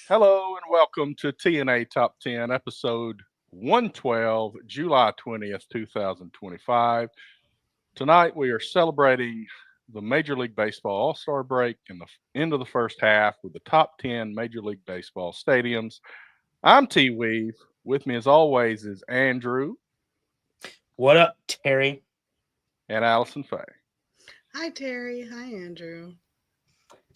Hello and welcome to TNA Top 10, episode 112, July 20th, 2025. Tonight we are celebrating the Major League Baseball All Star break and the end of the first half with the top 10 Major League Baseball stadiums. I'm T Weave. With me, as always, is Andrew What up, Terry? and Allison Faye. Hi, Terry. Hi, Andrew.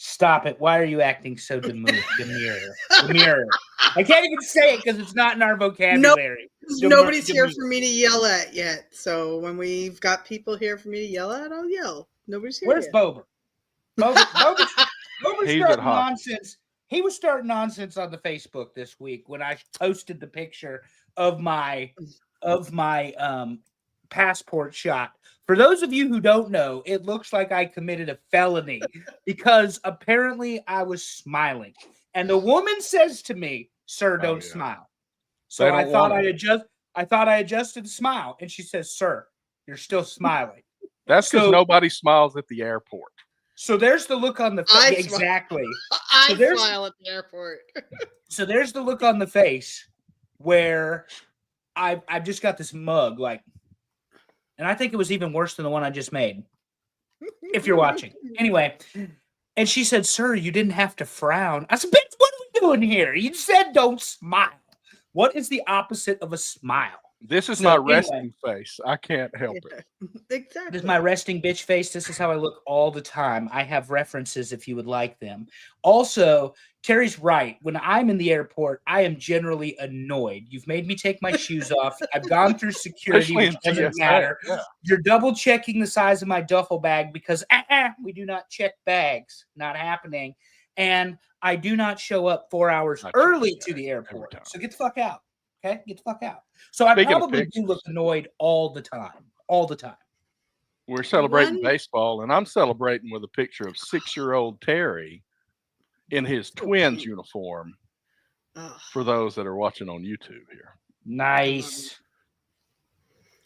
Stop it. Why are you acting so demure? Demure. I can't even say it because it's not in our vocabulary. Nobody's here for me to yell at yet. So when we've got people here for me to yell at, I'll yell. Nobody's here Where's yet. Bober? Bober's He's starting at hockey. nonsense. He was starting nonsense on the Facebook this week when I posted the picture of my passport shot. For those of you who don't know, it looks like I committed a felony because apparently I was smiling. And the woman says to me, "Sir, don't smile." So I thought I adjusted the smile. And she says, "Sir, you're still smiling." That's because nobody smiles at the airport. So there's the look on the face. Exactly. I smile at the airport. So there's the look on the face where I've just got this mug, like, and I think it was even worse than the one I just made, if you're watching. Anyway, and she said, "Sir, you didn't have to frown." I said, "Bitch, what are we doing here? You said don't smile. What is the opposite of a smile?" This is my resting face. I can't help it. Exactly. This is my resting bitch face. This is how I look all the time. I have references if you would like them. Also, Terry's right. When I'm in the airport, I am generally annoyed. You've made me take my shoes off. I've gone through security, which doesn't matter. Yeah. You're double checking the size of my duffel bag because we do not check bags. Not happening. And I do not show up 4 hours early to the airport. So get the fuck out. Okay, get the fuck out. So I probably do look annoyed all the time. All the time. We're celebrating baseball, and I'm celebrating with a picture of 6-year-old Terry in his Twins uniform. For those that are watching on YouTube here. Nice.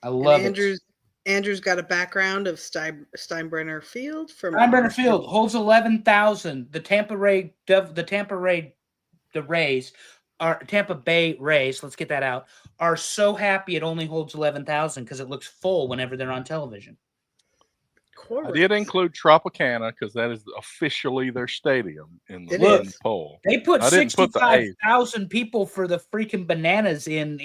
I love it. Andrew's got a background of Steinbrenner Field. Steinbrenner Field holds 11,000. The Tampa Bay Rays, let's get that out, are so happy it only holds 11,000 because it looks full whenever they're on television. I did include Tropicana because that is officially their stadium in the poll. They put 65,000 people for the freaking bananas in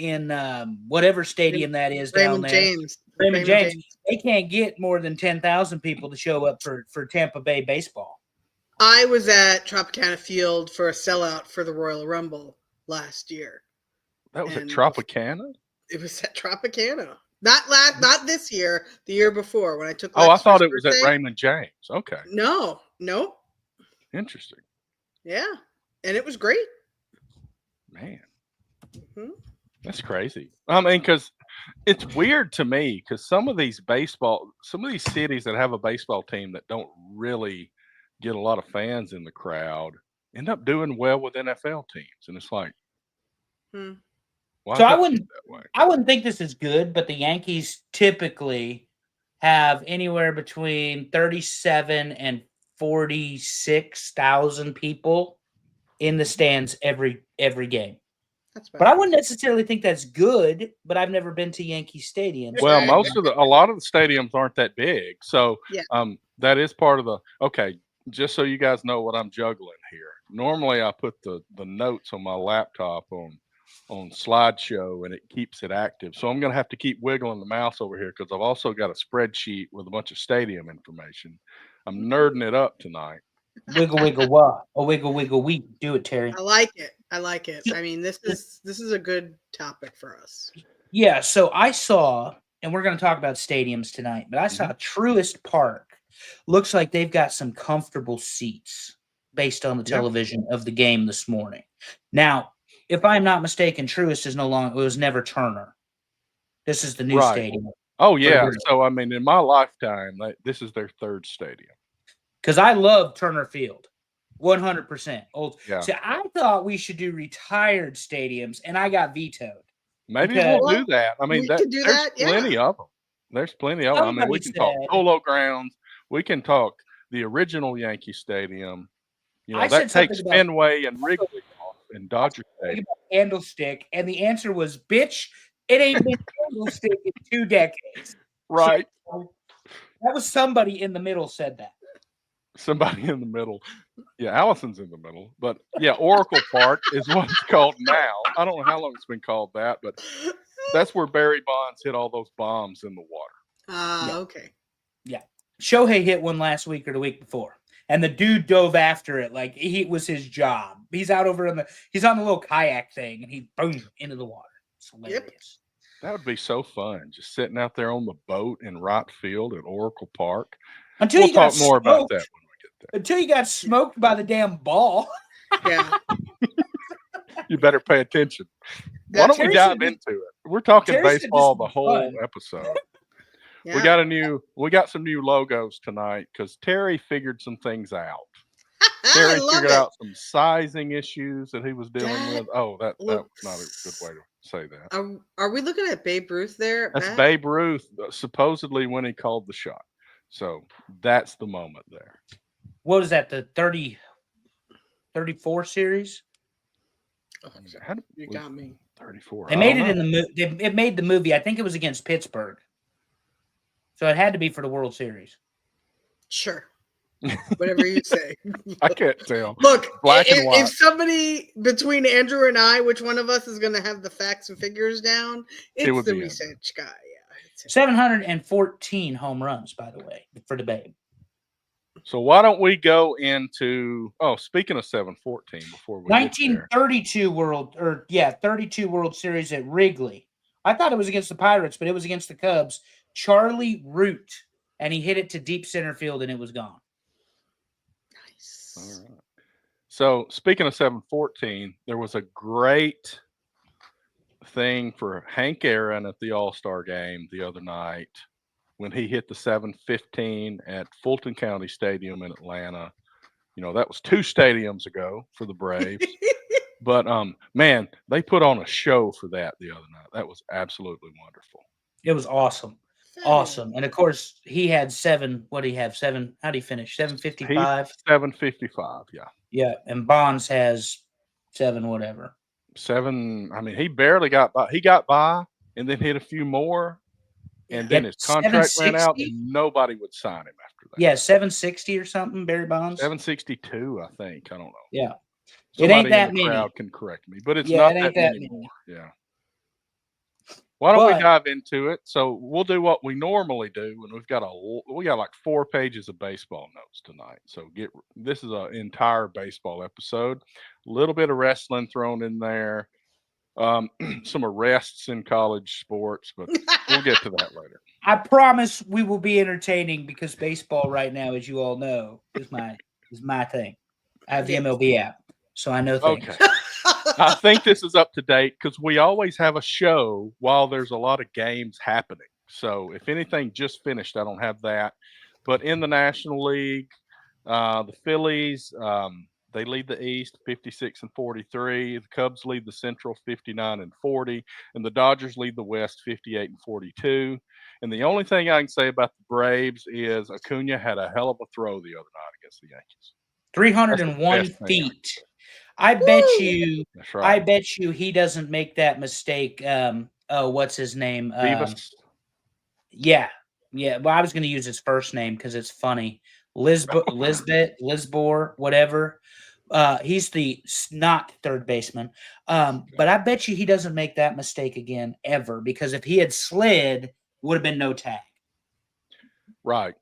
whatever stadium that is down there. Raymond James. They can't get more than 10,000 people to show up for Tampa Bay baseball. I was at Tropicana Field for a sellout for the Royal Rumble last year. That was at Tropicana? It was at Tropicana. Not this year, the year before when I took. I thought it was at Raymond James. Okay. No. Interesting. Yeah, and it was great. Man, That's crazy. I mean, because it's weird to me because some of these cities that have a baseball team that don't really get a lot of fans in the crowd end up doing well with NFL teams, and it's like, so I wouldn't think this is good, but the Yankees typically have anywhere between 37 and 46,000 people in the stands every game. But I wouldn't necessarily think that's good. But I've never been to Yankee Stadium. Well, a lot of the stadiums aren't that big, so that is part of the. Okay, just so you guys know what I'm juggling here. Normally, I put the notes on my laptop on slideshow and it keeps it active. So I'm going to have to keep wiggling the mouse over here because I've also got a spreadsheet with a bunch of stadium information. I'm nerding it up tonight. Wiggle, wiggle, what? Oh, wiggle, wiggle, we do it, Terry. I like it. I mean, this is a good topic for us. Yeah. So I saw, and we're going to talk about stadiums tonight, but I saw Truist Park. Looks like they've got some comfortable seats based on the television of the game this morning. Now, if I'm not mistaken, Truist is it was never Turner. This is the new stadium. Oh, yeah. So, I mean, in my lifetime, this is their third stadium. Because I love Turner Field. 100% old. Yeah. See, I thought we should do retired stadiums, and I got vetoed. Maybe we'll do that. I mean, there's plenty of them. There's plenty of them. I mean, we can talk Polo Grounds. We can talk the original Yankee Stadium. You know, that takes Fenway and Wrigley off in Dodger Stadium. Candlestick, and the answer was, "Bitch, it ain't been Candlestick in 2 decades." Right. So, that was somebody in the middle said that. Somebody in the middle. Yeah, Allison's in the middle. But yeah, Oracle Park is what it's called now. I don't know how long it's been called that, but that's where Barry Bonds hit all those bombs in the water. Okay. Yeah. Shohei hit one last week or the week before. And the dude dove after it like it was his job. He's out over he's on the little kayak thing, and he boom into the water. It's hilarious. Yep. That would be so fun, just sitting out there on the boat in right field at Oracle Park. Until we'll talk more about that when we get there. Until you got smoked by the damn ball. Yeah. You better pay attention. Why don't we dive into it? We're talking baseball the whole episode. Yeah. We got some new logos tonight because Terry figured some things out. Terry figured out some sizing issues that he was dealing with. Oh, that's not a good way to say that. Are we looking at Babe Ruth there? That's Babe Ruth, supposedly when he called the shot. So that's the moment there. What is that? The 34 series? You got me. 34. They made it in the movie. It made the movie. I think it was against Pittsburgh. So it had to be for the World Series. Sure. Whatever you say. I can't tell. Look, if somebody between Andrew and I, which one of us is going to have the facts and figures down, it's the research guy. Yeah. 714 home runs, by the way, for the Babe. So why don't we go into? Oh, speaking of 714, before we 1932 32 World Series at Wrigley. I thought it was against the Pirates, but it was against the Cubs. Charlie Root, and he hit it to deep center field, and it was gone. Nice. All right. So speaking of 714, there was a great thing for Hank Aaron at the All Star game the other night when he hit the 715 at Fulton County Stadium in Atlanta. You know, that was 2 stadiums ago for the Braves. But man, they put on a show for that the other night. That was absolutely wonderful. It was awesome. Awesome. And of course, he had 7. What did he have? 7. How did he finish? 755? 755, yeah. Yeah. And Bonds has 7, whatever. 7. I mean, he barely got by. He got by and then hit a few more. And then his contract ran out and nobody would sign him after that. Yeah, 760 or something, Barry Bonds. 762, I think. I don't know. Yeah. Somebody it ain't that in the many. crowd can correct me, but it's not that many more. Yeah. Why don't we dive into it? So we'll do what we normally do, and we got like 4 pages of baseball notes tonight. So this is an entire baseball episode. A little bit of wrestling thrown in there, some arrests in college sports, but we'll get to that later. I promise we will be entertaining because baseball right now, as you all know, is my thing. I have the MLB app, so I know things. Okay. I think this is up to date because we always have a show while there's a lot of games happening. So if anything just finished, I don't have that. But in the National League, the Phillies, they lead the East 56-43. The Cubs lead the Central 59-40. And the Dodgers lead the West 58-42. And the only thing I can say about the Braves is Acuna had a hell of a throw the other night against the Yankees. 301 feet. I bet you. That's right. I bet you he doesn't make that mistake. What's his name? Yeah. Well, I was going to use his first name because it's funny. Lisbor, whatever. He's not third baseman. But I bet you he doesn't make that mistake again ever because if he had slid, would have been no tag. Right.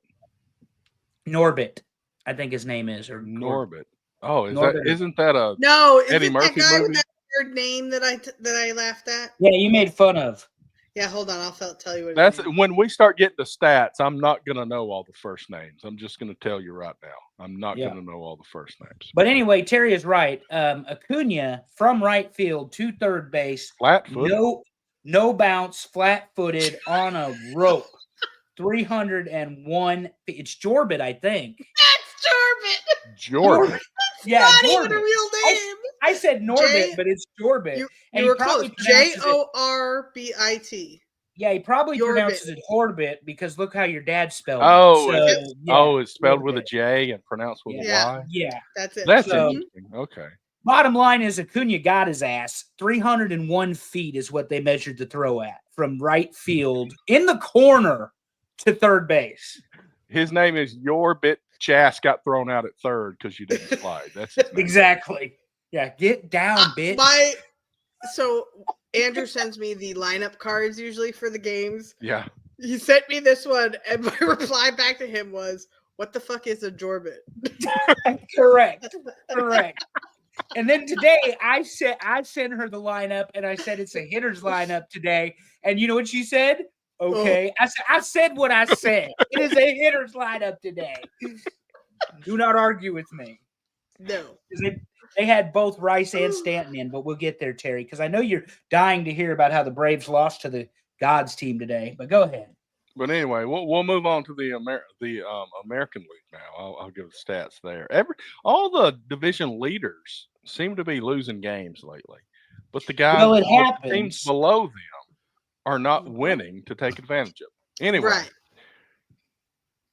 Norbit, I think his name is, or Norbit. Oh, isn't that a Eddie Murphy that guy movie? with that weird name that I laughed at? Yeah, you made fun of. Yeah, hold on, I'll tell you what. That's when we start getting the stats. I'm not gonna know all the first names. I'm just gonna tell you right now. I'm not gonna know all the first names. But anyway, Terry is right. Acuna from right field to third base, flat-footed, no bounce, flat-footed on a rope. 301. It's Jorbit, I think. That's Jorbit. Yeah, not even a real name. I said Norbit, but it's Jorbit. You were close. Jorbit. Yeah, he probably pronounces it Horbit because look how your dad spelled it. It's spelled with a J and pronounced with a Y? Yeah. That's it. That's interesting. Okay. Bottom line is Acuna got his ass. 301 feet is what they measured the throw at from right field in the corner to third base. His name is Your Bit Chass got thrown out at third because you didn't slide. That's his name. Exactly. Yeah, get down, bitch. So Andrew sends me the lineup cards usually for the games. Yeah. He sent me this one, and my reply back to him was, "What the fuck is a Jorbit?" Correct. And then today I sent her the lineup, and I said it's a hitter's lineup today. And you know what she said? Okay. Oh. I said what I said. It is a hitter's lineup today. Do not argue with me. No. They had both Rice and Stanton in, but we'll get there, Terry, because I know you're dying to hear about how the Braves lost to the Gods team today. But go ahead. But anyway, we'll move on to the American League now. I'll give the stats there. All the division leaders seem to be losing games lately, but the guys, the teams below them, are not winning to take advantage of it. Anyway, right.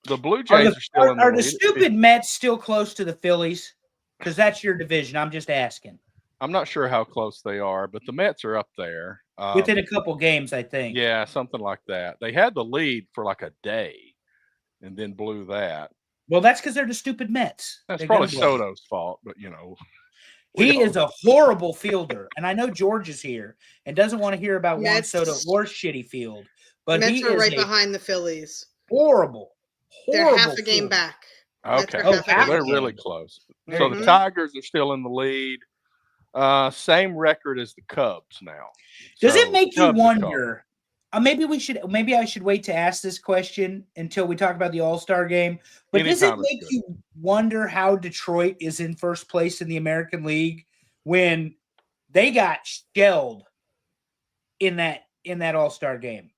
The Blue Jays are still in the lead. Are the stupid Mets still close to the Phillies? Because that's your division. I'm just asking. I'm not sure how close they are, but the Mets are up there. Within a couple games, I think. Yeah, something like that. They had the lead for like a day and then blew that. Well, that's because they're the stupid Mets. That's probably Soto's fault, but He is a horrible fielder. And I know George is here and doesn't want to hear about Juan Soto or shitty field. But Mets are right behind the Phillies. Horrible. They're half a game back. Okay. They're really close. So the Tigers are still in the lead. Same record as the Cubs now. Does it make you wonder? Maybe I should wait to ask this question until we talk about the All Star game. But does it make you wonder how Detroit is in first place in the American League when they got shelled in that All Star game?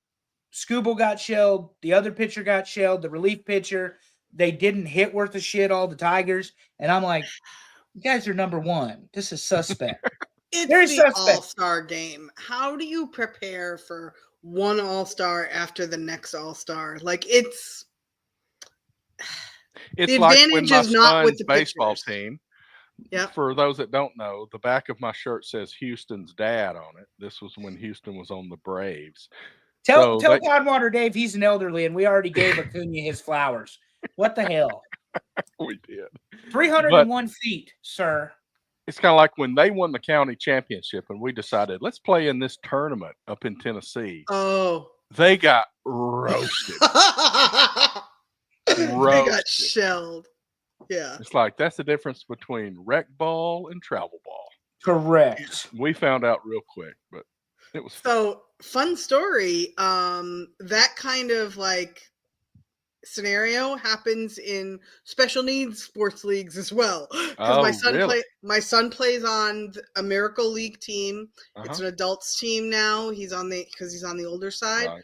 Skubal got shelled. The other pitcher got shelled. The relief pitcher. They didn't hit worth a shit, all the Tigers. And I'm like, you guys are number one. This is suspect. It's the All-Star game. How do you prepare for one All-Star after the next All-Star? Like, it's the advantage is not with the baseball team. Yeah. For those that don't know, the back of my shirt says Houston's dad on it. This was when Houston was on the Braves. Tell Podwater Dave he's an elderly, and we already gave Acuna his flowers. What the hell? We did. 301 feet, sir. It's kind of like when they won the county championship and we decided, let's play in this tournament up in Tennessee. Oh. They got roasted. They got shelled. Yeah. It's like that's the difference between rec ball and travel ball. Correct. We found out real quick, but it was fun story. That kind of like scenario happens in special needs sports leagues as well. Because my son plays on a Miracle League team. It's an adults team now. He's on the older side, right.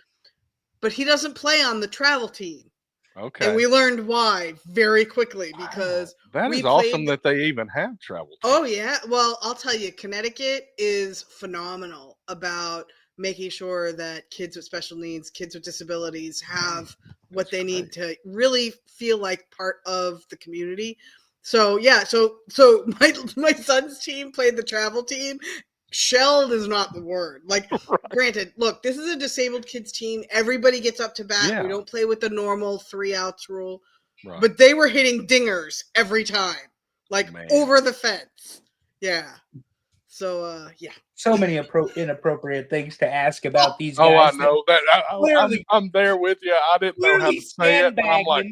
But he doesn't play on the travel team. Okay. And we learned why very quickly because that is awesome that they even have travel teams. Oh yeah. Well, I'll tell you, Connecticut is phenomenal about making sure that kids with special needs, kids with disabilities have what they need to really feel like part of the community. So yeah, so my son's team played the travel team. Shelled is not the word. Like, Granted, look, this is a disabled kids team. Everybody gets up to bat. Yeah. We don't play with the normal 3 outs rule. Right. But they were hitting dingers every time, like over the fence. Yeah. So, yeah. So many inappropriate things to ask about these guys. Oh, I know that. I'm there with you. I didn't know how to say it. I'm like,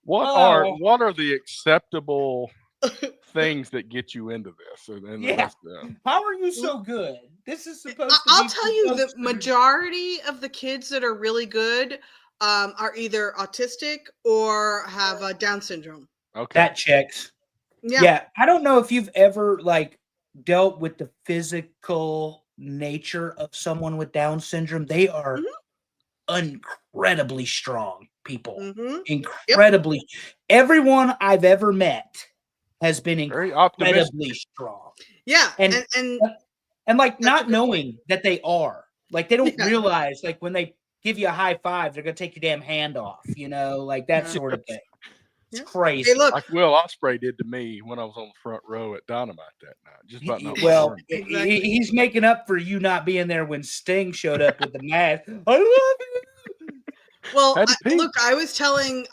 what are the acceptable things that get you into this? How are you so good? This is supposed to I'll tell you, the majority of the kids that are really good are either autistic or have Down syndrome. Okay. That checks. Yeah. I don't know if you've ever dealt with the physical nature of someone with Down syndrome. They are incredibly strong people. Mm-hmm. Incredibly. Yep. Everyone I've ever met has been incredibly strong. Yeah. And not knowing that they are. Like, they don't realize, when they give you a high five, they're going to take your damn hand off, that sort of thing. It's Yeah. crazy. Hey, look, Like Will Ospreay did to me when I was on the front row at Dynamite that night. Just about not Well, performing. Exactly. he's making up for you not being there when Sting showed up with the mask. I love you. well, Had to pee. look, I was telling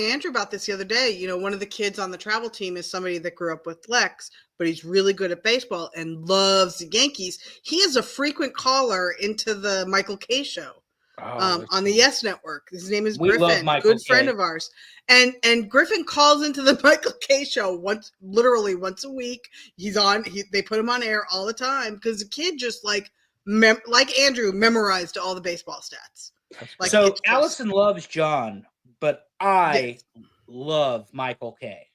Andrew about this the other day. You know, one of the kids on the travel team is somebody that grew up with Lex, but he's really good at baseball and loves the Yankees. He is a frequent caller into the Michael Kay show. On the Yes Network. His name is We love Griffin, Michael good friend Kay. of ours. And Griffin calls into the Michael Kay show literally once a week. He's on. They put him on air all the time because the kid just like Andrew memorized all the baseball stats. Like, so Allison loves John, but I Yes. love Michael Kay.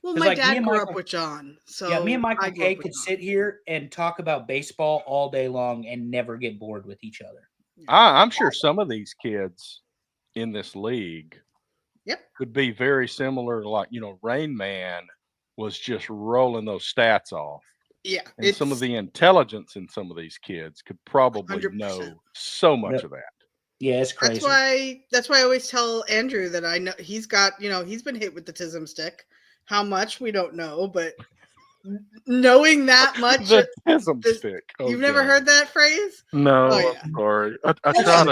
Well, 'Cause, my like, me dad and grew Michael- up with John, so Yeah, me and I Michael grew up Kay with could John. sit here and talk about baseball all day long and never get bored with each other. I'm sure some of these kids in this league Yep. could be very similar. Like, Rain Man was just rolling those stats off. Yeah, And some of the intelligence in some of these kids could probably 100%. know so much Yep. of that. Yeah, it's crazy. That's why I always tell Andrew that I know he's got, he's been hit with the tism stick. How much we don't know, but knowing that much. The tism stick. Oh, You've never God. heard that phrase? No, Oh, yeah. I'm sorry. I That's try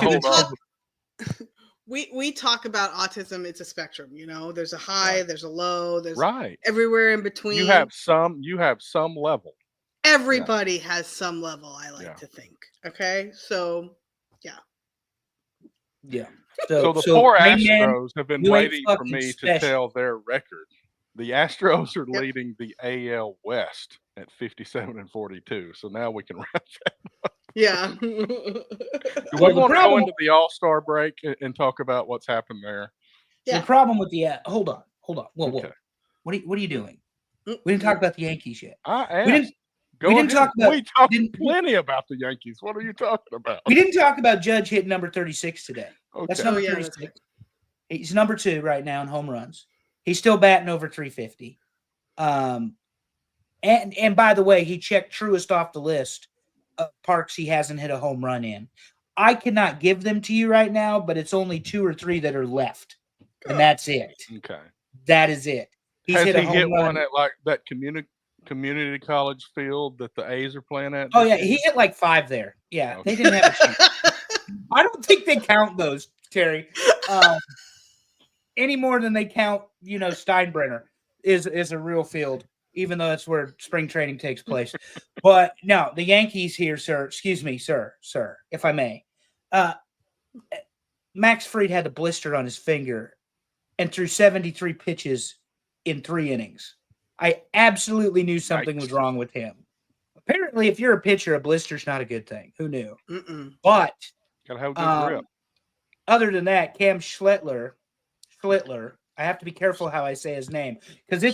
true. to hold on. We talk about autism. It's a spectrum, There's a high, Right. there's a low, there's Right. everywhere in between. You have some level. Everybody has some level, I like Yeah. to think. Okay, so Yeah. So the poor Rain Man, Astros have been you ain't waiting for fucking me to special. tell their record. The Astros are Yep. leading the AL West at 57-42. So now we can wrap that. yeah. Do we Well, the want to go problem- into the All Star break and talk about what's happened there? Yeah. The problem with the hold on. Whoa. Okay. What are you doing? We didn't talk about the Yankees yet. I asked. We didn't Go we didn't ahead. talk about- We talked didn't- plenty about the Yankees. What are you talking about? we didn't talk about Judge hitting number 36 today. That's Okay. number Oh, yeah, 36. that's He's number 2 right now in home runs. He's still batting over 350. And by the way, he checked truest off the list of parks he hasn't hit a home run in. I cannot give them to you right now, but it's only 2 or 3 that are left, and that's it. Okay. That is it. He's Has hit a he home hit run. one at like that community college field that the A's are playing at? Oh this yeah, year? he hit like 5 there. Yeah, Okay. they didn't have a chance. I don't think they count those, Terry, any more than they count. Steinbrenner is a real field, even though that's where spring training takes place. But no, the Yankees here, sir. Excuse me, sir, if I may. Max Fried had a blister on his finger and threw 73 pitches in 3 innings. I absolutely knew something was wrong with him. Apparently, if you're a pitcher, a blister's not a good thing. Who knew? Mm-mm. But Gotta have a good grip. other than that, Cam Schlittler, I have to be careful how I say his name because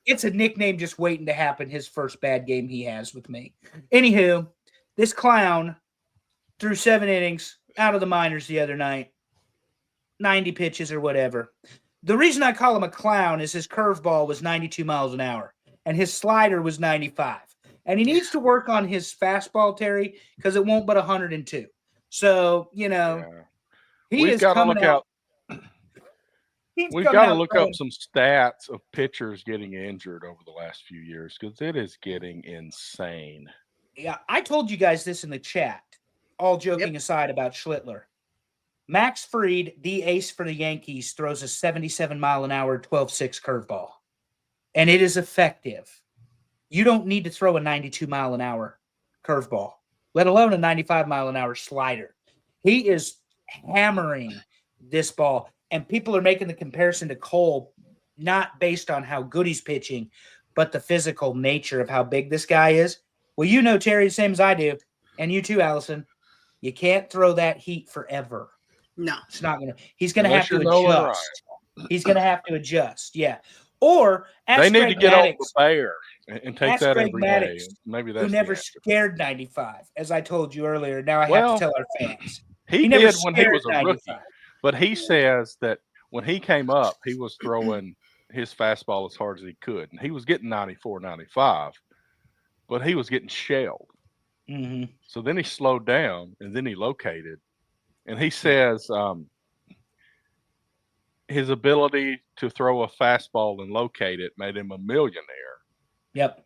it's a nickname just waiting to happen. His first bad game he has with me. Anywho, this clown threw 7 innings out of the minors the other night, 90 pitches or whatever. The reason I call him a clown is his curveball was 92 miles an hour and his slider was 95. And he needs to work on his fastball, Terry, because it won't but 102. So, Yeah. he We've is got to coming look out. out. He's We've coming got to out look throwing- up some stats of pitchers getting injured over the last few years because it is getting insane. Yeah, I told you guys this in the chat, all joking aside about Schlittler. Max Fried, the ace for the Yankees, throws a 77-mile-an-hour 12-6 curveball, and it is effective. You don't need to throw a 92-mile-an-hour curveball, let alone a 95-mile-an-hour slider. He is hammering this ball, and people are making the comparison to Cole, not based on how good he's pitching, but the physical nature of how big this guy is. Well, Terry, the same as I do, and you too, Allison, you can't throw that heat forever. No. It's not going to. He's going to Unless have to you're Nolan adjust. He's going to have to adjust, yeah. Or They need to get off the Maddox, bear and take ask that Greg every Maddox, day. Maybe who that's never the answer. scared 95, as I told you earlier. Now I have Well, to tell our fans. He never did when he scared was a 95. rookie, but he says that when he came up, he was throwing his fastball as hard as he could, and he was getting 94, 95, but he was getting shelled. Mm-hmm. So then he slowed down, and then he located, and he says his ability to throw a fastball and locate it made him a millionaire. Yep.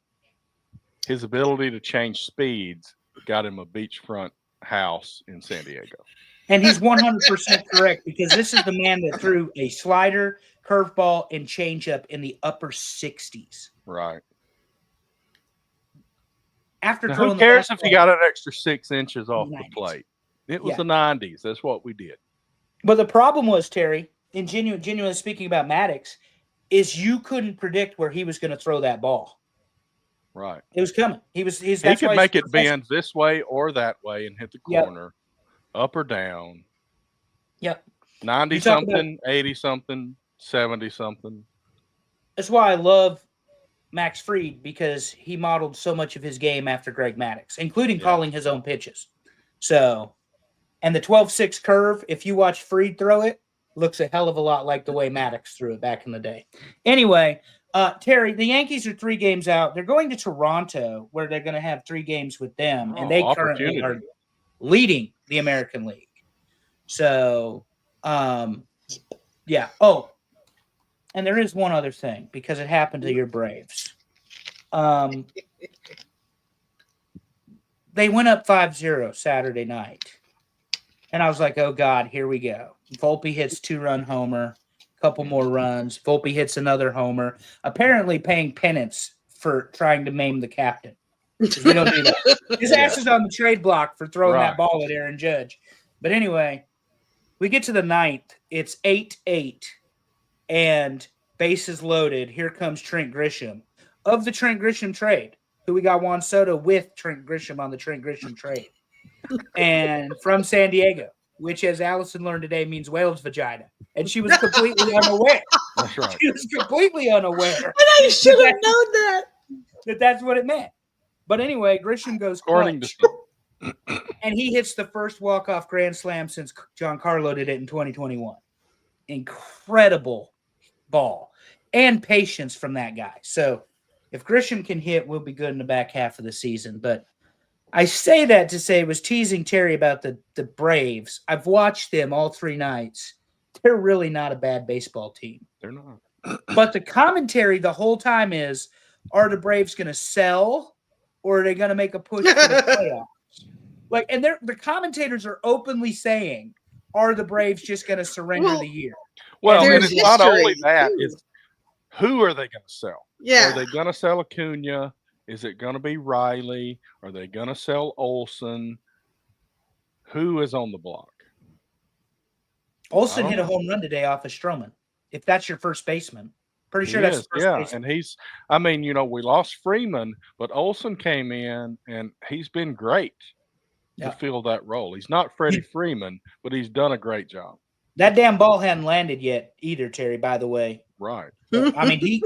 His ability to change speeds got him a beachfront house in San Diego. And he's 100% correct, because this is the man that threw a slider, curveball, and changeup in the upper 60s. Right. After Now, throwing who cares if the he got an extra 6 inches off the 90s. plate? It was Yeah. the 90s. That's what we did. But the problem was, Terry, in genuinely speaking about Maddox, is you couldn't predict where he was going to throw that ball. Right. It was coming. He could make it bend this way or that way and hit the Yep. corner, up or down. Yep. 90-something, 80-something, 70-something. That's why I love Max Fried, because he modeled so much of his game after Greg Maddux, including calling his own pitches. So, and the 12-6 curve, if you watch Fried throw it, looks a hell of a lot like the way Maddux threw it back in the day. Anyway, Terry, the Yankees are 3 games out. They're going to Toronto, where they're going to have 3 games with them, and they currently are leading the American League. So, yeah. Oh, and there is one other thing, because it happened to your Braves. They went up 5-0 Saturday night. And I was like, oh, God, here we go. Volpe hits 2-run homer, a couple more runs. Volpe hits another homer, apparently paying penance for trying to maim the captain. We don't do that. His ass is on the trade block for throwing that ball at Aaron Judge. But anyway, we get to the 9th. It's 8-8. And bases loaded. Here comes Trent Grisham of the Trent Grisham trade, who we got Juan Soto with Trent Grisham on the Trent Grisham trade. And from San Diego, which, as Allison learned today, means whale's vagina. And she was completely unaware. That's right. She was completely unaware. And I should have known that. That's what it meant. But anyway, Grisham goes clutch. And he hits the first walk-off grand slam since Giancarlo did it in 2021. Incredible ball. And patience from that guy. So if Grisham can hit, we'll be good in the back half of the season. But I say that to say, I was teasing Terry about the Braves. I've watched them all 3 nights. They're really not a bad baseball team. They're not. But the commentary the whole time is, are the Braves going to sell, or are they going to make a push for the playoffs? Like, and the commentators are openly saying, are the Braves just going to surrender the year? Well, and it's not only that. It's who are they going to sell? Yeah. Are they going to sell Acuna? Is it going to be Riley? Are they going to sell Olsen? Who is on the block? Olsen hit a home run today off of Stroman. If that's your first baseman. Pretty sure that's the first baseman. And he's, I mean, you know, we lost Freeman, but Olsen came in and he's been great to fill that role. He's not Freddie Freeman, but he's done a great job. That damn ball hadn't landed yet either, Terry, by the way. Right. I mean,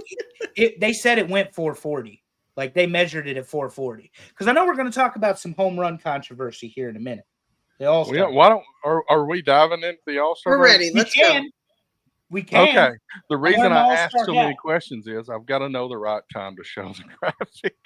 they said it went 440. Like, they measured it at 440. Because I know we're going to talk about some home run controversy here in a minute. The All Star. Yeah, why don't are we diving into the All Star? We're ready. Let's go. We can. Okay. The reason I asked so many guy. questions is I've got to know the right time to show the graphic.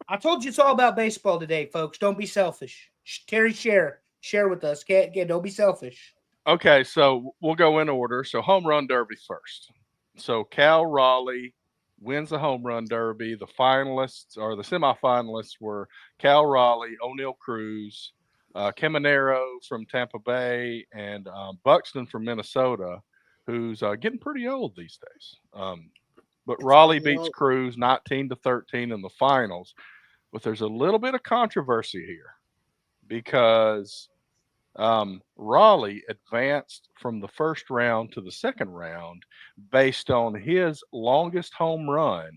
I told you it's all about baseball today, folks. Don't be selfish. Terry, share with us. Don't be selfish. Okay, so we'll go in order. So home run derby first. So Cal Raleigh wins the home run derby. The finalists or the semifinalists were Cal Raleigh, O'Neal Cruz, Caminero from Tampa Bay, and Buxton from Minnesota, who's getting pretty old these days. But Raleigh beats Cruz 19-13 in the finals. But there's a little bit of controversy here because Raleigh advanced from the first round to the second round based on his longest home run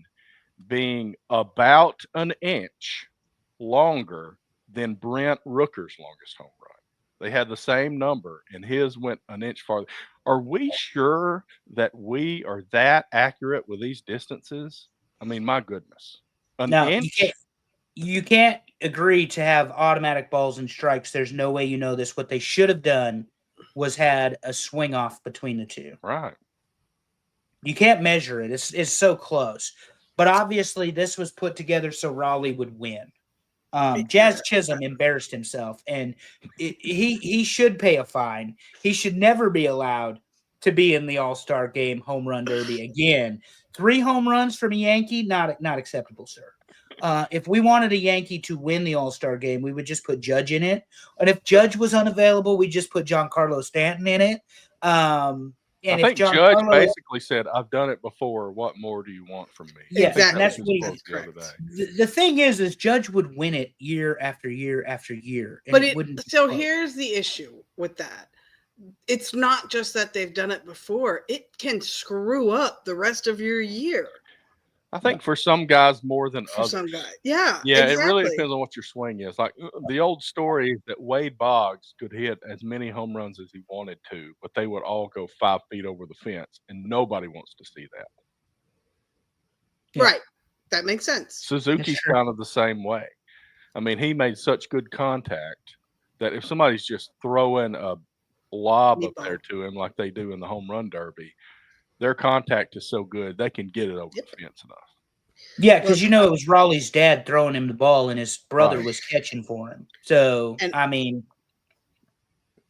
being about an inch longer than Brent Rooker's longest home run. They had the same number, and his went an inch farther. Are we sure that we are that accurate with these distances? I mean, my goodness. An inch? You can't agree to have automatic balls and strikes. There's no way you know this. What they should have done was had a swing off between the two. Right. You can't measure it. It's so close. But obviously, this was put together so Raleigh would win. Jazz Chisholm embarrassed himself, and he should pay a fine. He should never be allowed to be in the All-Star game home run derby again. 3 home runs from a Yankee, not acceptable, sir. If we wanted a Yankee to win the All-Star game, we would just put Judge in it. And if Judge was unavailable, we just put Giancarlo Stanton in it. I think Judge basically said, "I've done it before. What more do you want from me?" Yeah, exactly. That's what he the thing is Judge would win it year after year after year. But here's the issue with that. It's not just that they've done it before. It can screw up the rest of your year. I think for some guys more than others. Some guys. Yeah. Yeah, exactly. It really depends on what your swing is. Like the old story is that Wade Boggs could hit as many home runs as he wanted to, but they would all go 5 feet over the fence, and nobody wants to see that. Yeah. Right. That makes sense. Suzuki's kind of the same way. I mean, he made such good contact that if somebody's just throwing a lob up there to him like they do in the home run derby, their contact is so good they can get it over the fence enough. Yeah, because it was Raleigh's dad throwing him the ball and his brother was catching for him. So, I mean,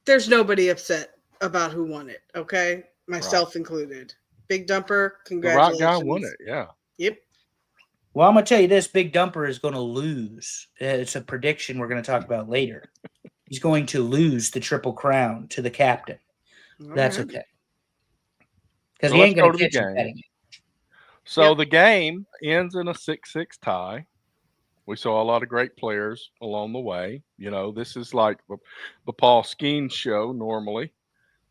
there's nobody upset about who won it, okay? Myself included. Big Dumper, congratulations. The right guy won it, yeah. Yep. Well, I'm going to tell you this. Big Dumper is going to lose. It's a prediction we're going to talk about later. He's going to lose the Triple Crown to the captain. That's okay. Because he ain't going to catch him betting. So the game ends in a 6-6 tie. We saw a lot of great players along the way. This is like the Paul Skeens show normally,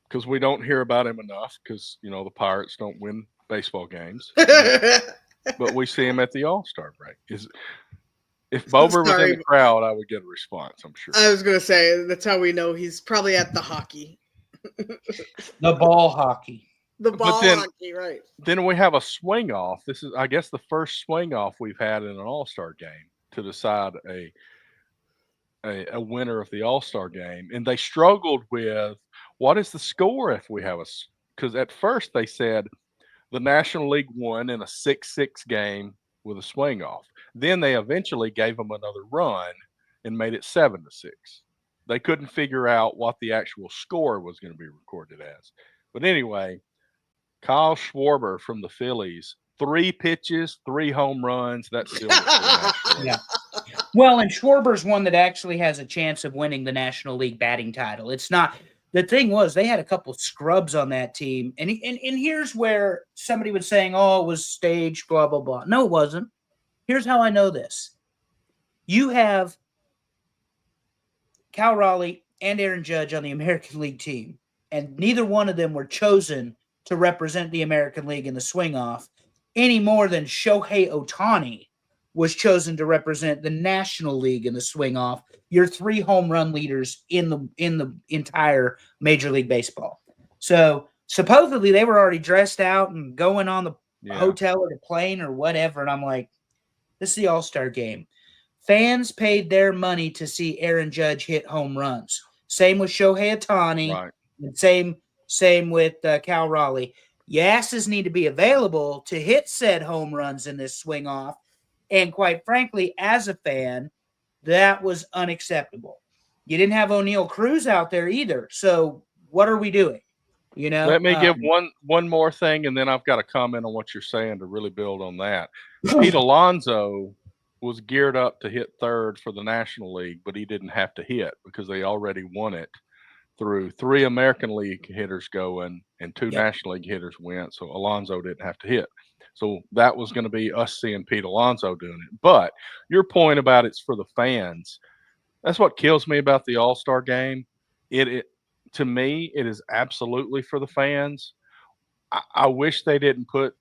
because we don't hear about him enough because, the Pirates don't win baseball games. But we see him at the All Star break. If Bober was in the crowd, I would get a response, I'm sure. I was going to say, that's how we know he's probably at the hockey. The ball hockey. The ball hockey, right. Then we have a swing off. This is, I guess, the first swing off we've had in an All-Star game to decide a winner of the All-Star game. And they struggled with, what is the score if we have because at first they said the National League won in a 6-6 game with a swing off. Then they eventually gave them another run and made it 7-6. They couldn't figure out what the actual score was going to be recorded as. But anyway, Kyle Schwarber from the Phillies, 3 pitches, 3 home runs. That's still yeah. Well, and Schwarber's one that actually has a chance of winning the National League batting title. It's not. The thing was, they had a couple scrubs on that team, and here's where somebody was saying, "Oh, it was staged, blah blah blah." No, it wasn't. Here's how I know this: you have Cal Raleigh and Aaron Judge on the American League team, and neither one of them were chosen to represent the American League in the swing-off any more than Shohei Ohtani was chosen to represent the National League in the swing-off. Your 3 home run leaders in the entire Major League Baseball. So supposedly they were already dressed out and going on the hotel or the plane or whatever, and I'm like, this is the All-Star game. Fans paid their money to see Aaron Judge hit home runs. Same with Shohei Ohtani. Right. And same with Cal Raleigh. Your asses need to be available to hit said home runs in this swing off. And quite frankly, as a fan, that was unacceptable. You didn't have O'Neal Cruz out there either. So what are we doing? Let me give one more thing, and then I've got a comment on what you're saying to really build on that. Pete Alonso was geared up to hit third for the National League, but he didn't have to hit because they already won it through 3 American League hitters going and 2 National League hitters went. So Alonso didn't have to hit. So that was going to be us seeing Pete Alonso doing it. But your point about it's for the fans, that's what kills me about the All-Star game. To me, it is absolutely for the fans. I wish they didn't put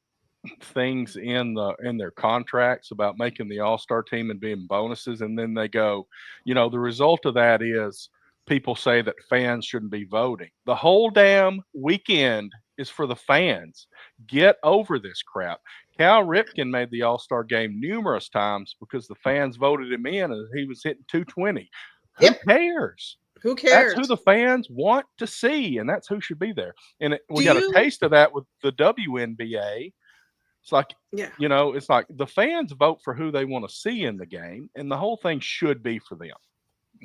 things in their contracts about making the All-Star team and being bonuses, and then they go, the result of that is people say that fans shouldn't be voting. The whole damn weekend is for the fans. Get over this crap. Cal Ripken made the All-Star game numerous times because the fans voted him in and he was hitting 220. Who cares? Who cares? That's who the fans want to see, and that's who should be there. And we got a taste of that with the WNBA. It's like, it's like the fans vote for who they want to see in the game, and the whole thing should be for them.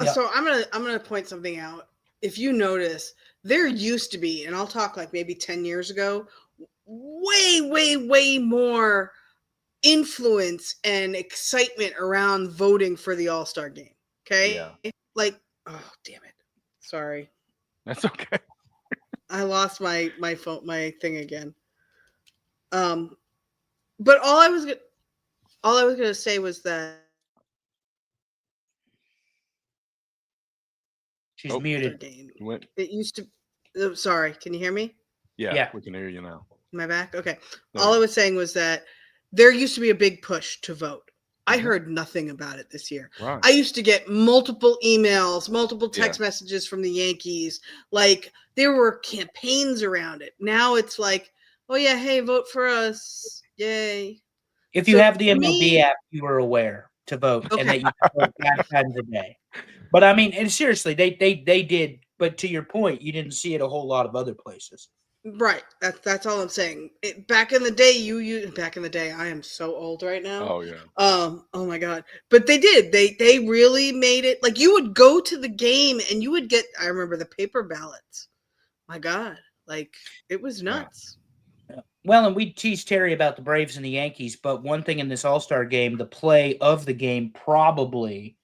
Yeah. So I'm gonna point something out. If you notice, there used to be, and I'll talk like maybe 10 years ago, way more influence and excitement around voting for the All Star game. Okay. Yeah. Like, oh, damn it. Sorry. That's okay. I lost my phone, my thing again. But all I was gonna say was that she's muted. game. Went, It used to. Oh, sorry, can you hear me? yeah, we can hear you now. Am I back? Okay. No. All I was saying was that there used to be a big push to vote. I heard nothing about it this year. Right. I used to get multiple emails, multiple text messages from the Yankees. Like there were campaigns around it. Now it's like, oh yeah, hey, vote for us. Yay. If you have the MLB app, you are aware to vote and that you can vote 5 times a day. But I mean, and seriously, they did. But to your point, you didn't see it a whole lot of other places. Right. That's all I'm saying. Back in the day, back in the day, I am so old right now. Oh yeah. Oh my God. But they did. They really made it like you would go to the game and you would get. I remember the paper ballots. My God, like it was nuts. Yeah. Well, and we teased Terry about the Braves and the Yankees, but one thing in this All-Star game, the play of the game probably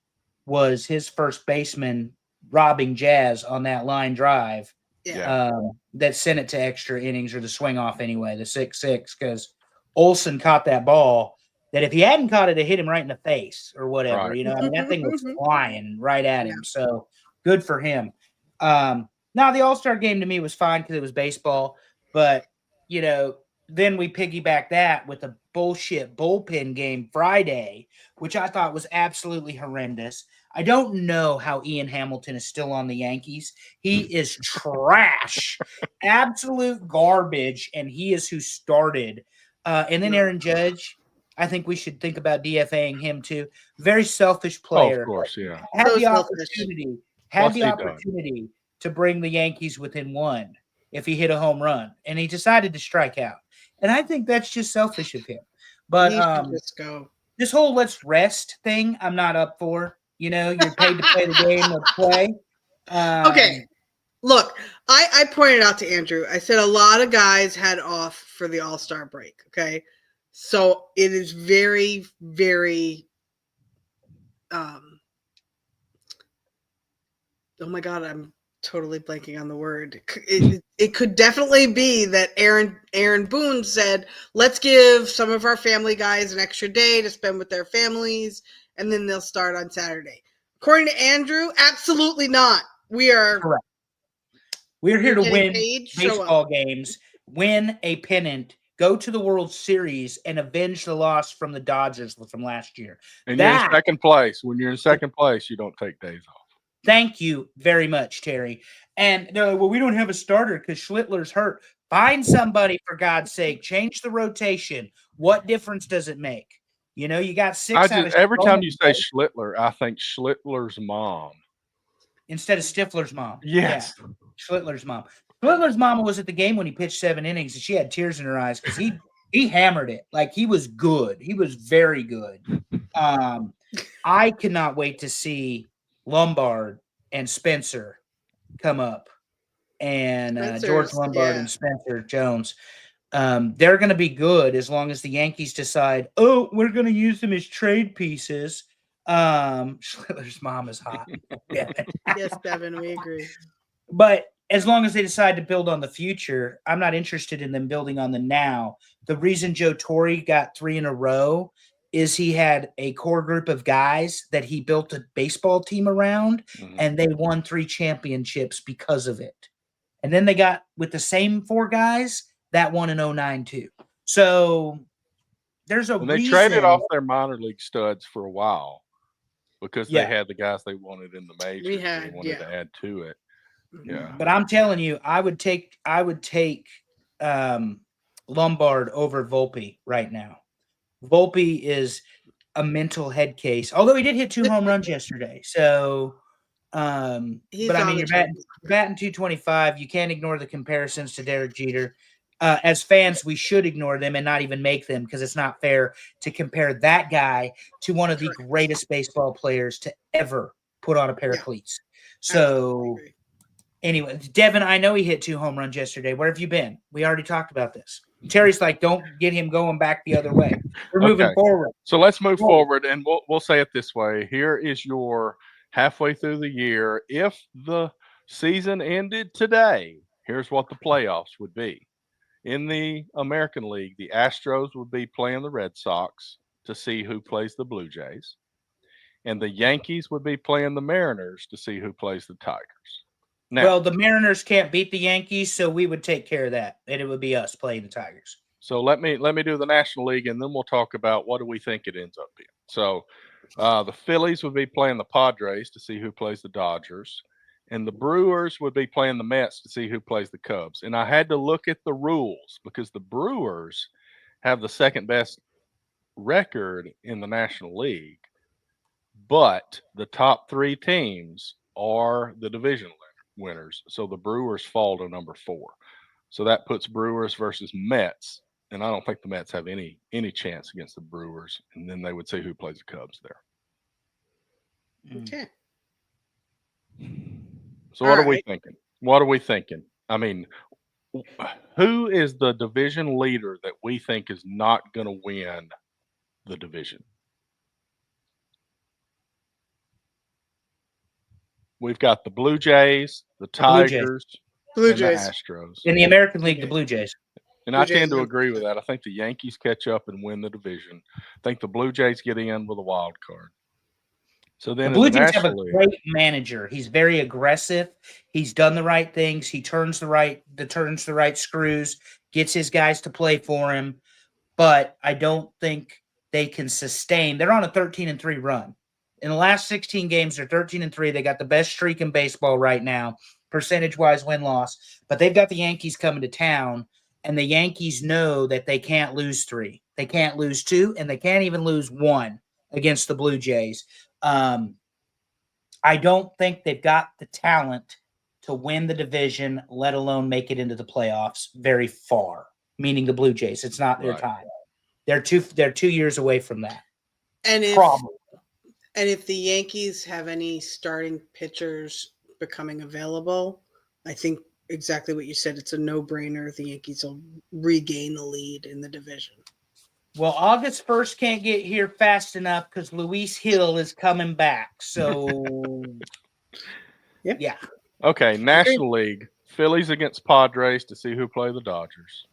was his first baseman robbing Jazz on that line drive. Yeah. That sent it to extra innings or the swing off anyway, the 6-6, because Olsen caught that ball that if he hadn't caught it, it hit him right in the face or whatever. Right. You know, I mean, that thing was flying right at him. So good for him. Now, the All-Star game to me was fine because it was baseball, but, you know, then we piggyback that with a bullshit bullpen game Friday, which I thought was absolutely horrendous. I don't know how Ian Hamilton is still on the Yankees. He is trash, absolute garbage, and he is who started. And then Aaron Judge, I think we should think about DFAing him too. Very selfish player. Oh, of course, yeah. Had the opportunity to bring the Yankees within one if he hit a home run, and he decided to strike out. And I think that's just selfish of him. But just go. This whole let's rest thing, I'm not up for. You know, you're paid to play the game or play. Okay. Look, I pointed out to Andrew, I said a lot of guys had off for the All-Star break. Okay. So it is very, very, oh my God, I'm totally blanking on the word. It could definitely be that Aaron Boone said, let's give some of our family guys an extra day to spend with their families, and then they'll start on Saturday. According to Andrew, absolutely not. We are correct. We're here to win baseball games. games, win a pennant, go to the World Series, and avenge the loss from the Dodgers from last year. And you're in second place. When you're in second place, you don't take days off. Thank you very much, Terry. And they're like, well, we don't have a starter because Schlittler's hurt. Find somebody, for God's sake. Change the rotation. What difference does it make? You know, you got every time you say Schlittler, I think Schlittler's mom. Instead of Stifler's mom. Yes. Yeah. Schlittler's mom. Schlittler's mama was at the game when he pitched 7 innings, and she had tears in her eyes because he hammered it. Like, he was good. He was very good. I cannot wait to see Lombard and Spencer come up, and George Lombard and Spencer Jones. They're going to be good as long as the Yankees decide, oh, we're going to use them as trade pieces. Schlittler's mom is hot. Yes, Devin, we agree. But as long as they decide to build on the future, I'm not interested in them building on the now. The reason Joe Torre got 3 in a row is he had a core group of guys that he built a baseball team around, and they won 3 championships because of it. And then they got, with the same 4 guys, that won in 2009 too. So there's a reason. They traded off their minor league studs for a while because they had the guys they wanted in the majors. They wanted to add to it. Yeah. But I'm telling you, I would take Lombard over Volpe right now. Volpe is a mental head case, although he did hit 2 home runs yesterday. So, but I mean, you're batting 225. You can't ignore the comparisons to Derek Jeter. As fans, we should ignore them and not even make them because it's not fair to compare that guy to one of the greatest baseball players to ever put on a pair of cleats. So Anyway, Devin, I know he hit 2 home runs yesterday. Where have you been? We already talked about this. Terry's like, don't get him going back the other way. We're moving forward. So let's move forward, and we'll say it this way. Here is your halfway through the year. If the season ended today, here's what the playoffs would be. In the American League, the Astros would be playing the Red Sox to see who plays the Blue Jays, and the Yankees would be playing the Mariners to see who plays the Tigers. Now, well, the Mariners can't beat the Yankees, so we would take care of that, and it would be us playing the Tigers. So let me do the National League, and then we'll talk about what do we think it ends up being. So the Phillies would be playing the Padres to see who plays the Dodgers, and the Brewers would be playing the Mets to see who plays the Cubs. And I had to look at the rules because the Brewers have the second best record in the National League, but the top 3 teams are the division winners. So the Brewers fall to number 4. So that puts Brewers versus Mets, and I don't think the Mets have any chance against the Brewers. And then they would see who plays the Cubs there. Okay. So what are we thinking? What are we thinking? I mean, who is the division leader that we think is not going to win the division? We've got the Blue Jays, the Tigers, Blue and Jays. the Astros. In the American League, the Blue Jays. And I tend to agree with that. I think the Yankees catch up and win the division. I think the Blue Jays get in with a wild card. So then the Blue in the Jays have a National League, great manager. He's very aggressive. He's done the right things. He turns the right screws, gets his guys to play for him. But I don't think they can sustain. They're on a 13-3 run. In the last 16 games, they're 13-3. They got the best streak in baseball right now, percentage-wise win-loss. But they've got the Yankees coming to town, and the Yankees know that they can't lose 3. They can't lose 2, and they can't even lose 1 against the Blue Jays. I don't think they've got the talent to win the division, let alone make it into the playoffs very far, meaning the Blue Jays. It's not their time. They're 2 years away from that. And if the Yankees have any starting pitchers becoming available, I think exactly what you said. It's a no-brainer. The Yankees will regain the lead in the division. Well, August 1st can't get here fast enough because Luis Hill is coming back. So, yeah. Okay, National League. Phillies against Padres to see who play the Dodgers.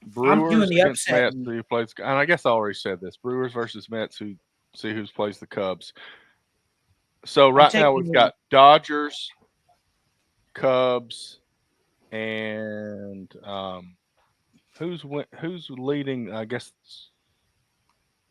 Brewers against Mets who plays. And I guess I already said this. Brewers versus Mets who see who plays the Cubs. So right now we've got Dodgers, Cubs, and who's leading? I guess,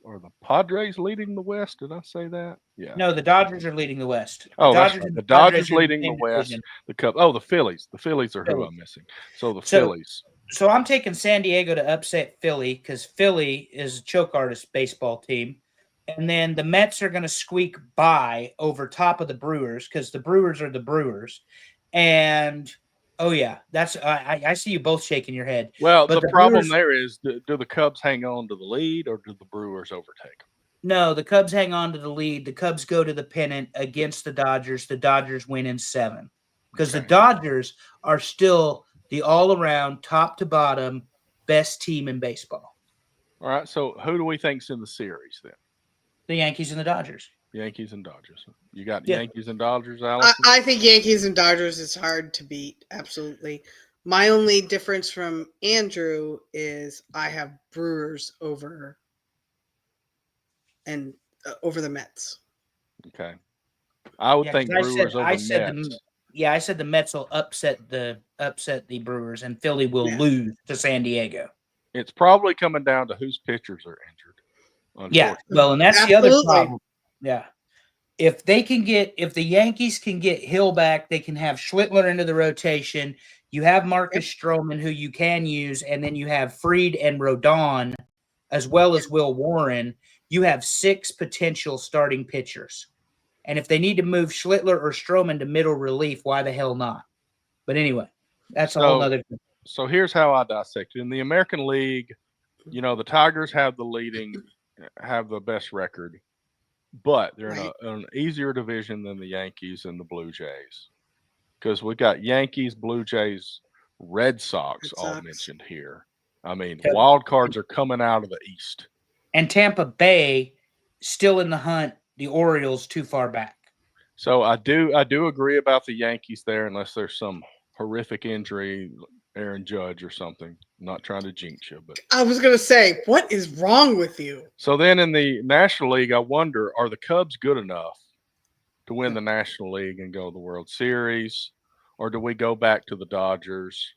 are the Padres leading the West? Did I say that? Yeah. No, the Dodgers are leading the West. Oh, that's right. The Dodgers leading the West. The Cubs. Oh, the Phillies. The Phillies are who I'm missing. So the Phillies. So I'm taking San Diego to upset Philly because Philly is a choke artist baseball team. And then the Mets are going to squeak by over top of the Brewers because the Brewers are the Brewers. And, oh, yeah, that's I see you both shaking your head. Well, but the problem there is, do the Cubs hang on to the lead or do the Brewers overtake them? No, the Cubs hang on to the lead. The Cubs go to the pennant against the Dodgers. The Dodgers win in 7 because the Dodgers are still the all-around, top-to-bottom, best team in baseball. All right, so who do we think's in the series then? The Yankees and the Dodgers. Yankees and Dodgers. You got Yankees and Dodgers, Alex? I think Yankees and Dodgers is hard to beat. Absolutely. My only difference from Andrew is I have Brewers over the Mets. Okay. I would think Brewers over Mets. I said the Mets will upset the Brewers and Philly will lose to San Diego. It's probably coming down to whose pitchers are injured. Yeah, well, and that's the other problem. Yeah. If the Yankees can get Hill back, they can have Schlittler into the rotation. You have Marcus Stroman, who you can use, and then you have Fried and Rodon, as well as Will Warren. You have 6 potential starting pitchers. And if they need to move Schlittler or Stroman to middle relief, why the hell not? But anyway, that's a whole other thing. So here's how I dissect it. In the American League, the Tigers have the best record, but they're in an easier division than the Yankees and the Blue Jays. because we got Yankees, Blue Jays, Red Sox Red all Sox. mentioned here. I mean, Yep. wild cards are coming out of the East. And Tampa Bay still in the hunt. The Orioles too far back. So I do agree about the Yankees there, unless there's some horrific injury, Aaron Judge or something. I'm not trying to jinx you, but I was gonna say, what is wrong with you? so then in the National League, I wonder, are the Cubs good enough to win the National League and go to the World Series, or do we go back to the Dodgers?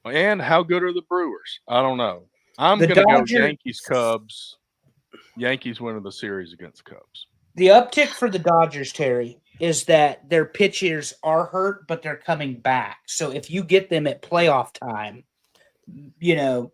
And how good are the Brewers? I don't know. I'm going to go Yankees, Cubs. Yankees winning the series against the Cubs. The uptick for the Dodgers, Terry, is that their pitchers are hurt, but they're coming back. So if you get them at playoff time, and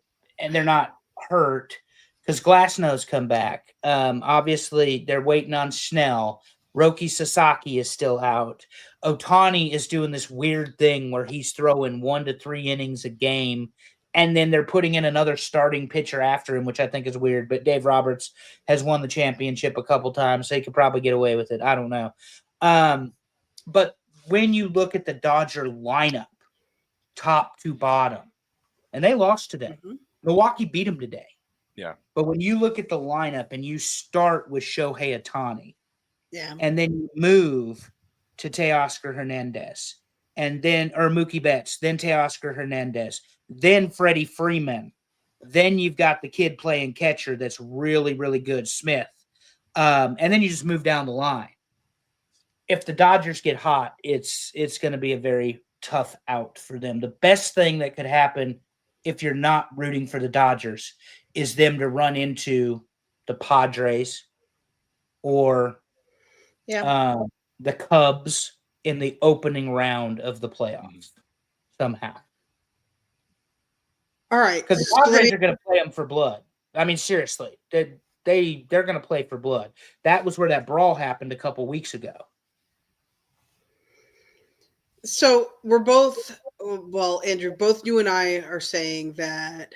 they're not hurt, because Glasnow's come back. Obviously, they're waiting on Snell. Roki Sasaki is still out. Ohtani is doing this weird thing where he's throwing 1 to 3 innings a game, and then they're putting in another starting pitcher after him, which I think is weird. But Dave Roberts has won the championship a couple times, so he could probably get away with it. I don't know. But when you look at the Dodger lineup, top to bottom, and they lost today. Mm-hmm. Milwaukee beat them today. Yeah. But when you look at the lineup and you start with Shohei Ohtani, and then you move to Teoscar Hernandez, and then Mookie Betts, then Teoscar Hernandez, then Freddie Freeman, then you've got the kid playing catcher that's really, really good, Smith, and then you just move down the line. If the Dodgers get hot, it's going to be a very tough out for them. The best thing that could happen if you're not rooting for the Dodgers is them to run into the Padres or the Cubs in the opening round of the playoffs somehow. All right. Because the Padres are going to play them for blood. I mean, seriously, they're going to play for blood. That was where that brawl happened a couple weeks ago. So we're both, well, Andrew, both you and I are saying that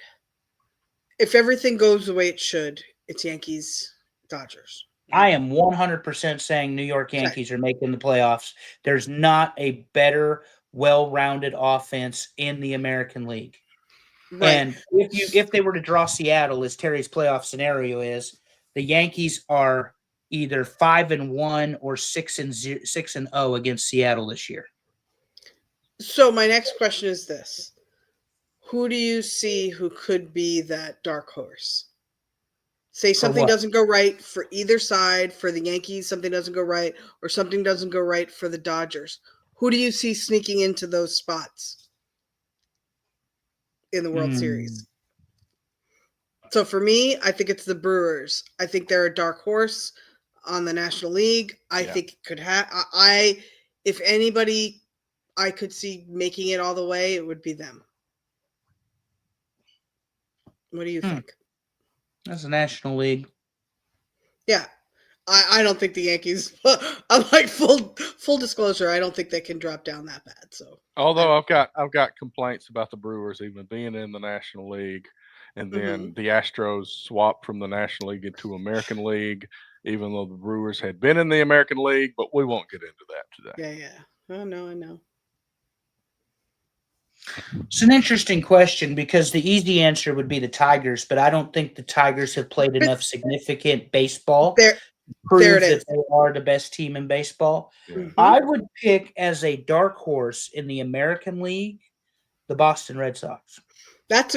if everything goes the way it should, it's Yankees, Dodgers. I am 100% saying New York Yankees are making the playoffs. There's not a better, well-rounded offense in the American League. Right. And if they were to draw Seattle, as Terry's playoff scenario is, the Yankees are either 5-1 or 6-0 against Seattle this year. So my next question is this. Who do you see who could be that dark horse? Say something doesn't go right for either side. For the Yankees, something doesn't go right, or something doesn't go right for the Dodgers. Who do you see sneaking into those spots in the World Series? So for me, I think it's the Brewers. I think they're a dark horse on the National League. I think it could have. If anybody I could see making it all the way, it would be them. What do you think? That's the National League. Yeah. I don't think the Yankees, I'm like full disclosure, I don't think they can drop down that bad. So although I've got complaints about the Brewers even being in the National League, and then the Astros swapped from the National League into American League, even though the Brewers had been in the American League, but we won't get into that today. Yeah. Oh no, I know. It's an interesting question because the easy answer would be the Tigers, but I don't think the Tigers have played enough significant baseball to prove that they are the best team in baseball. Yeah. I would pick as a dark horse in the American League, the Boston Red Sox. That's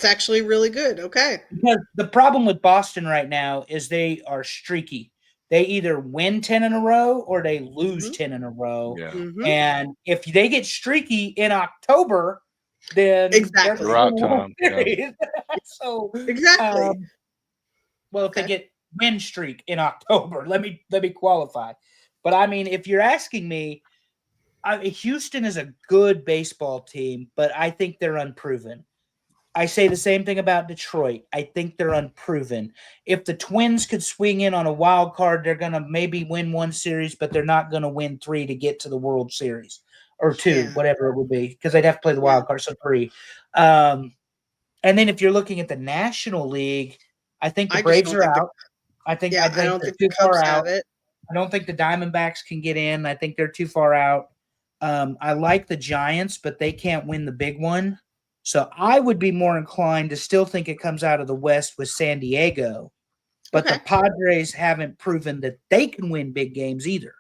actually really good. Okay. Because the problem with Boston right now is they are streaky. They either win 10 in a row or they lose 10 in a row. Yeah. And if they get streaky in October, then exactly right time. Yeah. So exactly. Well, if they get win streak in October, let me qualify. But I mean, if you're asking me, Houston is a good baseball team, but I think they're unproven. I say the same thing about Detroit. I think they're unproven. If the Twins could swing in on a wild card, they're going to maybe win one series, but they're not going to win 3 to get to the World Series or 2, whatever it would be, because they'd have to play the wild card, so 3. And then if you're looking at the National League, I think the Braves are out. I don't think the Cubs have it. I don't think the Diamondbacks can get in. I think they're too far out. I like the Giants, but they can't win the big one. So I would be more inclined to still think it comes out of the West with San Diego. But the Padres haven't proven that they can win big games either.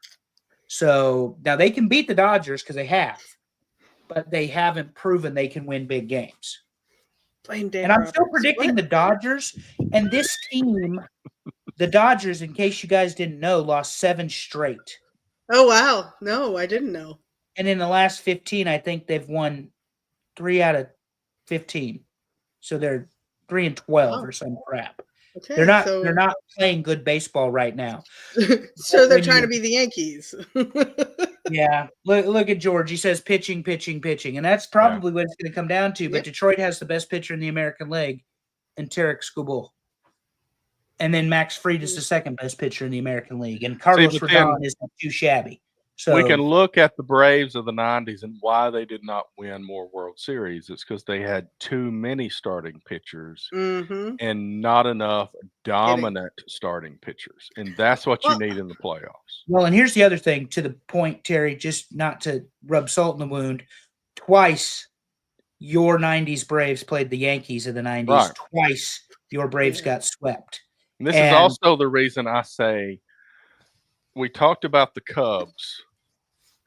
So now they can beat the Dodgers because they have, but they haven't proven they can win big games. And I'm still predicting the Dodgers. And this team, the Dodgers, in case you guys didn't know, lost 7 straight. Oh, wow. No, I didn't know. And in the last 15, I think they've won 3 out of 15. So they're 3-12 or some crap. Okay, they're not playing good baseball right now. So they're trying to be the Yankees. Yeah. Look at George. He says pitching. And that's probably what it's going to come down to. But Detroit has the best pitcher in the American League, and Tarek Skubal. And then Max Fried is the second best pitcher in the American League. And Carlos Rodon isn't too shabby. So we can look at the Braves of the 90s and why they did not win more World Series. It's because they had too many starting pitchers and not enough dominant starting pitchers. And that's what you need in the playoffs. Well, and here's the other thing, to the point, Terry, just not to rub salt in the wound. Twice your 90s Braves played the Yankees of the 90s. Right. Twice your Braves got swept. And this is also the reason I say we talked about the Cubs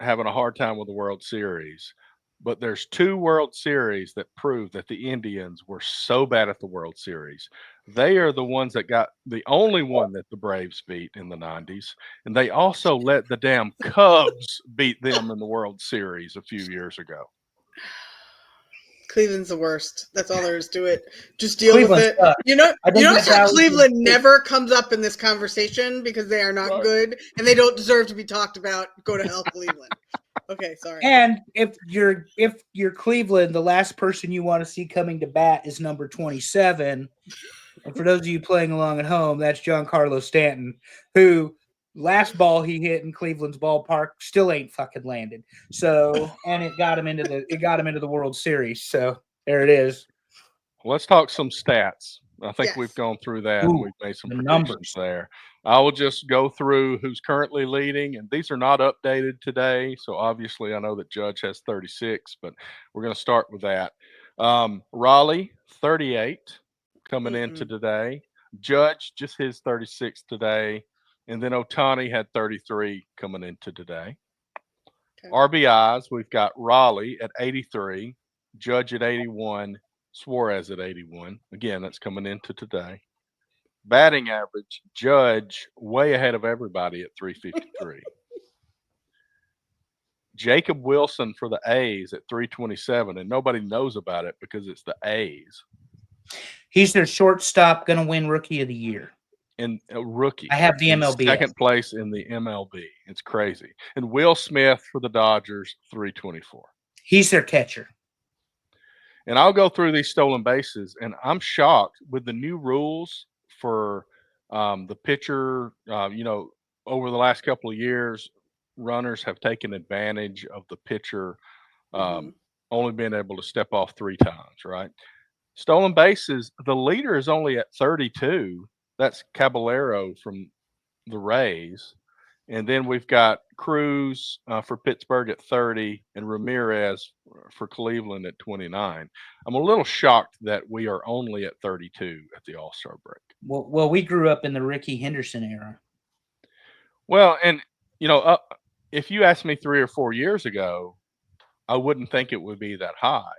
having a hard time with the World Series, but there's 2 World Series that prove that the Indians were so bad at the World Series. They are the ones that got the only one that the Braves beat in the 90s, and they also let the damn Cubs beat them in the World Series a few years ago. Cleveland's the worst. That's all there is to it. Just deal with it. You know how Cleveland never comes up in this conversation because they are not good and they don't deserve to be talked about. Go to hell, Cleveland. Okay, sorry. And if you're Cleveland, the last person you want to see coming to bat is number 27. And for those of you playing along at home, that's Giancarlo Stanton, who last ball he hit in Cleveland's ballpark still ain't fucking landed. So, and it got him into the World Series. So there it is. Let's talk some stats. I think we've gone through that. And we've made some predictions there. I will just go through who's currently leading, and these are not updated today. So obviously, I know that Judge has 36, but we're going to start with that. Raleigh 38 coming into today. Judge just his 36 today. And then Ohtani had 33 coming into today. Okay. RBIs, we've got Raleigh at 83, Judge at 81, Suarez at 81. Again, that's coming into today. Batting average, Judge way ahead of everybody at 353. Jacob Wilson for the A's at 327, and nobody knows about it because it's the A's. He's their shortstop, going to win Rookie of the Year. And a rookie. I have the MLB. Second place in the MLB. It's crazy. And Will Smith for the Dodgers, 324. He's their catcher. And I'll go through these stolen bases, and I'm shocked with the new rules for the pitcher. Over the last couple of years, runners have taken advantage of the pitcher only being able to step off 3 times, right? Stolen bases, the leader is only at 32. That's Caballero from the Rays. And then we've got Cruz for Pittsburgh at 30 and Ramirez for Cleveland at 29. I'm a little shocked that we are only at 32 at the All-Star break. Well, we grew up in the Ricky Henderson era. Well, and, if you asked me 3 or 4 years ago, I wouldn't think it would be that high.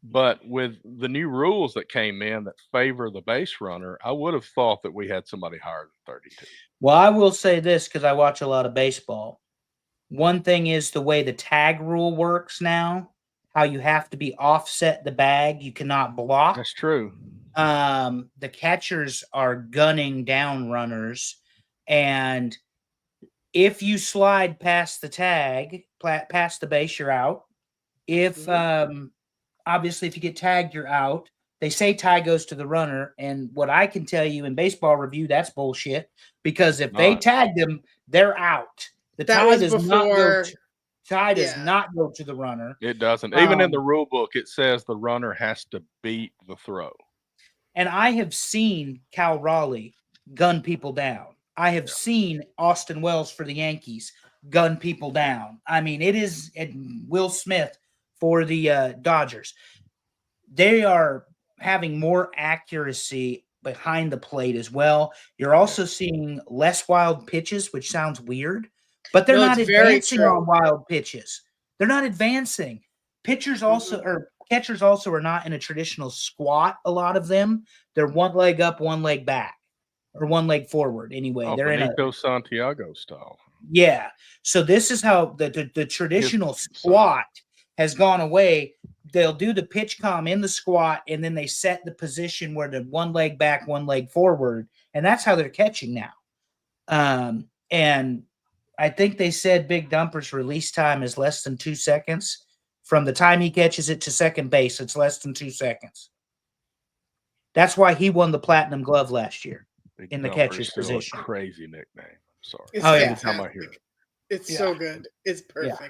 But with the new rules that came in that favor the base runner, I would have thought that we had somebody higher than 32. Well, I will say this because I watch a lot of baseball. One thing is the way the tag rule works now, how you have to be offset the bag. You cannot block. That's true. The catchers are gunning down runners. And if you slide past the tag, past the base, you're out. If obviously, if you get tagged, you're out. They say tie goes to the runner. And what I can tell you in baseball review, that's bullshit. Because if they tag them, they're out. The tie does not go to the runner. It doesn't. Even in the rule book, it says the runner has to beat the throw. And I have seen Cal Raleigh gun people down. I have seen Austin Wells for the Yankees gun people down. I mean, it is Will Smith for the Dodgers. They are having more accuracy behind the plate as well. You're also seeing less wild pitches, which sounds weird, but they're not advancing on wild pitches. They're not advancing. Pitchers also or catchers also are not in a traditional squat. A lot of them, they're one leg up, one leg back, or one leg forward. Anyway, they're in a Santiago style. Yeah. So this is how the traditional squat has gone away. They'll do the pitch comm in the squat, and then they set the position where the one leg back, one leg forward, and that's how they're catching now. And I think they said Big Dumper's release time is less than 2 seconds. From the time he catches it to second base, it's less than 2 seconds. That's why he won the Platinum Glove last year in the catcher's position. Crazy nickname. Sorry. It's Time I hear it. It's so good. It's perfect. Yeah.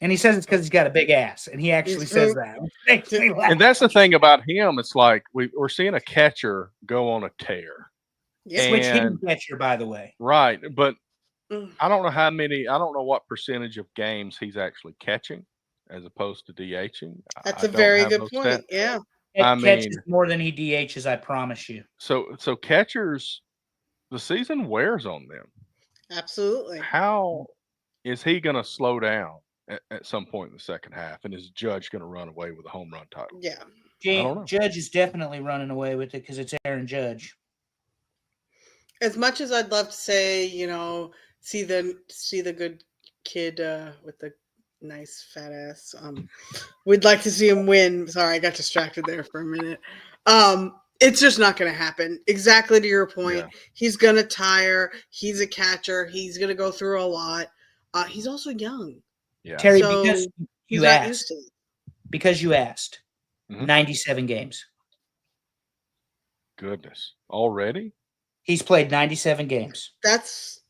And he says it's because he's got a big ass, and he actually says that. And that's the thing about him. It's like we're seeing a catcher go on a tear. Yeah. Switch hitting catcher, by the way. Right, but I don't know what percentage of games he's actually catching as opposed to DHing. That's a very good point. Yeah. Catches more than he DHs, I promise you. So catchers, the season wears on them. Absolutely. How is he going to slow down at some point in the second half? And is Judge going to run away with a home run title? Yeah. I don't know. Judge is definitely running away with it because it's Aaron Judge. As much as I'd love to say, see the good kid with the nice fat ass. We'd like to see him win. Sorry, I got distracted there for a minute. It's just not going to happen. Exactly to your point. Yeah. He's going to tire. He's a catcher. He's going to go through a lot. He's also young. Yeah. Terry, So because you asked, 97 games. Goodness. Already? He's played 97 games. That's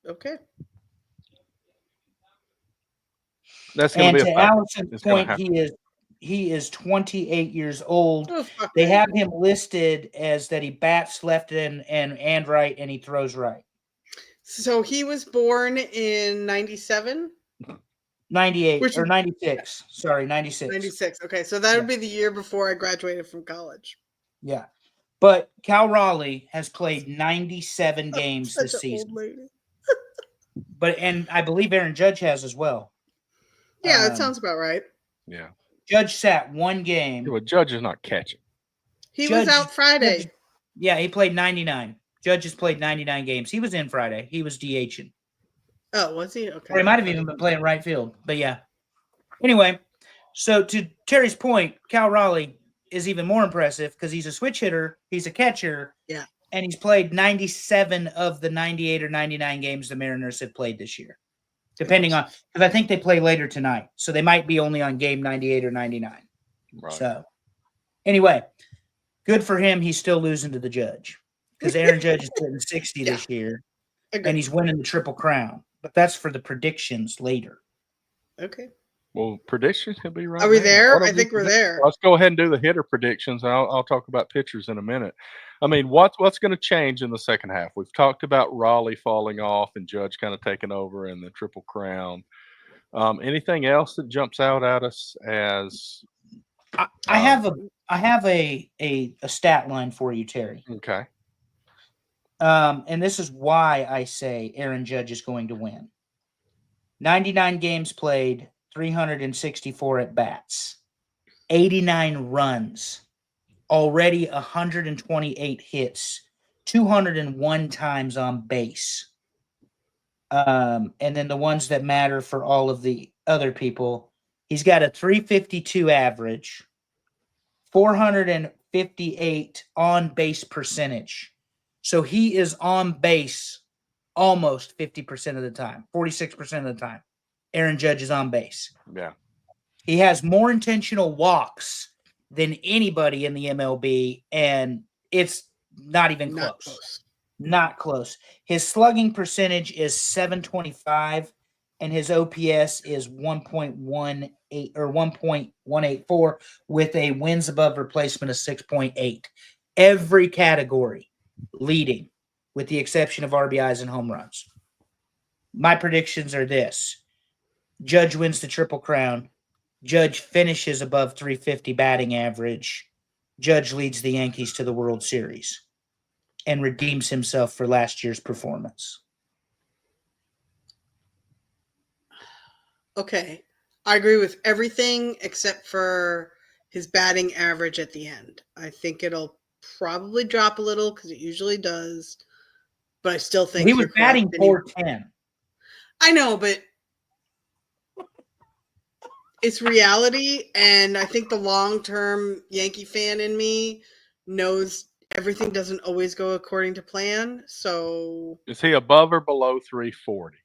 okay. That's going to be a fact. Allison's point, he is 28 years old. They have him listed as that he bats left and right, and he throws right. So he was born in 97? 98 or 96. Sorry, 96. 96. Okay, so that would be the year before I graduated from college. Yeah. But Cal Raleigh has played 97 games this season. And I believe Aaron Judge has as well. Yeah, that sounds about right. Yeah. Judge sat one game. Yeah, well, Judge is not catching. He was out Friday. He played 99. Judge has played 99 games. He was in Friday. He was DHing. Oh, was he? Okay. Or he might have even been playing right field. But yeah. Anyway, so to Terry's point, Cal Raleigh is even more impressive because he's a switch hitter, he's a catcher, and he's played 97 of the 98 or 99 games the Mariners have played this year. Depending on, because I think they play later tonight. So they might be only on game 98 or 99. Right. So anyway, good for him. He's still losing to the Judge because Aaron Judge is hitting 60 this year, and he's winning the Triple Crown. But that's for the predictions later. Okay. Well, predictions can be right. Are we there? I think we're there. Let's go ahead and do the hitter predictions. I'll talk about pitchers in a minute. I mean, what's going to change in the second half? We've talked about Raleigh falling off and Judge kind of taking over in the Triple Crown. Anything else that jumps out at us as? I have a stat line for you, Terry. Okay. And this is why I say Aaron Judge is going to win. 99 games played, 364 at bats, 89 runs, already 128 hits, 201 times on base. And then the ones that matter for all of the other people, he's got a 352 average, 458 on base percentage. So he is on base almost 50% of the time, 46% of the time. Aaron Judge is on base. Yeah. He has more intentional walks than anybody in the MLB, and it's not even close. Not close. His slugging percentage is 725, and his OPS is 1.18 or 1.184 with a wins above replacement of 6.8. Every category leading with the exception of RBIs and home runs. My predictions are this. Judge wins the Triple Crown. Judge finishes above 350 batting average. Judge leads the Yankees to the World Series and redeems himself for last year's performance. Okay. I agree with everything except for his batting average at the end. I think it'll probably drop a little because it usually does. But I still think he was batting 410. I know, but it's reality, and I think the long-term Yankee fan in me knows everything doesn't always go according to plan. So is he above or below 340?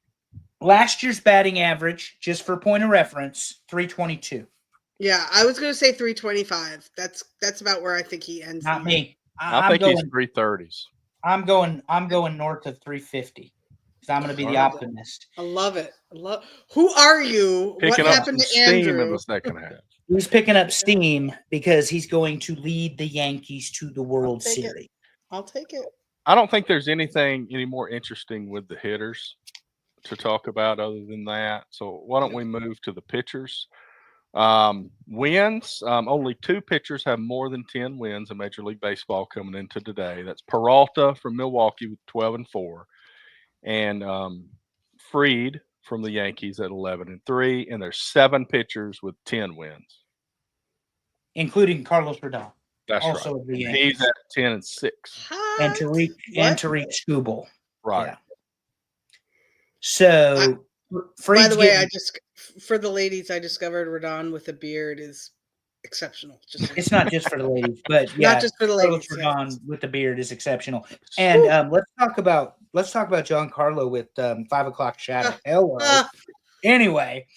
Last year's batting average, just for point of reference, 322. yeah, I was going to say 325. That's about where I think he ends. Not me. I think he's 330s. I'm going north of 350. So I'm going to be the optimist. I love it. Who are you? Picking what up happened some to Andrew? steam in the second half. He's picking up steam because he's going to lead the Yankees to the World Series. I'll take it. I don't think there's anything any more interesting with the hitters to talk about other than that. So why don't we move to the pitchers? Wins. Only 2 pitchers have more than 10 wins in Major League Baseball coming into today. That's Peralta from Milwaukee with 12-4, and Fried from the Yankees at 11-3. And there's 7 pitchers with 10 wins, including Carlos Rodon. That's also right. The Yankees. He's at 10-6. And Tariq Skubal. Right. Yeah. So, by the way, for the ladies, I discovered Rodon with a beard is exceptional. It's not just for the ladies, but yeah, not just for the ladies. Rodon with the beard is exceptional. And let's talk about Giancarlo Carlo with 5 o'clock shadow. Hello. Anyway,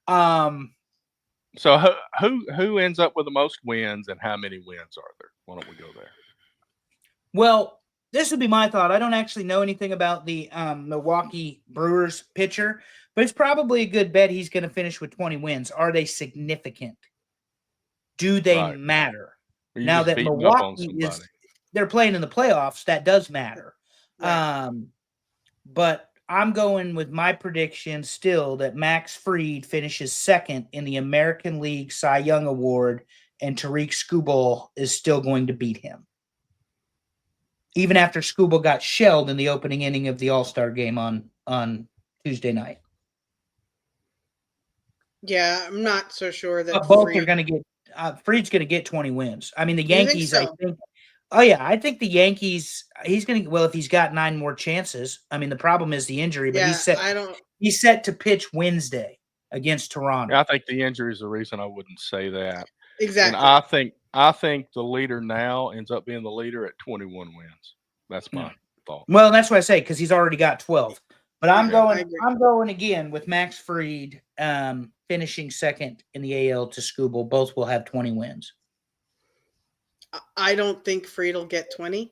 so who ends up with the most wins, and how many wins are there? Why don't we go there? Well, this would be my thought. I don't actually know anything about the Milwaukee Brewers pitcher, but it's probably a good bet he's going to finish with 20 wins. Are they significant? Do they matter? Now that Milwaukee they're playing in the playoffs, that does matter. Right. But I'm going with my prediction still that Max Fried finishes second in the American League Cy Young Award, and Tariq Skubal is still going to beat him. Even after Skubal got shelled in the opening inning of the All Star game on Tuesday night. Yeah, I'm not so sure that but both are going to get. Fried's going to get 20 wins. I mean, the Yankees. I think. Oh yeah, I think the Yankees. He's going to. Well, if he's got 9 more chances. I mean, the problem is the injury. But he's set to pitch Wednesday against Toronto. I think the injury is the reason I wouldn't say that. Exactly. And I think the leader now ends up being the leader at 21 wins. That's my thought. Well, that's what I say, because he's already got 12. But I'm going again with Max Fried finishing second in the AL to Skubal. Both will have 20 wins. I don't think Fried will get 20.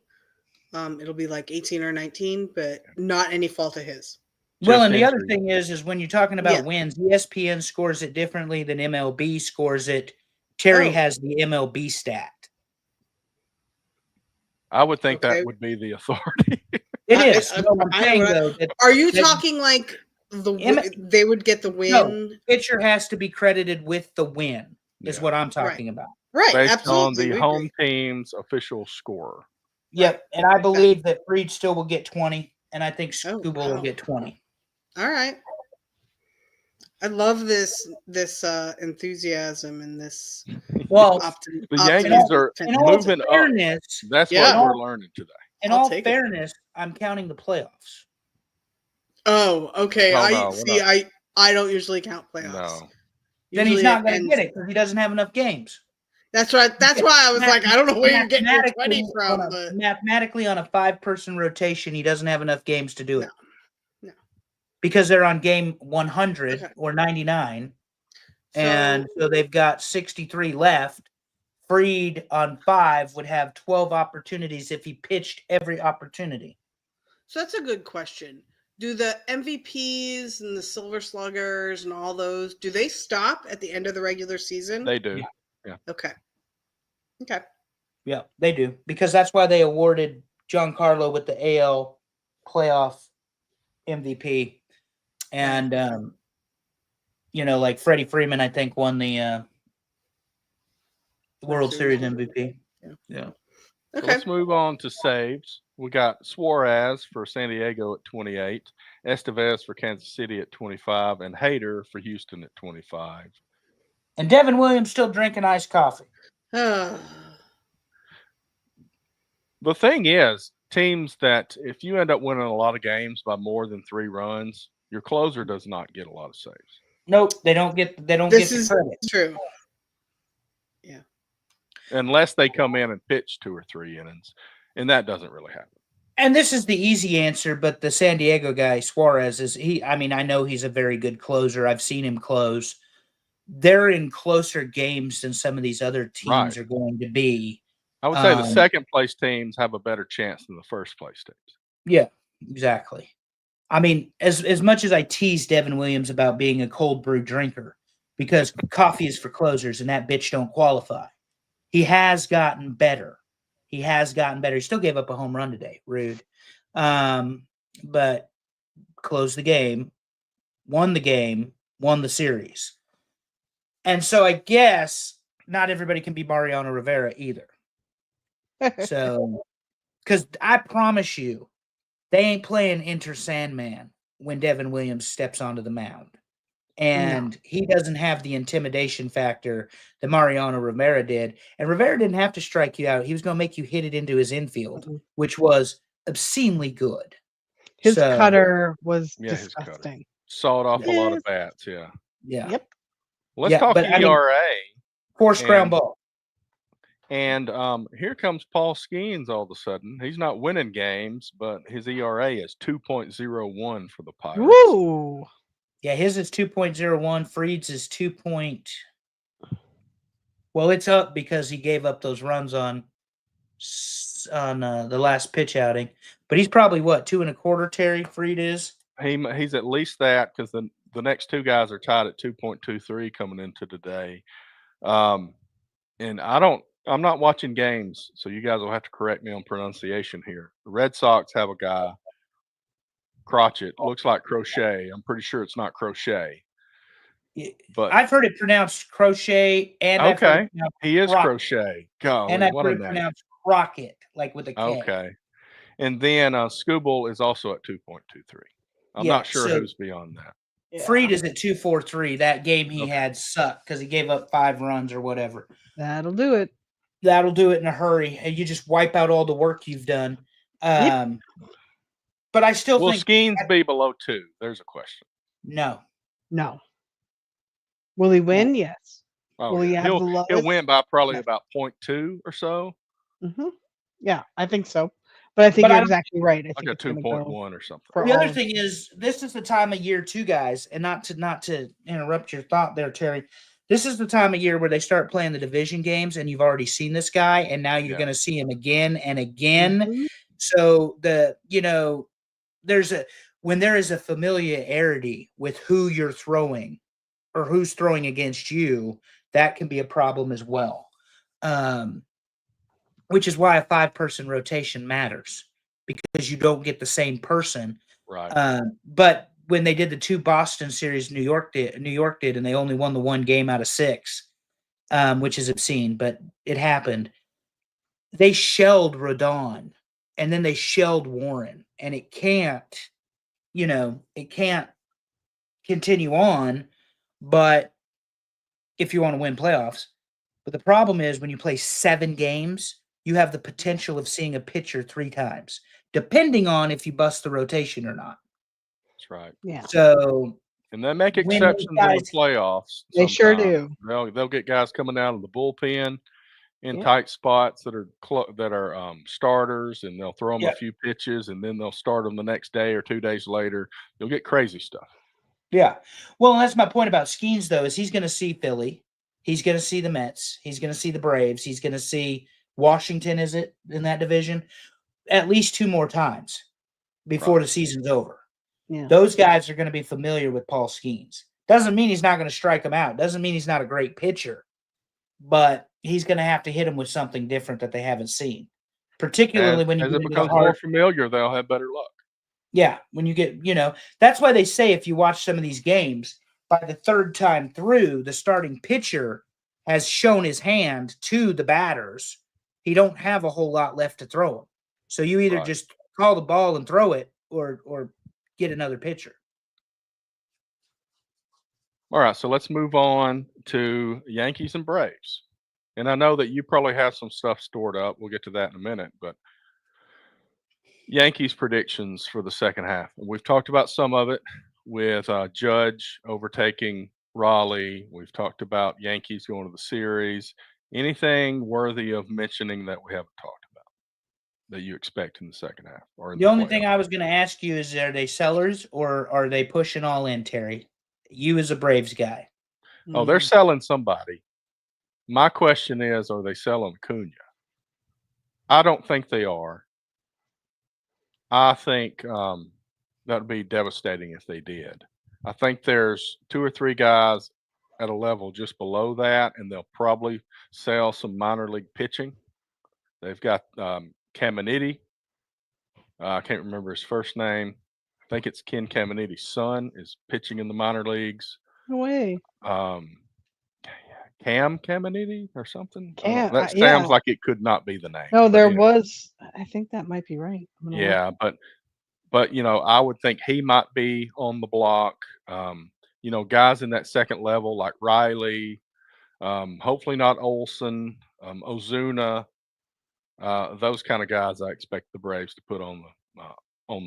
It'll be like 18 or 19, but not any fault of his. Well, and the other thing is when you're talking about wins, ESPN scores it differently than MLB scores it. Terry has the MLB stat. I would think that would be the authority. It is. I'm saying, though, are you talking like they would get the win? No, pitcher has to be credited with the win, is what I'm talking about. Right, based absolutely. on the home team's official score. Yep, and I believe that Fried still will get 20, and I think Skubal will get 20. All right. I love this enthusiasm and this. Well, the Yankees are moving up. That's what we're learning today. In all fairness, I'm counting the playoffs. Oh, okay. I don't usually count playoffs. No. Then he's not going to get it because he doesn't have enough games. That's right. That's why I was like, I don't know where you're getting your 20 from. Mathematically, on a 5-person rotation, he doesn't have enough games to do it. No. Because they're on game 100 or 99, and so they've got 63 left. Fried on 5 would have 12 opportunities if he pitched every opportunity. So that's a good question. Do the MVPs and the Silver Sluggers and all those, do they stop at the end of the regular season? They do. Yeah. Okay. Yeah, they do. Because that's why they awarded Giancarlo with the AL playoff MVP. And, like Freddie Freeman, I think, won the World Series MVP. Yeah. So Okay. let's move on to saves. We got Suarez for San Diego at 28, Estevez for Kansas City at 25, and Hader for Houston at 25. And Devin Williams still drinking iced coffee. The thing is, teams that if you end up winning a lot of games by more than 3 runs, your closer does not get a lot of saves. Nope, they don't get the credit. True. Yeah. Unless they come in and pitch 2 or 3 innings, and that doesn't really happen. And this is the easy answer, but the San Diego guy, Suarez, I know he's a very good closer. I've seen him close. They're in closer games than some of these other teams are going to be. I would say the second place teams have a better chance than the first place teams. Yeah, exactly. I mean, as much as I tease Devin Williams about being a cold brew drinker, because coffee is for closers and that bitch don't qualify, he has gotten better. He still gave up a home run today. Rude. But closed the game, won the series. And so I guess not everybody can be Mariano Rivera either. So, because I promise you, they ain't playing Enter Sandman when Devin Williams steps onto the mound. And he doesn't have the intimidation factor that Mariano Rivera did. And Rivera didn't have to strike you out. He was going to make you hit it into his infield, which was obscenely good. His cutter was disgusting. Sawed off a lot of bats, yeah. Yep. Let's talk ERA. Forced ground ball. And here comes Paul Skeens all of a sudden. He's not winning games, but his ERA is 2.01 for the Pirates. Woo! Yeah, his is 2.01. Fried's is 2. Well, it's up because he gave up those runs on the last pitch outing. But he's probably, 2.25, Terry, Fried is? He's at least that because the next 2 guys are tied at 2.23 coming into today. And I'm not watching games, so you guys will have to correct me on pronunciation here. The Red Sox have a guy, Crotchet, looks like Crochet. I'm pretty sure it's not Crochet. But I've heard it pronounced Crochet, and okay, he is Crochet. Golly, and I've heard it pronounced Crockett, like with a K. Okay, and then Skubal is also at 2.23. I'm not sure who's beyond that. Yeah. Fried is at 2.43. That game he had sucked because he gave up 5 runs or whatever. That'll do it. That'll do it in a hurry. And you just wipe out all the work you've done. But I still think... Will Skeens be below 2? There's a question. No. Will he win? Yes. Oh, Will he have the lowest? He'll win by probably about 0.2 or so. Mm-hmm. Yeah, I think so. But I think you're exactly right. I think like a 2.1 or something. The other thing is, this is the time of year, too, guys, and not to interrupt your thought there, Terry. This is the time of year where they start playing the division games, and you've already seen this guy, and now you're going to see him again and again. Mm-hmm. So when there is a familiarity with who you're throwing or who's throwing against you, that can be a problem as well. Which is why a 5-person rotation matters, because you don't get the same person. Right. But when they did the 2 Boston series, New York did, and they only won the 1 game out of 6, which is obscene, but it happened. They shelled Rodon, and then they shelled Warren, and it can't continue on. But if you want to win playoffs, but the problem is when you play 7 games, you have the potential of seeing a pitcher 3 times, depending on if you bust the rotation or not. That's right. Yeah. So, and they make exceptions in the playoffs. They sure do. They'll get guys coming out of the bullpen in tight spots that are starters, and they'll throw them a few pitches, and then they'll start them the next day or 2 days later. You'll get crazy stuff. Yeah. Well, that's my point about Skeens, though, is he's going to see Philly. He's going to see the Mets. He's going to see the Braves. He's going to see Washington, is it, in that division? At least 2 more times before the season's over. Yeah. Those guys are going to be familiar with Paul Skeens. Doesn't mean he's not going to strike them out. Doesn't mean he's not a great pitcher. But he's going to have to hit them with something different that they haven't seen. Particularly when you as it becomes more familiar, they'll have better luck. Yeah, when you get, that's why they say if you watch some of these games, by the third time through, the starting pitcher has shown his hand to the batters. He don't have a whole lot left to throw him. So you either just call the ball and throw it or get another pitcher. All right, so let's move on to Yankees and Braves. And I know that you probably have some stuff stored up. We'll get to that in a minute, but Yankees predictions for the second half. We've talked about some of it with Judge overtaking Raleigh. We've talked about Yankees going to the series. Anything worthy of mentioning that we haven't talked about that you expect in the second half? Or in The only thing I was going to ask you is, are they sellers or are they pushing all in, Terry? You as a Braves guy. Oh, they're selling somebody. My question is, are they selling Acuna? I don't think they are. I think that would be devastating if they did. I think there's 2 or 3 guys at a level just below that, and they'll probably sell some minor league pitching. They've got Caminiti. I can't remember his first name. I think it's Ken Caminiti's son is pitching in the minor leagues. No way. Cam Caminiti or something. That sounds like it could not be the name. No, there was. I think that might be right. Yeah, but I would think he might be on the block. Guys in that second level like Riley, hopefully not Olson, Ozuna, those kind of guys I expect the Braves to put on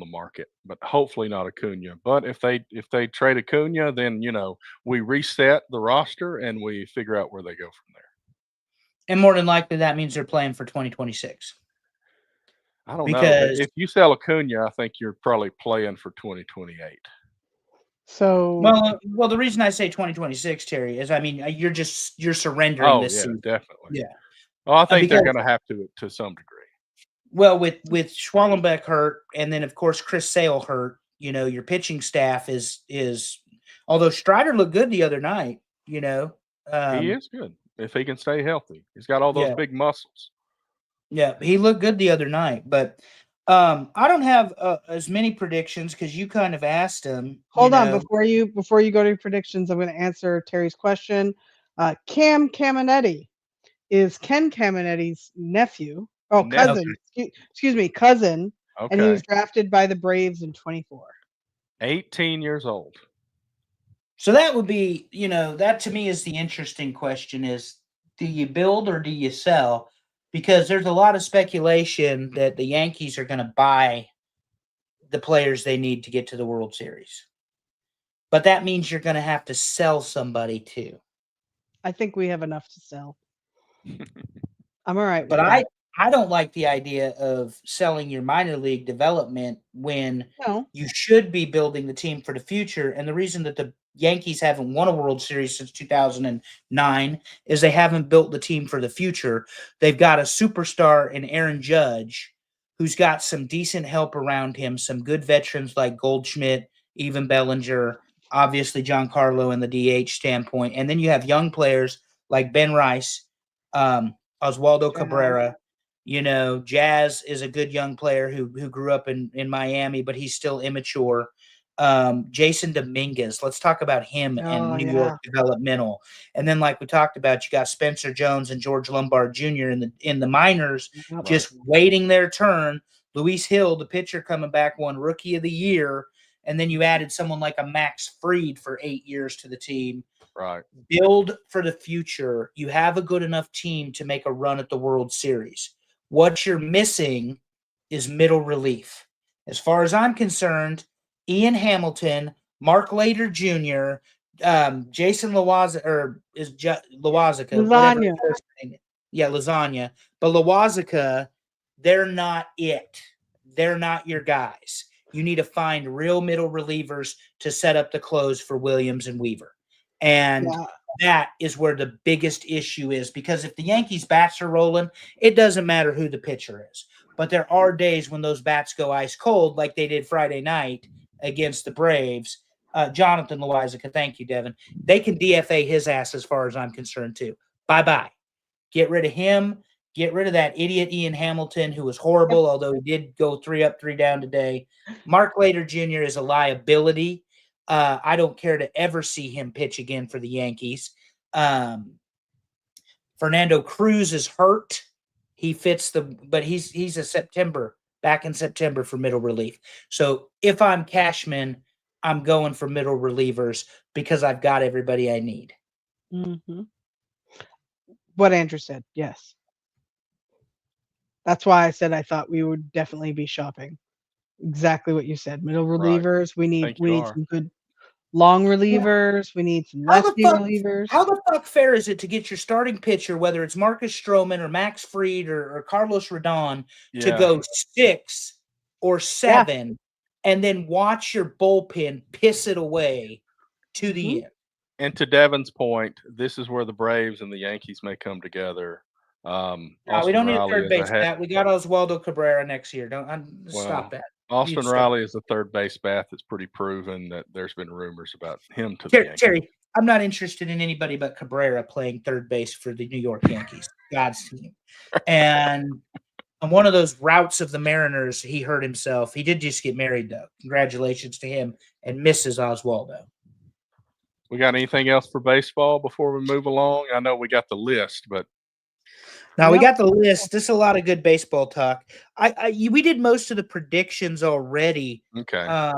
the market, but hopefully not Acuna. But if they trade Acuna, then we reset the roster and we figure out where they go from there. And more than likely, that means they're playing for 2026. I don't know. If you sell Acuna, I think you're probably playing for 2028. So well, the reason I say 2026, Terry, is you're surrendering this season. Definitely. Yeah. Well, I think they're going to have to some degree. Well, with Schwallenbeck hurt, and then of course Chris Sale hurt, your pitching staff is although Strider looked good the other night, he is good if he can stay healthy. He's got all those big muscles. Yeah, he looked good the other night, but I don't have as many predictions because you kind of asked him. Hold on, before you go to predictions, I'm going to answer Terry's question. Cam Caminetti is Ken Caminetti's nephew. Oh, cousin. Excuse me, cousin. Okay. And he was drafted by the Braves in 24. 18 years old. So that would be, that to me is the interesting question is, do you build or do you sell? Because there's a lot of speculation that the Yankees are going to buy the players they need to get to the World Series. But that means you're going to have to sell somebody too. I think we have enough to sell. I'm all right with but that. I don't like the idea of selling your minor league development when you should be building the team for the future. And the reason that the Yankees haven't won a World Series since 2009 is they haven't built the team for the future. They've got a superstar in Aaron Judge who's got some decent help around him, some good veterans like Goldschmidt, even Bellinger, obviously Giancarlo in the DH standpoint. And then you have young players like Ben Rice, Oswaldo Cabrera. Jazz is a good young player who grew up in Miami, but he's still immature. Jason Dominguez, let's talk about him and New York developmental. And then, like we talked about, you got Spencer Jones and George Lombard Jr. in the minors, just waiting their turn. Luis Hill, the pitcher, coming back, won Rookie of the Year. And then you added someone like a Max Fried for 8 years to the team. Right. Build for the future. You have a good enough team to make a run at the World Series. What you're missing is middle relief. As far as I'm concerned, Ian Hamilton, Mark Lader Jr., Jason Loazica, or is Loazica? Lasagna. Yeah, Lasagna. But Loazica, they're not it. They're not your guys. You need to find real middle relievers to set up the close for Williams and Weaver. And that is where the biggest issue is, because if the Yankees' bats are rolling, it doesn't matter who the pitcher is. But there are days when those bats go ice cold, like they did Friday night against the Braves. Jonathan Loazica, thank you, Devin. They can DFA his ass as far as I'm concerned, too. Bye-bye. Get rid of him. Get rid of that idiot Ian Hamilton, who was horrible, although he did go 3 up, 3 down today. Mark Leiter Jr. is a liability. I don't care to ever see him pitch again for the Yankees. Fernando Cruz is hurt. He fits but he's back in September for middle relief. So if I'm Cashman, I'm going for middle relievers because I've got everybody I need. Mm-hmm. What Andrew said, yes. That's why I said I thought we would definitely be shopping. Exactly what you said. Middle relievers. We need some good long relievers. We need some lefty relievers. How the fuck fair is it to get your starting pitcher, whether it's Marcus Stroman or Max Fried or Carlos Rodon, to go 6 or 7, and then watch your bullpen piss it away to the end? And to Devin's point, this is where the Braves and the Yankees may come together. We don't need a third base bat. We got Oswaldo Cabrera next year. Stop that. Austin Riley is a third base bat that's pretty proven. That there's been rumors about him to the Yankees. Terry, I'm not interested in anybody but Cabrera playing third base for the New York Yankees, God's team. And on one of those routes of the Mariners, he hurt himself. He did just get married, though. Congratulations to him and Mrs. Oswaldo. We got anything else for baseball before we move along? I know we got the list, but now we got the list. This is a lot of good baseball talk. We did most of the predictions already. Okay.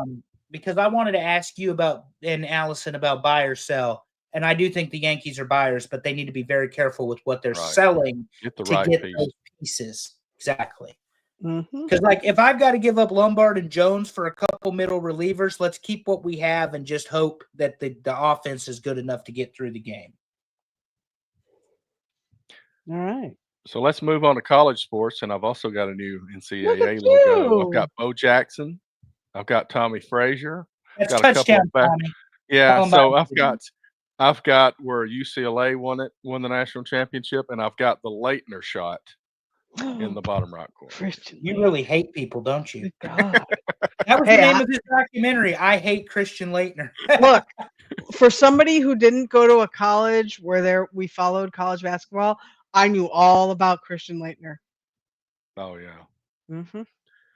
Because I wanted to ask you and Allison about buy or sell. And I do think the Yankees are buyers, but they need to be very careful with what they're selling get those pieces. Exactly. Mm-hmm. Because if I've got to give up Lombard and Jones for a couple middle relievers, let's keep what we have and just hope that the offense is good enough to get through the game. All right. So let's move on to college sports, and I've also got a new NCAA logo. I've got Bo Jackson. I've got Tommy Frazier. That's touchdown, Tommy. Yeah, so I've got where UCLA won the national championship, and I've got the Leitner shot in the bottom right corner. You really hate people, don't you? God. That was the name of his documentary. I hate Christian Leitner. Look, for somebody who didn't go to a college where we followed college basketball, I knew all about Christian Leitner. Oh yeah. Mm-hmm.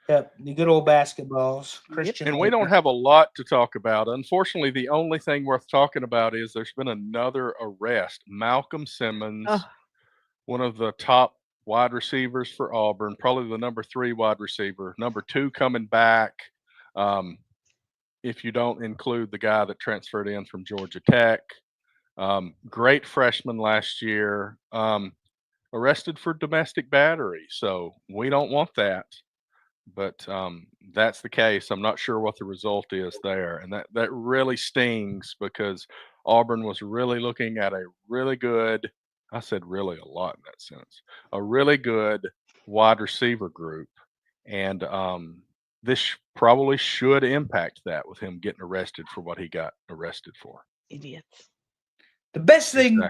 Yep, the good old basketballs. Christian. And we don't have a lot to talk about. Unfortunately, the only thing worth talking about is there's been another arrest. Malcolm Simmons, one of the top wide receivers for Auburn, probably the number 3 wide receiver, number 2 coming back. If you don't include the guy that transferred in from Georgia Tech, great freshman last year, arrested for domestic battery. So we don't want that, but that's the case. I'm not sure what the result is there. And that really stings because Auburn was really looking at a really good, I said really a lot in that sentence, a really good wide receiver group. And this probably should impact that with him getting arrested for what he got arrested for. Idiots. The best thing,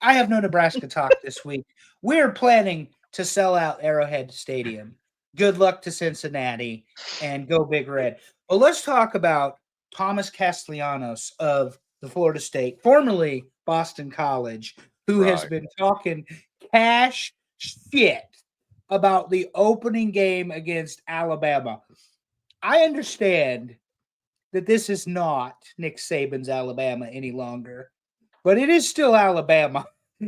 I have no Nebraska talk this week. We're planning to sell out Arrowhead Stadium. Good luck to Cincinnati and go Big Red. Well, let's talk about Thomas Castellanos of the Florida State, formerly Boston College, who has been talking cash shit about the opening game against Alabama. I understand that this is not Nick Saban's Alabama any longer, but it is still Alabama,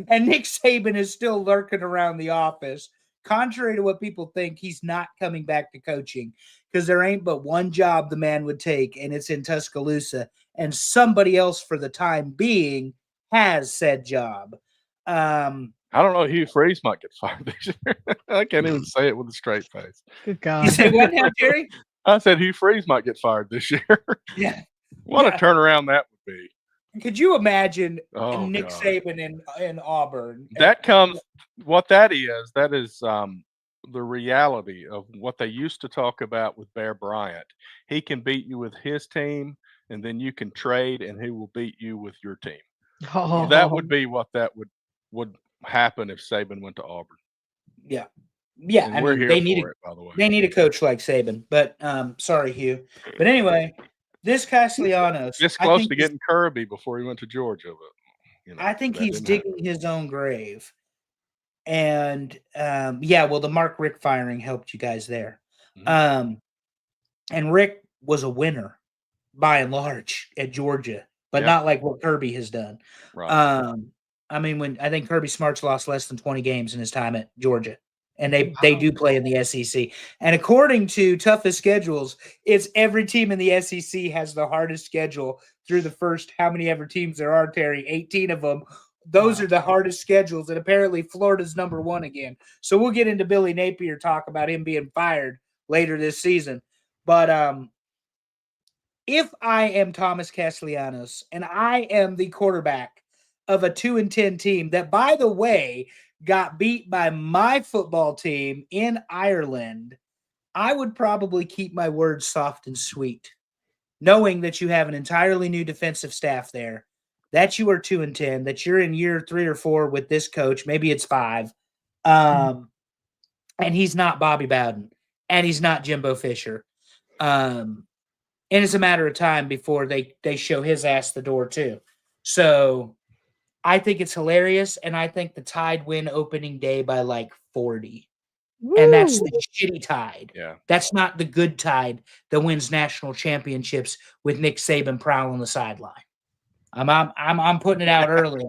and Nick Saban is still lurking around the office. Contrary to what people think, he's not coming back to coaching because there ain't but one job the man would take, and it's in Tuscaloosa, and somebody else for the time being has said job. I don't know. Hugh Freeze might get fired this year. I can't even say it with a straight face. Good God. You said what now, Jerry? I said Hugh Freeze might get fired this year. Yeah. What a turnaround that would be. Could you imagine Nick Saban in Auburn? What that is the reality of what they used to talk about with Bear Bryant. He can beat you with his team, and then you can trade, and he will beat you with your team. Oh. That would be what that would happen if Saban went to Auburn. Yeah. Yeah, and we're here they need for it, by the way. They need a coach like Saban, but sorry, Hugh. But anyway, this Castellanos, it's close to getting Kirby before he went to Georgia, but I think he's digging his own grave. And well, the Mark Rick firing helped you guys there. Mhm. And Rick was a winner by and large at Georgia, but Yeah. not like what Kirby has done. Right. I mean, when I think Kirby Smart's lost less than 20 games in his time at Georgia, and they do play in the SEC. And according to toughest schedules, it's every team in the SEC has the hardest schedule through the first how many ever teams there are, Terry? 18 of them. Those are the hardest schedules, and apparently Florida's number one again. So we'll get into Billy Napier talk about him being fired later this season. But if I am Thomas Castellanos and I am the quarterback of a 2-10 team that, by the way, got beat by my football team in Ireland, I would probably keep my words soft and sweet, knowing that you have an entirely new defensive staff there, that you are 2-10, that you're in year 3 or 4 with this coach, maybe it's 5, and he's not Bobby Bowden, and he's not Jimbo Fisher. And it's a matter of time before they show his ass the door too. So I think it's hilarious, and I think the Tide win opening day by like 40. And that's the shitty Tide. Yeah. That's not the good Tide that wins national championships with Nick Saban prowling the sideline. I'm putting it out early.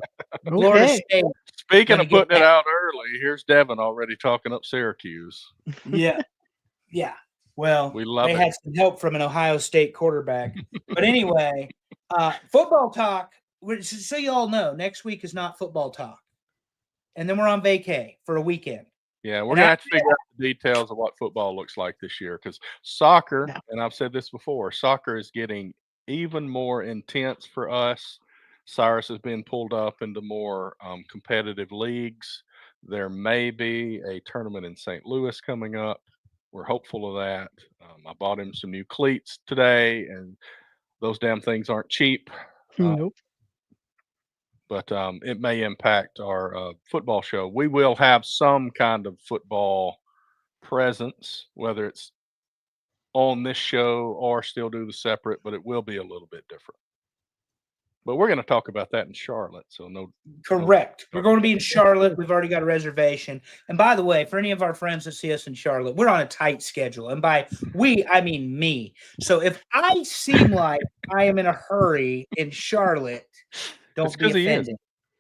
Florida State. Speaking of putting it out early, here's Devin already talking up Syracuse. Yeah. Well, they had some help from an Ohio State quarterback. But anyway, football talk, so you all know, next week is not football talk. And then we're on vacay for a weekend. Yeah, we're going to have to figure out the details of what football looks like this year, because soccer, and I've said this before, soccer is getting even more intense for us. Cyrus has been pulled up into more competitive leagues. There may be a tournament in St. Louis coming up. We're hopeful of that. I bought him some new cleats today, and those damn things aren't cheap. Nope. But it may impact our football show. We will have some kind of football presence, whether it's on this show or still do the separate, but it will be a little bit different. But we're going to talk about that in Charlotte. So Correct. We're going to be in Charlotte. We've already got a reservation. And by the way, for any of our friends that see us in Charlotte, we're on a tight schedule. And by we, I mean me. So if I seem like I am in a hurry in Charlotte, don't be offended.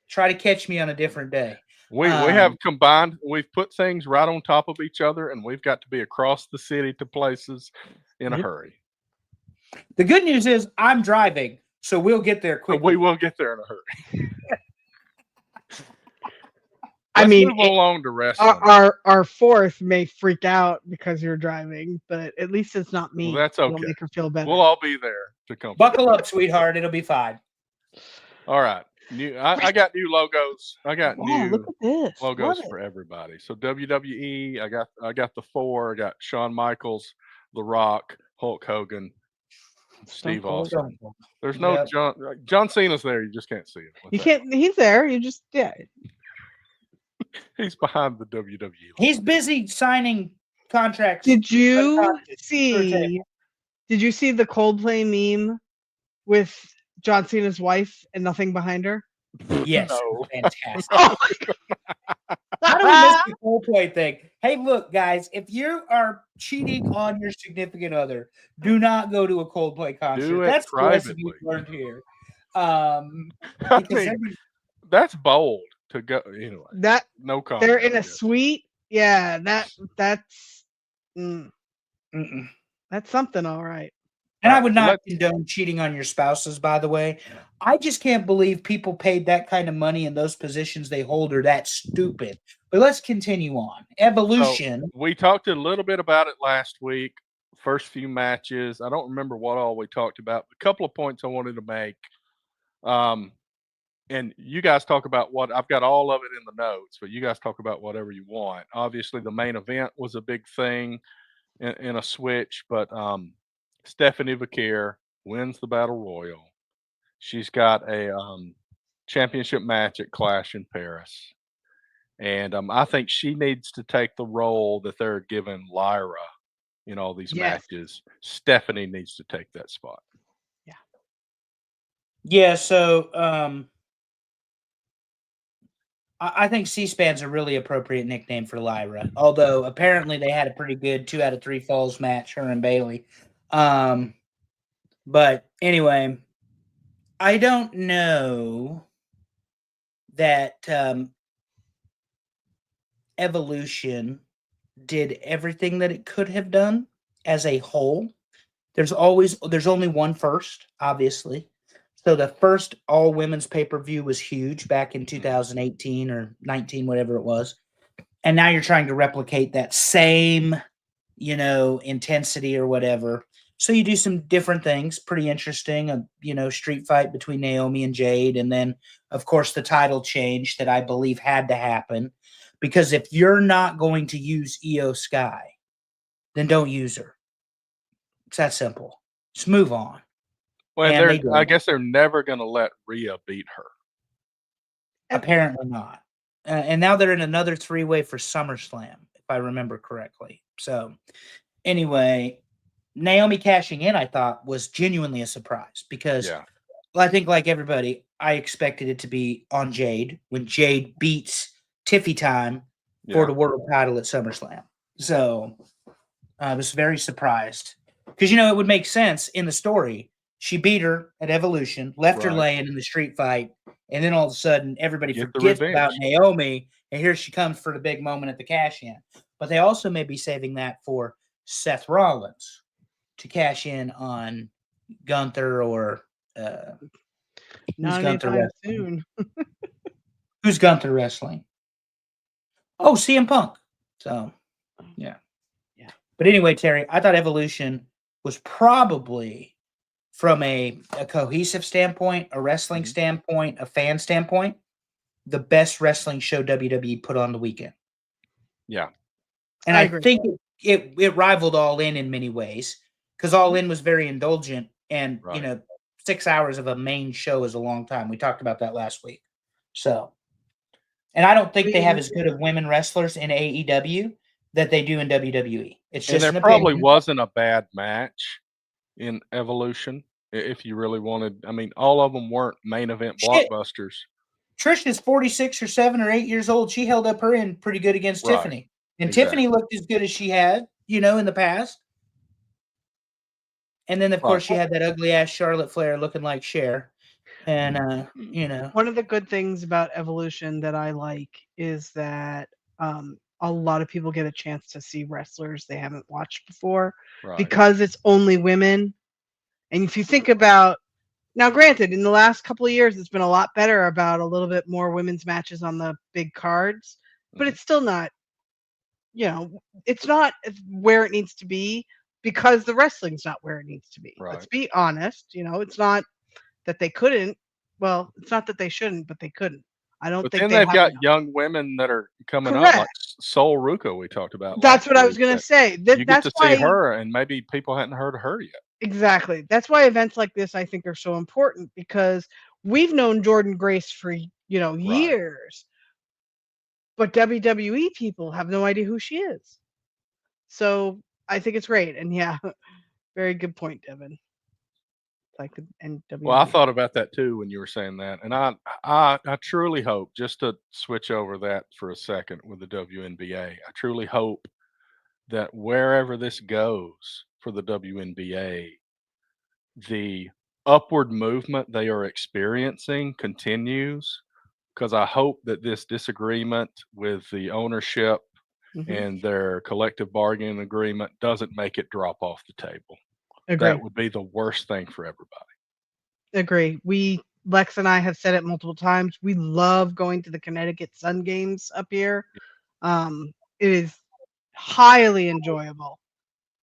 Try to catch me on a different day. We have combined. We've put things right on top of each other, and we've got to be across the city to places in a hurry. The good news is I'm driving. So we'll get there quickly. We will get there in a hurry. I mean, move along to wrestling. Our fourth may freak out because you're driving, but at least it's not me. Well, that's okay. It'll make her feel better. We'll all be there to come. Buckle up, sweetheart. It'll be fine. All right. I got new logos. I got new look at this. logos for everybody. So WWE, I got the 4. I got Shawn Michaels, The Rock, Hulk Hogan, Steve Austin. There's no John Cena's there. You just can't see him. You can't. He's there. You just He's behind the WWE. He's busy signing contracts. Did you see the Coldplay meme with John Cena's wife and nothing behind her? Yes. No. Fantastic. How do we miss the Coldplay thing? Hey, look, guys, if you are cheating on your significant other, do not go to a Coldplay concert. That's the lesson you've learned here. That's bold to go. Anyway, no comment. They're in a suite. Yeah, that's something, all right. And I would not condone cheating on your spouses, by the way. I just can't believe people paid that kind of money in those positions they hold are that stupid. But let's continue on. Evolution. So we talked a little bit about it last week. First few matches. I don't remember what all we talked about. A couple of points I wanted to make. And you guys talk about what I've got all of it in the notes, but you guys talk about whatever you want. Obviously, the main event was a big thing in a switch, but Stephanie Vaquer wins the Battle Royal. She's got a championship match at Clash in Paris. And I think she needs to take the role that they're giving Lyra in all these matches. Stephanie needs to take that spot. Yeah, so I think C-SPAN's a really appropriate nickname for Lyra. Although apparently they had a pretty good 2 out of 3 falls match, her and Bailey. But anyway, I don't know that Evolution did everything that it could have done as a whole. There's only one first, obviously. So the first all women's pay-per-view was huge back in 2018 or 19, whatever it was. And now you're trying to replicate that same, intensity or whatever. So you do some different things, pretty interesting, street fight between Naomi and Jade. And then, of course, the title change that I believe had to happen. Because if you're not going to use Io Sky, then don't use her. It's that simple. Just move on. Well, I guess they're never going to let Rhea beat her. Apparently not. And now they're in another 3-way for SummerSlam, if I remember correctly. So, anyway, Naomi cashing in, I thought, was genuinely a surprise because I think, like everybody, I expected it to be on Jade when Jade beats Tiffy Time for the world title at SummerSlam. So, I was very surprised because, it would make sense in the story. She beat her at Evolution, left her laying in the street fight, and then all of a sudden everybody forgets about Naomi, and here she comes for the big moment at the cash-in. But they also may be saving that for Seth Rollins to cash in on Gunther or who's Gunther wrestling? Who's Gunther wrestling? Oh, CM Punk. So, yeah. But anyway, Terry, I thought Evolution was probably, from a cohesive standpoint, a wrestling standpoint, a fan standpoint, the best wrestling show WWE put on the weekend. Yeah. And I think it rivaled All In many ways because All In was very indulgent and, 6 hours of a main show is a long time. We talked about that last week. So, and I don't think they have as good of women wrestlers in AEW that they do in WWE. It's just there probably wasn't a bad match in Evolution if you really wanted. I mean, all of them weren't main event blockbusters. Trish is 46 or 7 or 8 years old. She held up her end pretty good against Tiffany. And Tiffany looked as good as she had, in the past. And then, of course, she had that ugly-ass Charlotte Flair looking like Cher. And, One of the good things about Evolution that I like is that a lot of people get a chance to see wrestlers they haven't watched before because it's only women. And if you think about, now granted, in the last couple of years, it's been a lot better about a little bit more women's matches on the big cards, but it's still not, it's not where it needs to be because the wrestling's not where it needs to be. Let's be honest. It's not that they couldn't. Well, it's not that they shouldn't, but they couldn't. I don't think they've got young women that are coming up, like Sol Ruka we talked about. That's what I was going to say. You get to see her, and maybe people hadn't heard of her yet. Exactly. That's why events like this, I think, are so important because we've known Jordan Grace for, years, but WWE people have no idea who she is. So I think it's great. And very good point, Devin. Like the NWA. Well, I thought about that too when you were saying that, and I truly hope, just to switch over that for a second with the WNBA, I truly hope that wherever this goes for the WNBA, the upward movement they are experiencing continues, because I hope that this disagreement with the ownership and their collective bargaining agreement doesn't make it drop off the table. Agree. That would be the worst thing for everybody. Agree. Lex and I have said it multiple times. We love going to the Connecticut Sun games up here. It is highly enjoyable.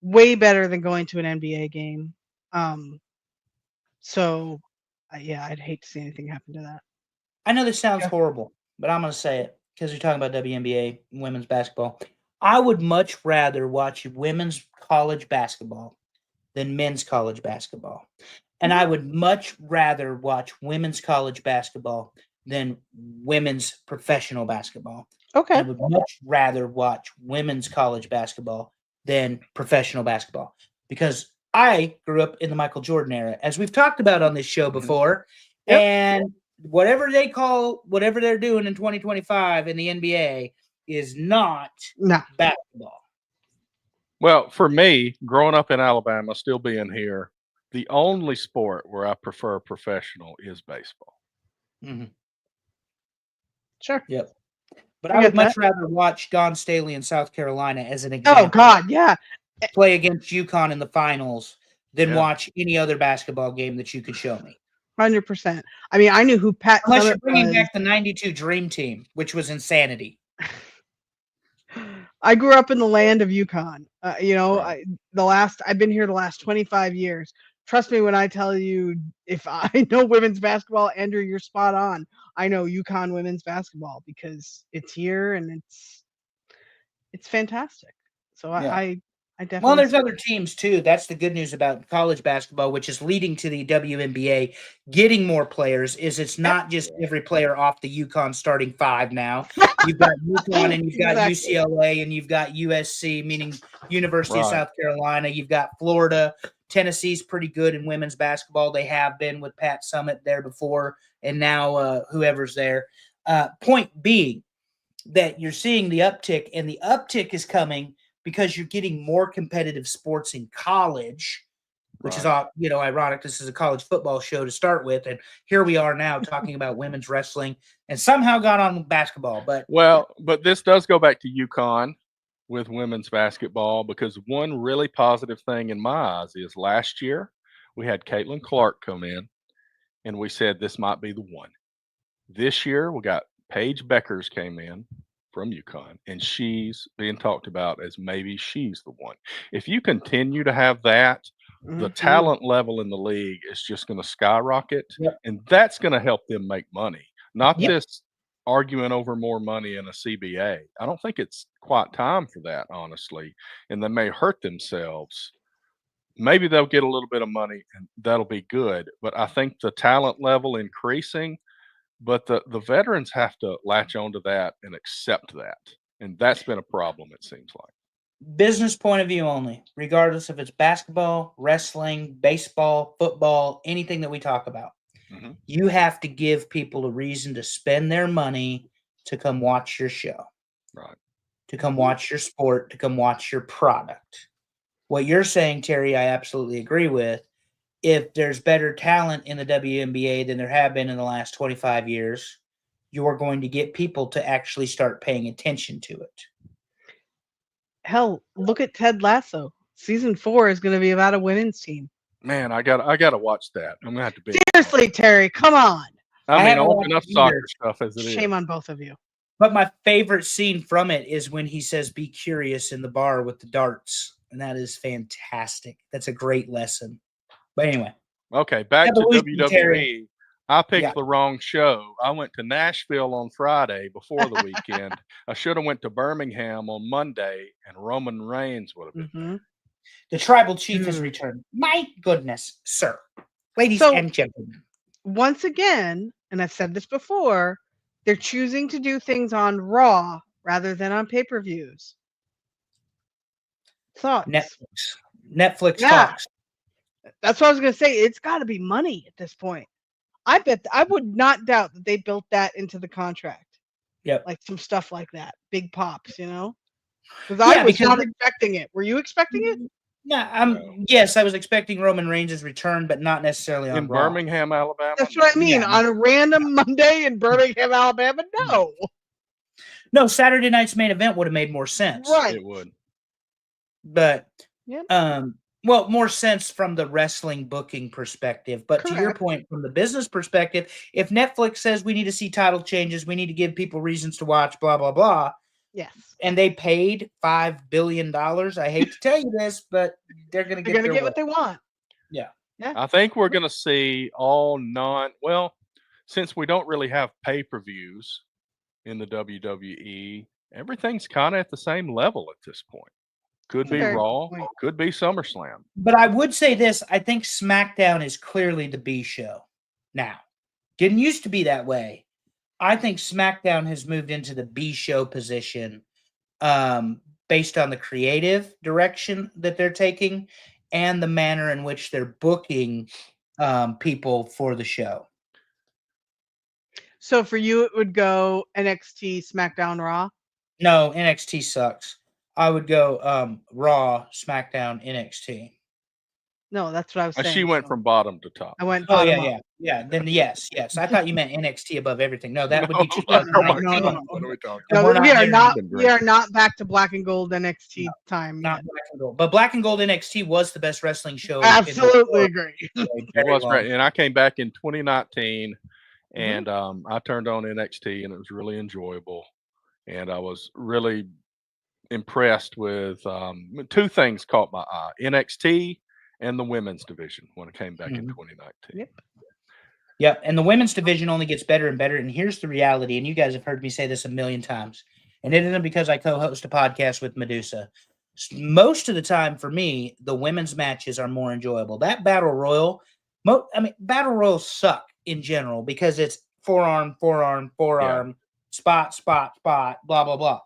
Way better than going to an NBA game. So, I'd hate to see anything happen to that. I know this sounds horrible, but I'm going to say it because you're talking about WNBA women's basketball. I would much rather watch women's college basketball than men's college basketball. And I would much rather watch women's college basketball than women's professional basketball. Okay. I would much rather watch women's college basketball than professional basketball because I grew up in the Michael Jordan era, as we've talked about on this show before. And whatever they're doing in 2025 in the NBA is not basketball. Well, for me, growing up in Alabama, still being here, the only sport where I prefer professional is baseball. Mm-hmm. Sure. Yep. But I would much rather watch Don Staley in South Carolina as an example. Oh God, yeah. Play against UConn in the finals than watch any other basketball game that you could show me. 100%. I mean, I knew who Pat Unless Summitt you're bringing was. back the '92 Dream Team, which was insanity. I grew up in the land of UConn. I've been here the last 25 years. Trust me when I tell you, if I know women's basketball, Andrew, you're spot on. I know UConn women's basketball because it's here and it's fantastic. So I definitely. Well, there's other teams too. That's the good news about college basketball, which is leading to the WNBA getting more players. Is it's not just every player off the UConn starting five now. You've got UConn and you've got UCLA and you've got USC, meaning University of South Carolina. You've got Florida. Tennessee's pretty good in women's basketball. They have been with Pat Summitt there before, and now whoever's there. Point being that you're seeing the uptick, and the uptick is coming because you're getting more competitive sports in college, which is ironic. This is a college football show to start with, and here we are now talking about women's wrestling, and somehow got on basketball. But this does go back to UConn with women's basketball, because one really positive thing in my eyes is last year we had Caitlin Clark come in, and we said this might be the one. This year we got Paige Beckers came in from UConn, and she's being talked about as maybe she's the one. If you continue to have that, the talent level in the league is just going to skyrocket, and that's going to help them make money. Not this arguing over more money in a CBA. I don't think it's quite time for that, honestly, and they may hurt themselves. Maybe they'll get a little bit of money, and that'll be good, but I think the talent level increasing, but the veterans have to latch onto that and accept that. And that's been a problem, it seems like. Business point of view only, regardless if it's basketball, wrestling, baseball, football, anything that we talk about. You have to give people a reason to spend their money to come watch your show. Right. To come watch your sport, to come watch your product. What you're saying, Terry, I absolutely agree with. If there's better talent in the WNBA than there have been in the last 25 years, you're going to get people to actually start paying attention to it. Hell, look at Ted Lasso. Season 4 is going to be about a women's team. Man, I gotta watch that. I'm gonna have to be seriously, Terry. Come on. I want enough soccer stuff as it is. Shame on both of you. But my favorite scene from it is when he says, "Be curious" in the bar with the darts, and that is fantastic. That's a great lesson. But anyway. Okay, back to WWE. I picked the wrong show. I went to Nashville on Friday before the weekend. I should have went to Birmingham on Monday, and Roman Reigns would have been there. The tribal chief has returned. My goodness, sir. Ladies and gentlemen. Once again, and I've said this before, they're choosing to do things on Raw rather than on pay-per-views. Thoughts? Netflix talks. That's what I was going to say. It's got to be money at this point. I would not doubt that they built that into the contract. Yep. Like some stuff like that. Big pops, you know? Because I was not expecting it. Were you expecting it? Yes, I was expecting Roman Reigns' return, but not necessarily on Raw. Birmingham, Alabama. That's what I mean. On a random Monday in Birmingham, Alabama, no. No, Saturday night's main event would have made more sense. Right. It would. But more sense from the wrestling booking perspective. But to your point, from the business perspective, if Netflix says we need to see title changes, we need to give people reasons to watch, blah, blah, blah. Yes. And they paid $5 billion. I hate to tell you this, but they're going to get what they want. Yeah. I think we're going to see since we don't really have pay-per-views in the WWE, everything's kind of at the same level at this point. Could be Raw, could be SummerSlam. But I would say this, I think SmackDown is clearly the B show now. Didn't used to be that way. I think SmackDown has moved into the B show position based on the creative direction that they're taking and the manner in which they're booking people for the show. So for you, it would go NXT, SmackDown, Raw. No, NXT sucks. I would go Raw, SmackDown, NXT. No, that's what I was saying. She went so from bottom to top. I went. Oh bottom yeah, up. yeah. Then yes. I thought you meant NXT above everything. No, that would be No, no, no, 2019. no. What are we talking And No, we're we are there not. yet. We are not back to black and gold NXT time Not yet. Black and Gold. But Black and Gold NXT was the best wrestling show. Absolutely agree. It was great. And I came back in 2019 and I turned on NXT and it was really enjoyable. And I was really impressed with two things caught my eye: NXT and the women's division when it came back in 2019. Yep. And the women's division only gets better and better. And here's the reality. And you guys have heard me say this a million times. And it isn't because I co-host a podcast with Medusa. Most of the time for me, the women's matches are more enjoyable. That battle royal, battle royals suck in general because it's forearm, spot, blah, blah, blah.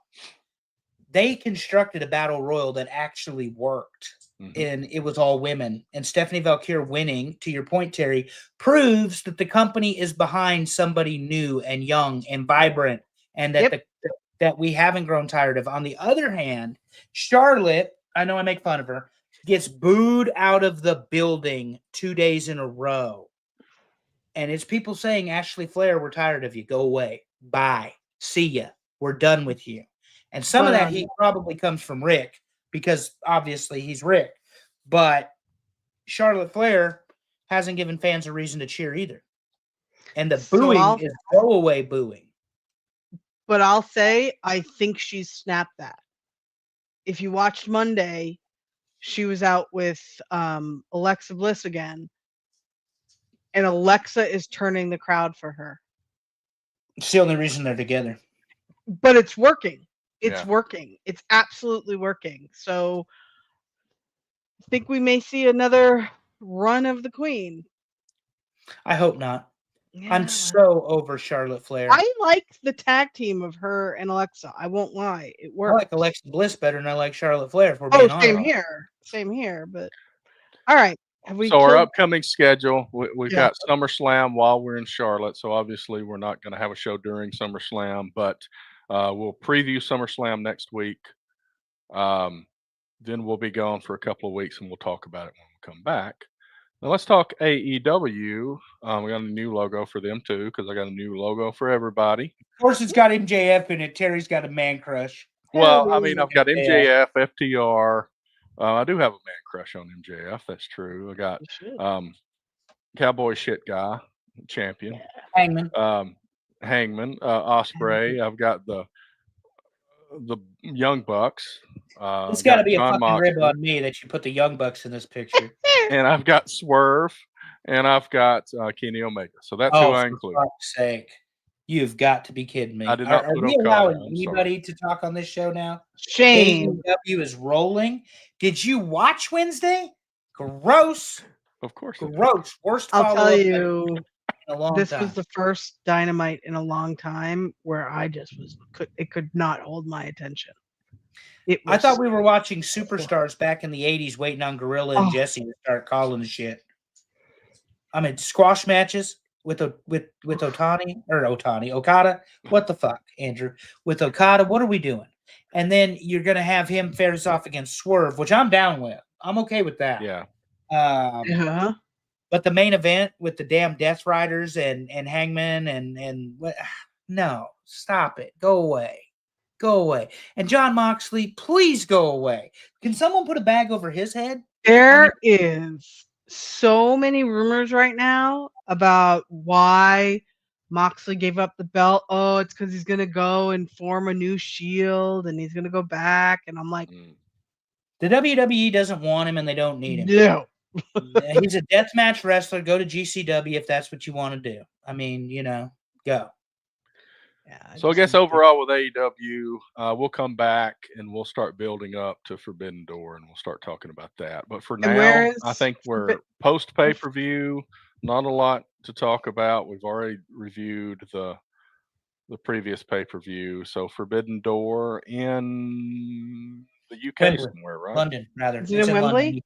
They constructed a battle royal that actually worked. And it was all women. And Stephanie Valkyr winning, to your point, Terry, proves that the company is behind somebody new and young and vibrant, and that that we haven't grown tired of. On the other hand, Charlotte, I know I make fun of her, gets booed out of the building 2 days in a row. And it's people saying, Ashley Flair, we're tired of you. Go away. Bye. See ya. We're done with you. And some of that heat probably comes from Rick, because obviously he's Rick. But Charlotte Flair hasn't given fans a reason to cheer either. And the booing is go away booing. But I'll say, I think she's snapped that. If you watched Monday, she was out with Alexa Bliss again. And Alexa is turning the crowd for her. It's the only reason they're together. But it's working. It's working. It's absolutely working. So I think we may see another run of the Queen. I hope not. Yeah. I'm so over Charlotte Flair. I like the tag team of her and Alexa. I won't lie. It works. I like Alexa Bliss better than I like Charlotte Flair, if we're being honest. Same here. Same here. But all right. So our upcoming schedule, we've got SummerSlam while we're in Charlotte. So obviously we're not going to have a show during SummerSlam, but we'll preview SummerSlam next week. Then we'll be gone for a couple of weeks and we'll talk about it when we come back. Now let's talk AEW. We got a new logo for them too, because I got a new logo for everybody. Of course, it's got MJF in it. Terry's got a man crush. Well, I mean, I've got MJF, FTR. I do have a man crush on MJF. That's true. I got Cowboy Shit Guy, champion. Hangman. Hangman, Ospreay. I've got the Young Bucks. It's got to be a fucking rib on me that you put the Young Bucks in this picture. And I've got Swerve, and I've got Kenny Omega. So that's who I include. For fuck's sake. You've got to be kidding me. I did not Are we allowing anybody to talk on this show now? Shame. AEW is rolling. Did you watch Wednesday? Gross. Of course. Gross. Worst I'll tell you, in a long this time. was the first Dynamite in a long time where I just it could not hold my attention. I thought we were watching Superstars back in the 80s waiting on Gorilla and Jesse to start calling the shit. I mean, squash matches with Okada. What the fuck, Andrew? With Okada, what are we doing? And then you're going to have him face off against Swerve, which I'm down with. I'm okay with that. Yeah. But the main event with the damn Death Riders and Hangman and what? No, stop it. Go away. Go away. And John Moxley, please go away. Can someone put a bag over his head? There is so many rumors right now about why Moxley gave up the belt. Oh, it's because he's going to go and form a new Shield and he's going to go back. And I'm like, the WWE doesn't want him and they don't need him. No. He's a deathmatch wrestler. Go to GCW if that's what you want to do. I mean, go. Yeah, so I guess overall with AEW, we'll come back and we'll start building up to Forbidden Door and we'll start talking about that. But for now, I think we're post pay-per-view. Not a lot to talk about. We've already reviewed the previous pay-per-view. So Forbidden Door in the UK somewhere, right? London, rather. Is it in Wembley?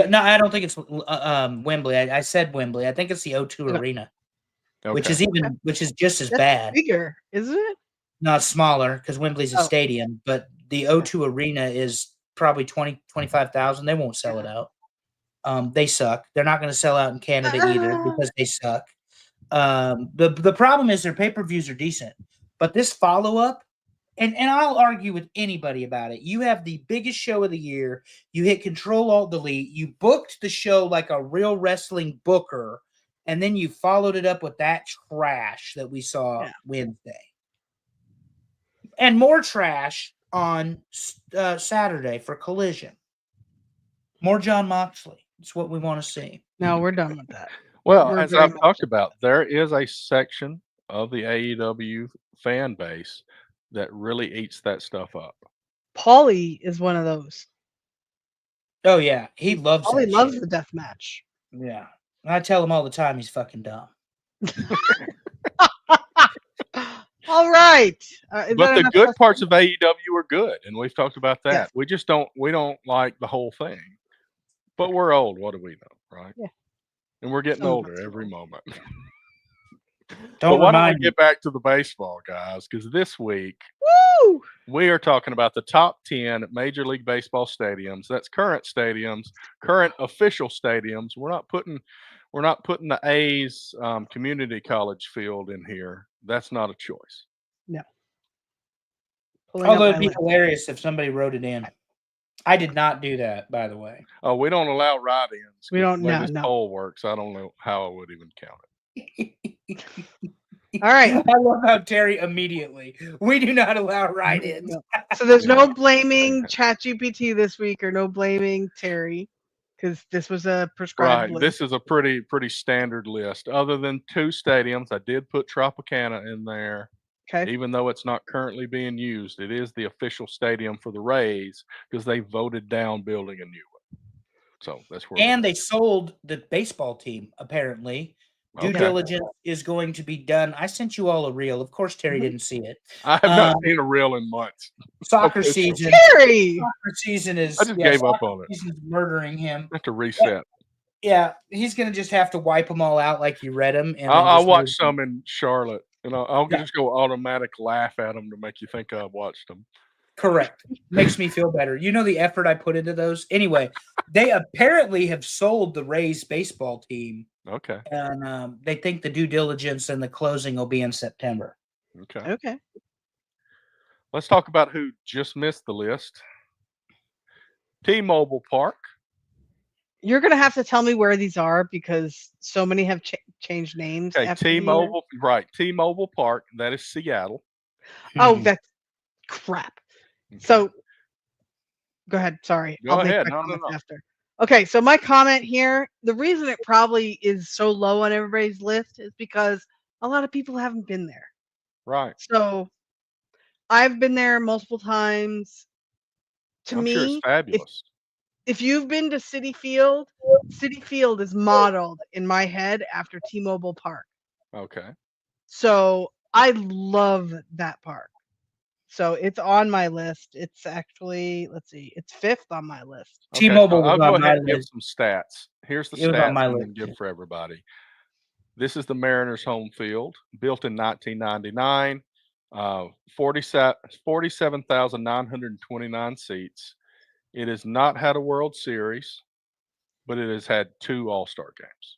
No, I don't think it's Wembley. I said Wembley. I think it's the O2 Arena. which is just as That's bad. bigger, isn't it? Not smaller because Wembley's a Oh. stadium, but the O2 Arena is probably 25,000. They won't sell it out. They suck. They're not going to sell out in Canada either because they suck. The problem is their pay-per-views are decent, but this follow-up, and I'll argue with anybody about it. You have the biggest show of the year. You hit Control-Alt-Delete. You booked the show like a real wrestling booker, and then you followed it up with that trash that we saw Wednesday. And more trash on Saturday for Collision. More John Moxley. It's what we want to see. No, we're done with that. Well, as I've talked about, there is a section of the AEW fan base that really eats that stuff up. Paulie is one of those. Oh yeah, he loves. Paulie loves the death match. Yeah, I tell him all the time he's fucking dumb. All right, but the good parts of AEW are good, and we've talked about that. Yes. We just don't like the whole thing. But we're old. What do we know, right? Yeah. And we're getting older every moment. Don't why don't we get back to the baseball, guys? Because this week we are talking about the top 10 Major League Baseball stadiums. That's current stadiums, current official stadiums. We're not putting the A's community college field in here. That's not a choice. No. Although it'd be hilarious if somebody wrote it in. I did not do that, by the way. Oh, we don't allow write-ins. We don't know. This poll works. I don't know how I would even count it. All right. I love how Terry immediately. We do not allow write-ins. So there's no blaming ChatGPT this week, or no blaming Terry, because this was a prescribed list. This is a pretty standard list. Other than 2 stadiums, I did put Tropicana in there. Okay. Even though it's not currently being used, it is the official stadium for the Rays because they voted down building a new one. So that's where. And they sold the baseball team, apparently. Due diligence is going to be done. I sent you all a reel. Of course, Terry didn't see it. I have not seen a reel in months. Soccer season. Terry! Soccer season is. I just gave up on it. Season's murdering him. I have to reset. Yeah, he's going to just have to wipe them all out like you read them. And I'll watch some in Charlotte. And I'll just go automatic laugh at them to make you think I watched them. Correct. Makes me feel better. You know the effort I put into those? Anyway, they apparently have sold the Rays baseball team. Okay. And they think the due diligence and the closing will be in September. Okay. Let's talk about who just missed the list. T-Mobile Park. You're going to have to tell me where these are because so many have changed names. Okay, T-Mobile, right. T-Mobile Park, that is Seattle. Oh, that's crap. Okay. So, go ahead. Sorry. Go ahead. Make my comment after. Okay, so my comment here, the reason it probably is so low on everybody's list is because a lot of people haven't been there. Right. So, I've been there multiple times. To me, sure it's fabulous. If you've been to Citi Field is modeled in my head after T-Mobile Park. Okay. So I love that park. So it's on my list. It's actually, let's see, it's 5th on my list. Okay, T-Mobile I'll go ahead and give some stats. Here's the stats I'm going to give for everybody. This is the Mariners home field, built in 1999, 47,929 seats. It has not had a World Series, but it has had 2 All-Star games.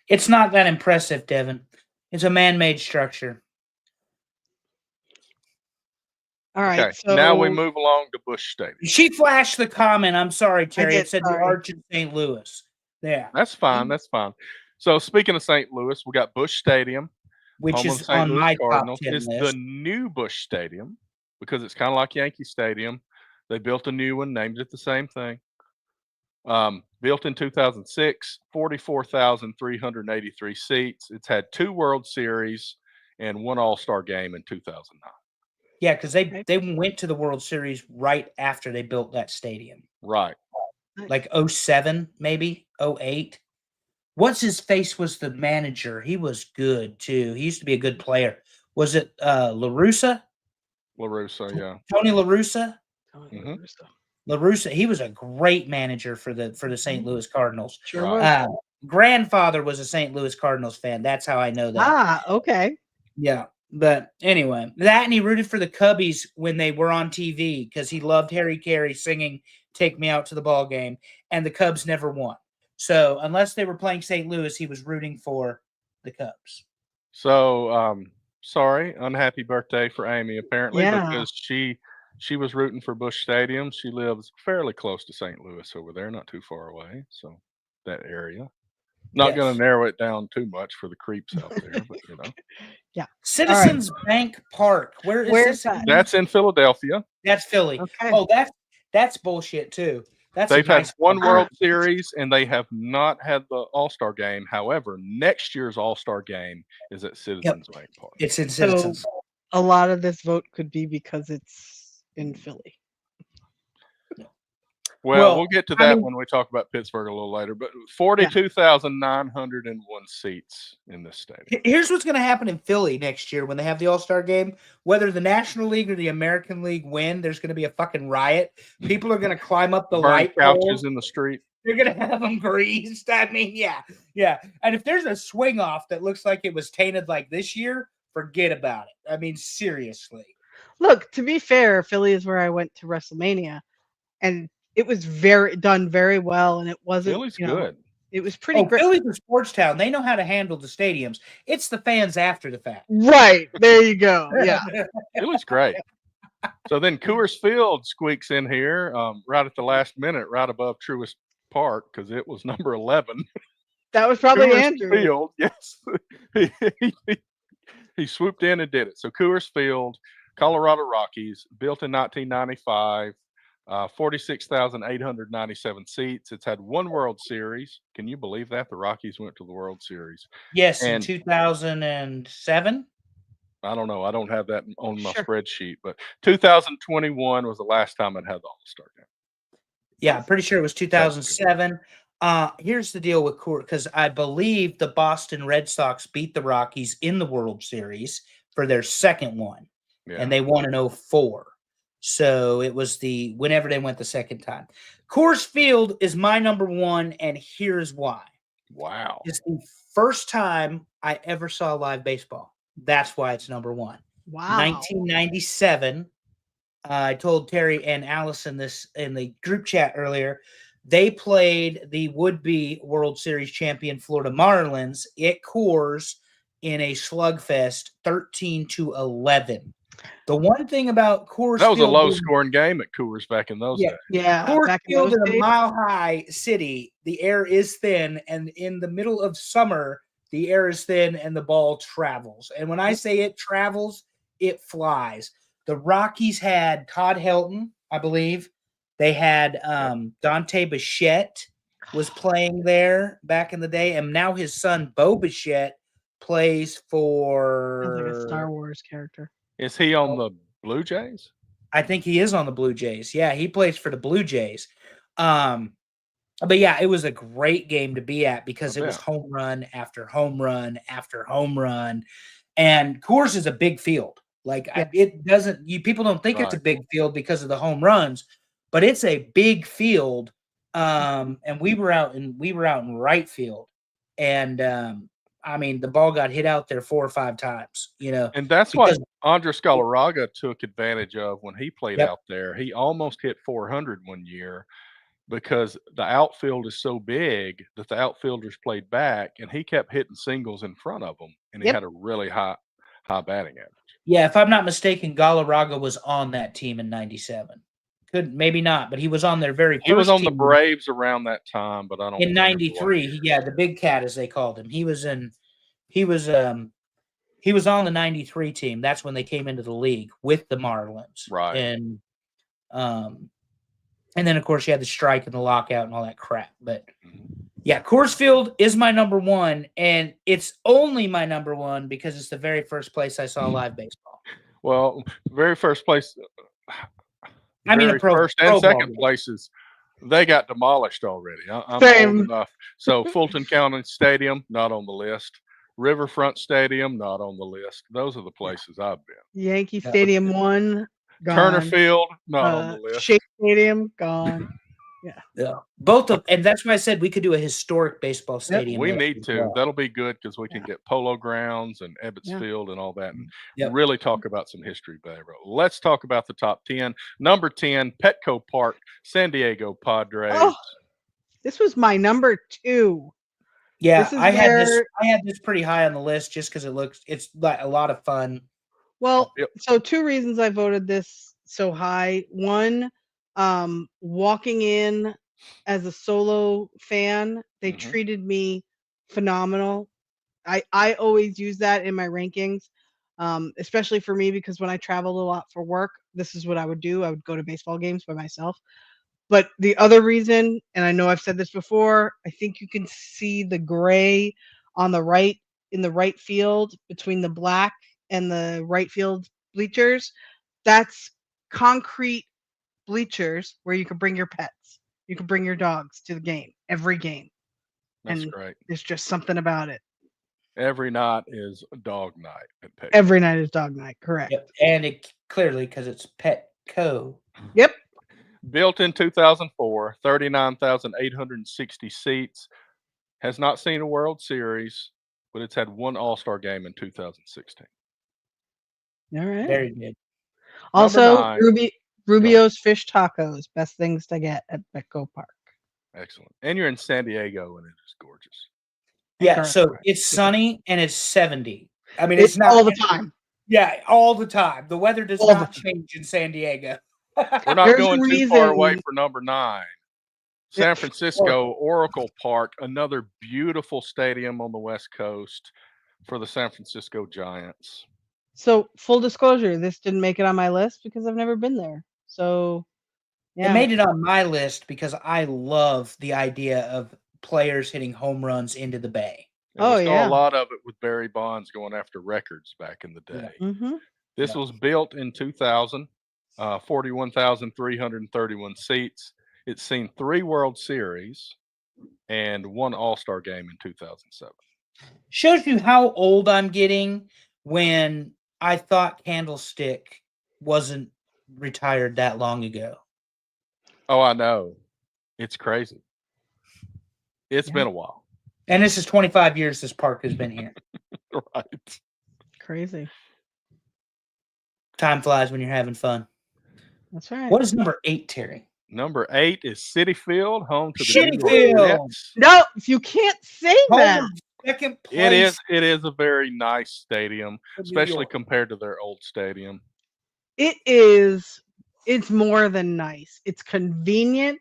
It's not that impressive, Devin. It's a man-made structure. All right. Okay, so now we move along to Busch Stadium. She flashed the comment. I'm sorry, Terry. It said the Arch in St. Louis. Yeah. That's fine. That's fine. So speaking of St. Louis, we got Busch Stadium, which is on my top 10 list. It's the new Busch Stadium because it's kind of like Yankee Stadium. They built a new one, named it the same thing. Built in 2006, 44,383 seats. It's had 2 World Series and 1 All-Star game in 2009. Yeah, because they went to the World Series right after they built that stadium. Right. Like 07, maybe 08. What's his face was the manager. He was good too. He used to be a good player. Was it La Russa? La Russa, yeah. Tony La Russa? Mm-hmm. La Russa, he was a great manager for the St. Louis Cardinals. Sure. grandfather was a St. Louis Cardinals fan. That's how I know that. Ah, okay. Yeah. But anyway, that and he rooted for the Cubbies when they were on TV because he loved Harry Carey singing "Take Me Out to the Ball Game," and the Cubs never won. So unless they were playing St. Louis, he was rooting for the Cubs. So, sorry, unhappy birthday for Amy, apparently, Yeah. because she was rooting for Busch Stadium. She lives fairly close to St. Louis over there, not too far away. So that area. Not going Yes. to narrow it down too much for the creeps out there, but Yeah. Citizens Bank Park. Where is Where's this? that? that's in Philadelphia. That's Philly. Okay. Oh, that's bullshit too. That's They've a nice had one park. World Series and they have not had the All Star game. However, next year's All Star game is at Citizens Bank Park. It's in So Citizens. a lot of this vote could be because it's in Philly. Well, we'll get to that mean- when we talk about Pittsburgh a little later. But 42,901 seats in this stadium. Here's what's going to happen in Philly next year when they have the All-Star game. Whether the National League or the American League win, there's going to be a fucking riot. People are going to climb up the Burn light couches poles. in the street. They're going to have them greased. I mean, yeah. And if there's a swing off that looks like it was tainted like this year, forget about it. I mean, seriously. Look, to be fair, Philly is where I went to WrestleMania, and it was done very well, and it wasn't. Philly's good. It was pretty great. Philly's a sports town. They know how to handle the stadiums. It's the fans after the fact. Right. There you go. Yeah. Philly's great. So then Coors Field squeaks in here right at the last minute, right above Truist Park, because it was number 11. That was probably Coors Andrew. Field, yes. He swooped in and did it. So Coors Field, Colorado Rockies, built in 1995, 46,897 seats. It's had one World Series. Can you believe that? The Rockies went to the World Series. Yes, And- in 2007. I don't know. I don't have that on my spreadsheet, but 2021 was the last time it had the All-Star game. Yeah, I'm pretty sure it was 2007. Here's the deal with Coors, because I believe the Boston Red Sox beat the Rockies in the World Series for their second one, and they won in 2004. So it was whenever they went the second time. Coors Field is my number one, and here's why. Wow. It's the first time I ever saw live baseball. That's why it's number one. Wow. 1997. I told Terry and Allison this in the group chat earlier. They played the would-be World Series champion Florida Marlins at Coors in a slugfest, 13-11. The one thing about Coors That was Field a low-scoring game at Coors back in those days. Yeah. Coors back in Field those in a days. mile-high city, the air is thin, and in the middle of summer, the air is thin and the ball travels. And when I say it travels, it flies. The Rockies had Todd Helton, I believe. They had Dante Bichette was playing there back in the day, and now his son Bo Bichette plays for. Sounds like a Star Wars character. Is he on the Blue Jays? I think he is on the Blue Jays. Yeah, he plays for the Blue Jays. But yeah, it was a great game to be at because it was home run after home run after home run, and Coors is a big field. Like it doesn't. People don't think it's a big field because of the home runs, but it's a big field. And we were out in right field, and I mean the ball got hit out there 4 or 5 times. And that's what Andres Galarraga took advantage of when he played out there. He almost hit 400 one year because the outfield is so big that the outfielders played back, and he kept hitting singles in front of them, and he had a really high batting average. Yeah, if I'm not mistaken, Galarraga was on that team in '97. Maybe not, but he was on their very first He was on the team. Braves around that time, but I don't. In '93, the big cat as they called him. He was on the '93 team. That's when they came into the league with the Marlins. Right. And then of course you had the strike and the lockout and all that crap. But yeah, Coors Field is my number one, and it's only my number one because it's the very first place I saw live baseball. Well, very first place. I mean, first and second places, they got demolished already. I'm Same. old enough. So Fulton County Stadium, not on the list. Riverfront Stadium, not on the list. Those are the places I've been. Yankee Stadium 1, gone. Turner Field, not on the list. Shea Stadium, gone. Yeah. Both of, and that's why I said we could do a historic baseball stadium. We list need as to. well. That'll be good because we can get Polo Grounds and Ebbets Yeah. Field and all that, and Yep. really talk about some history. Let's talk about the top 10. Number 10, Petco Park, San Diego Padres. Oh, this was my number 2. Yeah, This is I had this. where- I had this pretty high on the list just because it's like a lot of fun. Well, Yep. so 2 reasons I voted this so high. One, walking in as a solo fan, they treated me phenomenal. I always use that in my rankings, especially for me because when I traveled a lot for work, this is what I would do. I would go to baseball games by myself. But the other reason, and I know I've said this before, I think you can see the gray on the right in the right field between the black and the right field bleachers. That's concrete bleachers where you can bring your pets. You can bring your dogs to the game, every game. That's And great. there's just something about it. Every night is dog night at Petco. Every night is dog night, correct. Yep. And it clearly because it's Petco. Yep. Built in 2004, 39,860 seats. Has not seen a World Series, but it's had one All-Star game in 2016. All right. Very good. Also, Number 9. Rubio's fish tacos, best things to get at Petco Park. Excellent. And you're in San Diego, and it is gorgeous. Yeah, so it's sunny and it's 70. I mean, it's not all the time. Yeah, all the time. The weather does All the not change in San Diego. We're not There's a going too far away reason- for number 9. San Francisco Oracle Park, another beautiful stadium on the West Coast for the San Francisco Giants. So, full disclosure, this didn't make it on my list because I've never been there. So, It yeah. made it on my list because I love the idea of players hitting home runs into the bay. And we saw yeah. a lot of it with Barry Bonds going after records back in the day. Mhm. This was built in 2000, 41,331 seats. It's seen 3 World Series and 1 All-Star game in 2007. Shows you how old I'm getting when I thought Candlestick wasn't retired that long ago. Oh, I know. It's crazy. It's been a while. And this is 25 years this park has been here. Right. Crazy. Time flies when you're having fun. That's right. What is number 8, Terry? Number 8 is Citi Field, home to the Citi New York Field. Jets. No, you can't say that. Home second place. It is a very nice stadium, for New especially York. compared to their old stadium. It is. It's more than nice. It's convenient.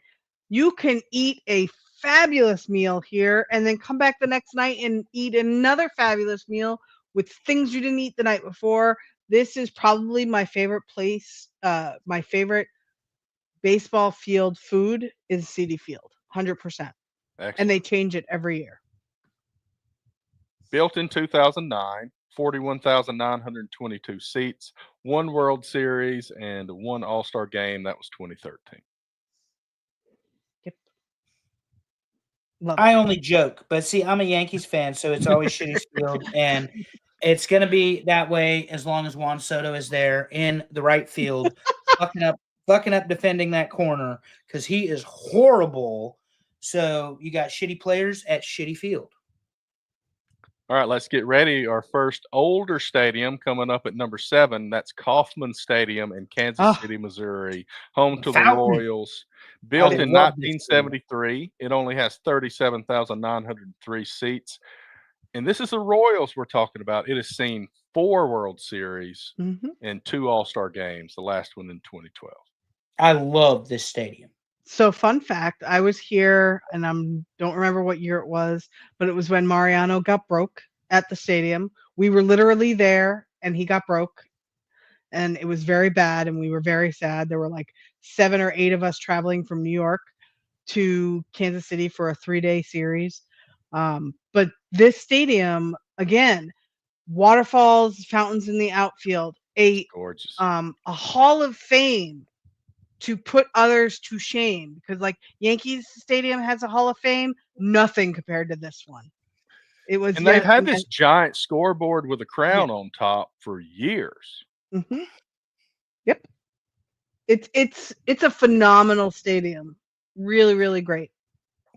You can eat a fabulous meal here and then come back the next night and eat another fabulous meal with things you didn't eat the night before. This is probably my favorite place. My favorite baseball field food is Citi Field, 100%. Excellent. And they change it every year. Built in 2009, 41,922 seats, 1 World Series, and 1 All-Star game. That was 2013. Love I it. only joke, but see, I'm a Yankees fan, so it's always Shitty Field, and it's going to be that way as long as Juan Soto is there in the right field, fucking up defending that corner because he is horrible. So you got shitty players at shitty field. All right, let's get ready. Our first older stadium coming up at number 7. That's Kauffman Stadium in Kansas City, Missouri, home to the Fountain. Royals. Built in love this stadium. 1973, it only has 37,903 seats. And this is the Royals we're talking about. It has seen 4 World Series and 2 All-Star games, the last one in 2012. I love this stadium. So, fun fact, I was here and I don't remember what year it was, but it was when Mariano got broke at the stadium. We were literally there and he got broke and it was very bad and we were very sad. There were like 7 or 8 of us traveling from New York to Kansas City for a 3-day series. But this stadium, again, waterfalls, fountains in the outfield, Gorgeous. a Hall of Fame to put others to shame because like Yankees Stadium has a Hall of Fame, nothing compared to this one. It was, and they've had this giant scoreboard with a crown on top for years. Yep. It's a phenomenal stadium. really, really great.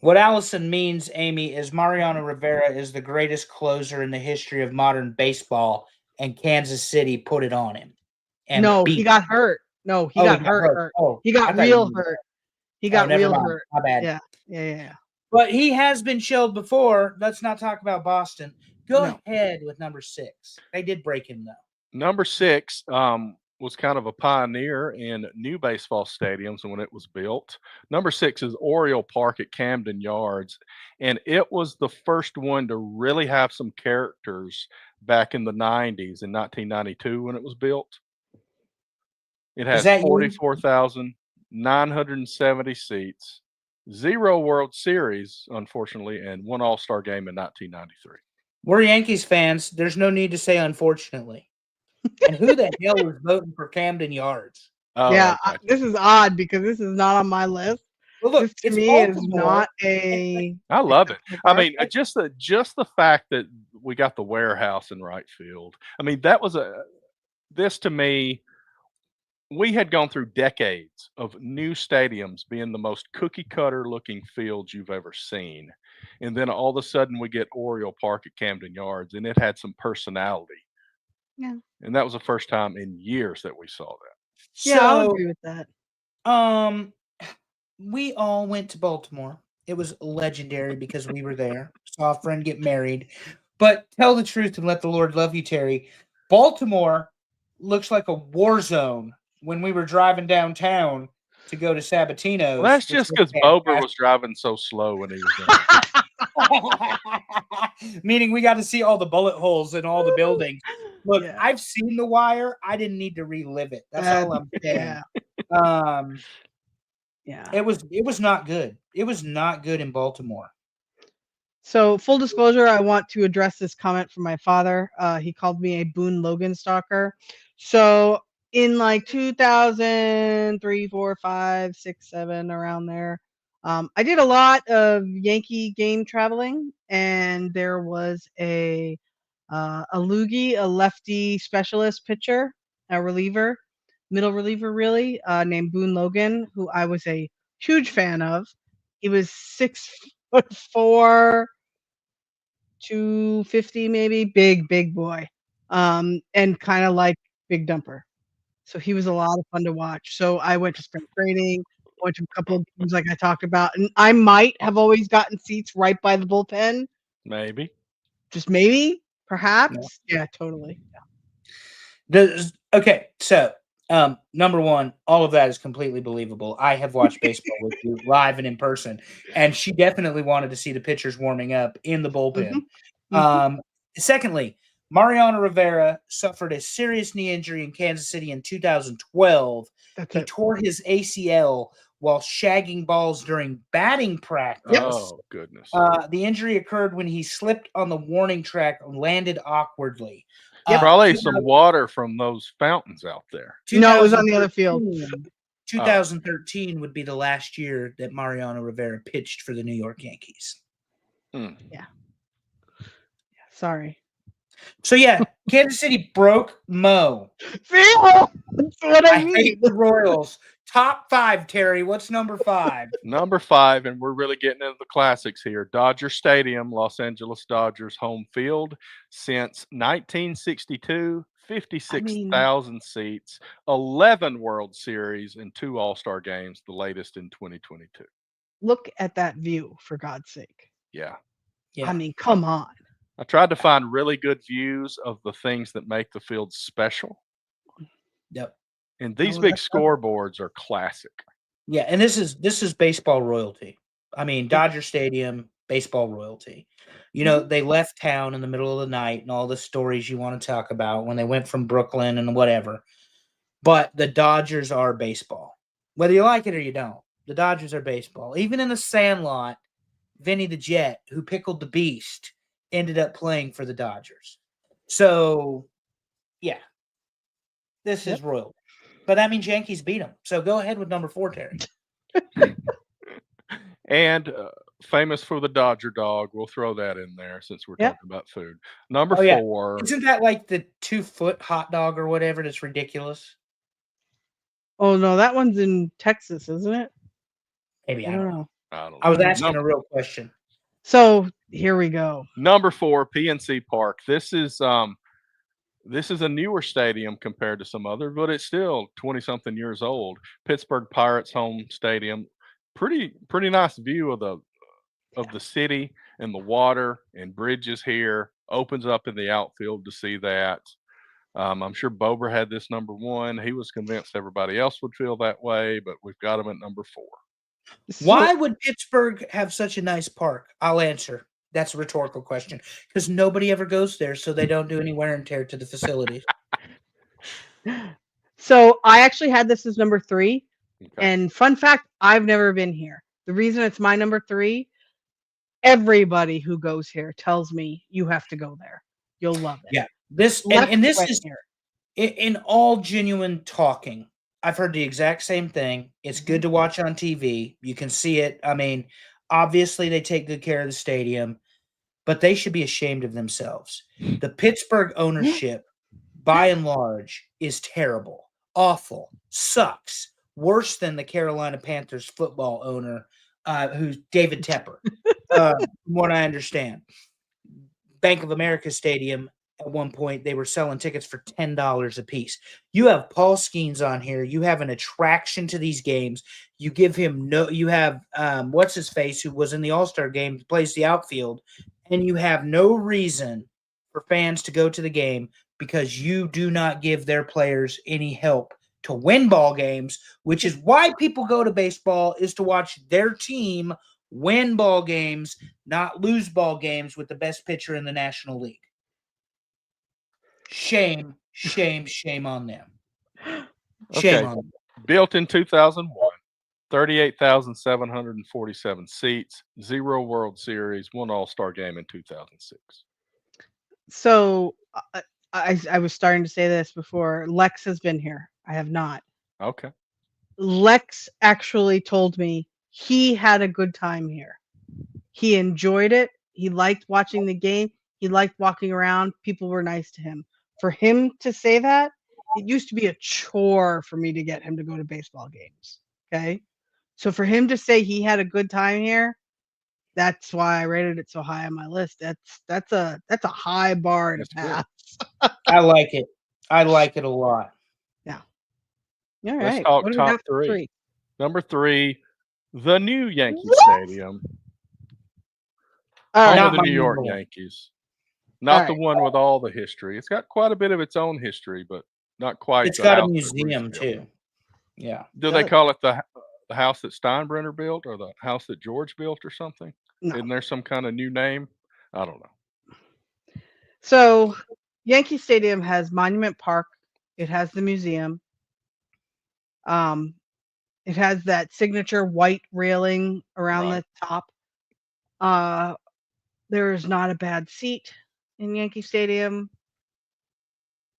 What Allison means, Amy, is Mariano Rivera is the greatest closer in the history of modern baseball, and Kansas City put it on him. And No, beat he got hurt. No, he got hurt. Oh, He got real hurt. He got never real mind. hurt. My bad. Yeah. But he has been shelled before. Let's not talk about Boston. Go No. ahead with number 6. They did break him, though. Number 6 was kind of a pioneer in new baseball stadiums when it was built. Number 6 is Oriole Park at Camden Yards, and it was the first one to really have some characters back in the 90s in 1992 when it was built. It has 44,970 seats, 0 World Series, unfortunately, and 1 All-Star game in 1993. We're Yankees fans. There's no need to say unfortunately. And who the hell was voting for Camden Yards? Oh, yeah, gotcha. This is odd because this is not on my list. Well, look, this to it's me Baltimore. is not a. I love it. I mean, market. just the fact that we got the warehouse in right field. I mean, that was this to me. We had gone through decades of new stadiums being the most cookie cutter looking fields you've ever seen. And then all of a sudden we get Oriole Park at Camden Yards, and it had some personality. Yeah. And that was the first time in years that we saw that. Yeah, I'll agree with that. We all went to Baltimore. It was legendary because we were there. Saw a friend get married. But tell the truth and let the Lord love you, Terry. Baltimore looks like a war zone when we were driving downtown to go to Sabatino's. Well, that's just because Bober was driving so slow when he was in. Meaning we got to see all the bullet holes in all the buildings. Look, I've seen The Wire. I didn't need to relive it. That's all I'm saying. It was not good. It was not good in Baltimore. So, full disclosure, I want to address this comment from my father. He called me a Boone Logan stalker. So, in like 2003, 4, 5, 6, 7, around there, I did a lot of Yankee game traveling, and there was a loogie, a lefty specialist pitcher, a reliever, middle reliever really, named Boone Logan, who I was a huge fan of. He was 6'4", 250 maybe, big boy, and kind of like Big Dumper. So he was a lot of fun to watch. So I went to spring training, went to a couple of games like I talked about, and I might have always gotten seats right by the bullpen. Maybe. Just maybe, perhaps. Yeah, totally. Okay, so number one, all of that is completely believable. I have watched baseball with you live and in person, and she definitely wanted to see the pitchers warming up in the bullpen. Secondly, Mariano Rivera suffered a serious knee injury in Kansas City in 2012. He tore his ACL while shagging balls during batting practice. Oh, goodness. The injury occurred when he slipped on the warning track and landed awkwardly. Probably some water from those fountains out there. No, it was on the other field. 2013 would be the last year that Mariano Rivera pitched for the New York Yankees. Yeah. Sorry. So yeah, Kansas City broke Mo. That's what I mean. Hate the Royals. Top 5, Terry. What's number 5? Number 5, and we're really getting into the classics here. Dodger Stadium, Los Angeles Dodgers home field since 1962, 56,000 seats, 11 World Series, and 2 All-Star games, the latest in 2022. Look at that view, for God's sake. Yeah. I mean, come on. I tried to find really good views of the things that make the field special. Yep. And these big scoreboards are classic. Yeah, and this is baseball royalty. I mean, Dodger Stadium, baseball royalty. You know, they left town in the middle of the night and all the stories you want to talk about when they went from Brooklyn and whatever. But the Dodgers are baseball. Whether you like it or you don't, the Dodgers are baseball. Even in the Sandlot, Vinny the Jet, who pickled the beast, ended up playing for the Dodgers. So, yeah, this is royalty. But that means Yankees beat them. So go ahead with number 4, Terry. And famous for the Dodger dog. We'll throw that in there since we're talking about food. Number 4. Isn't that like the 2-foot hot dog or whatever? That's ridiculous. Oh, no, that one's in Texas, isn't it? Maybe I I don't don't know. know. I don't I was know. asking a real question. So here we go. Number 4, PNC Park. This is a newer stadium compared to some others, but it's still 20-something years old. Pittsburgh Pirates home stadium. Pretty nice view of the city and the water and bridges here. Opens up in the outfield to see that. I'm sure Bober had this number 1. He was convinced everybody else would feel that way, but we've got him at number 4. Why would Pittsburgh have such a nice park? I'll answer. That's a rhetorical question because nobody ever goes there, so they don't do any wear and tear to the facilities. So I actually had this as number 3. Okay. And fun fact, I've never been here. The reason it's my number 3, everybody who goes here tells me you have to go there. You'll love it. Yeah. This Lex and this went is here. in all genuine talking. I've heard the exact same thing. It's good to watch on TV. You can see it. I mean, obviously they take good care of the stadium, but they should be ashamed of themselves. The Pittsburgh ownership, by and large, is terrible, awful, sucks, worse than the Carolina Panthers football owner, who's David Tepper, from what I understand. Bank of America Stadium, at one point, they were selling tickets for $10 a piece. You have Paul Skeens on here. You have an attraction to these games. You give him you have what's his face, who was in the All Star game, plays the outfield, and you have no reason for fans to go to the game because you do not give their players any help to win ball games, which is why people go to baseball, is to watch their team win ball games, not lose ball games with the best pitcher in the National League. Shame, shame, shame on them. Shame Okay. on them. Built in 2001, 38,747 seats, 0 World Series, 1 All-Star game in 2006. So I was starting to say this before. Lex has been here. I have not. Okay. Lex actually told me he had a good time here. He enjoyed it. He liked watching the game. He liked walking around. People were nice to him. For him to say that, it used to be a chore for me to get him to go to baseball games. Okay. So for him to say he had a good time here, that's why I rated it so high on my list. That's a high bar to pass. I like it. I like it a lot. Yeah. All Let's right. talk What do we top got for 3. Number 3, the new Yankee What? Stadium. All Home right. of the Not New my York number one. Yankees. Not the All one with all the history. It's got quite a bit of its own history, but not quite. It's the got a house that Bruce museum built. too. Yeah. Do they Good. call it the house that Steinbrenner built or the house that George built or something? No. Isn't there some kind of new name? I don't know. So Yankee Stadium has Monument Park. It has the museum. It has that signature white railing around Right. the top. There is not a bad seat in Yankee Stadium.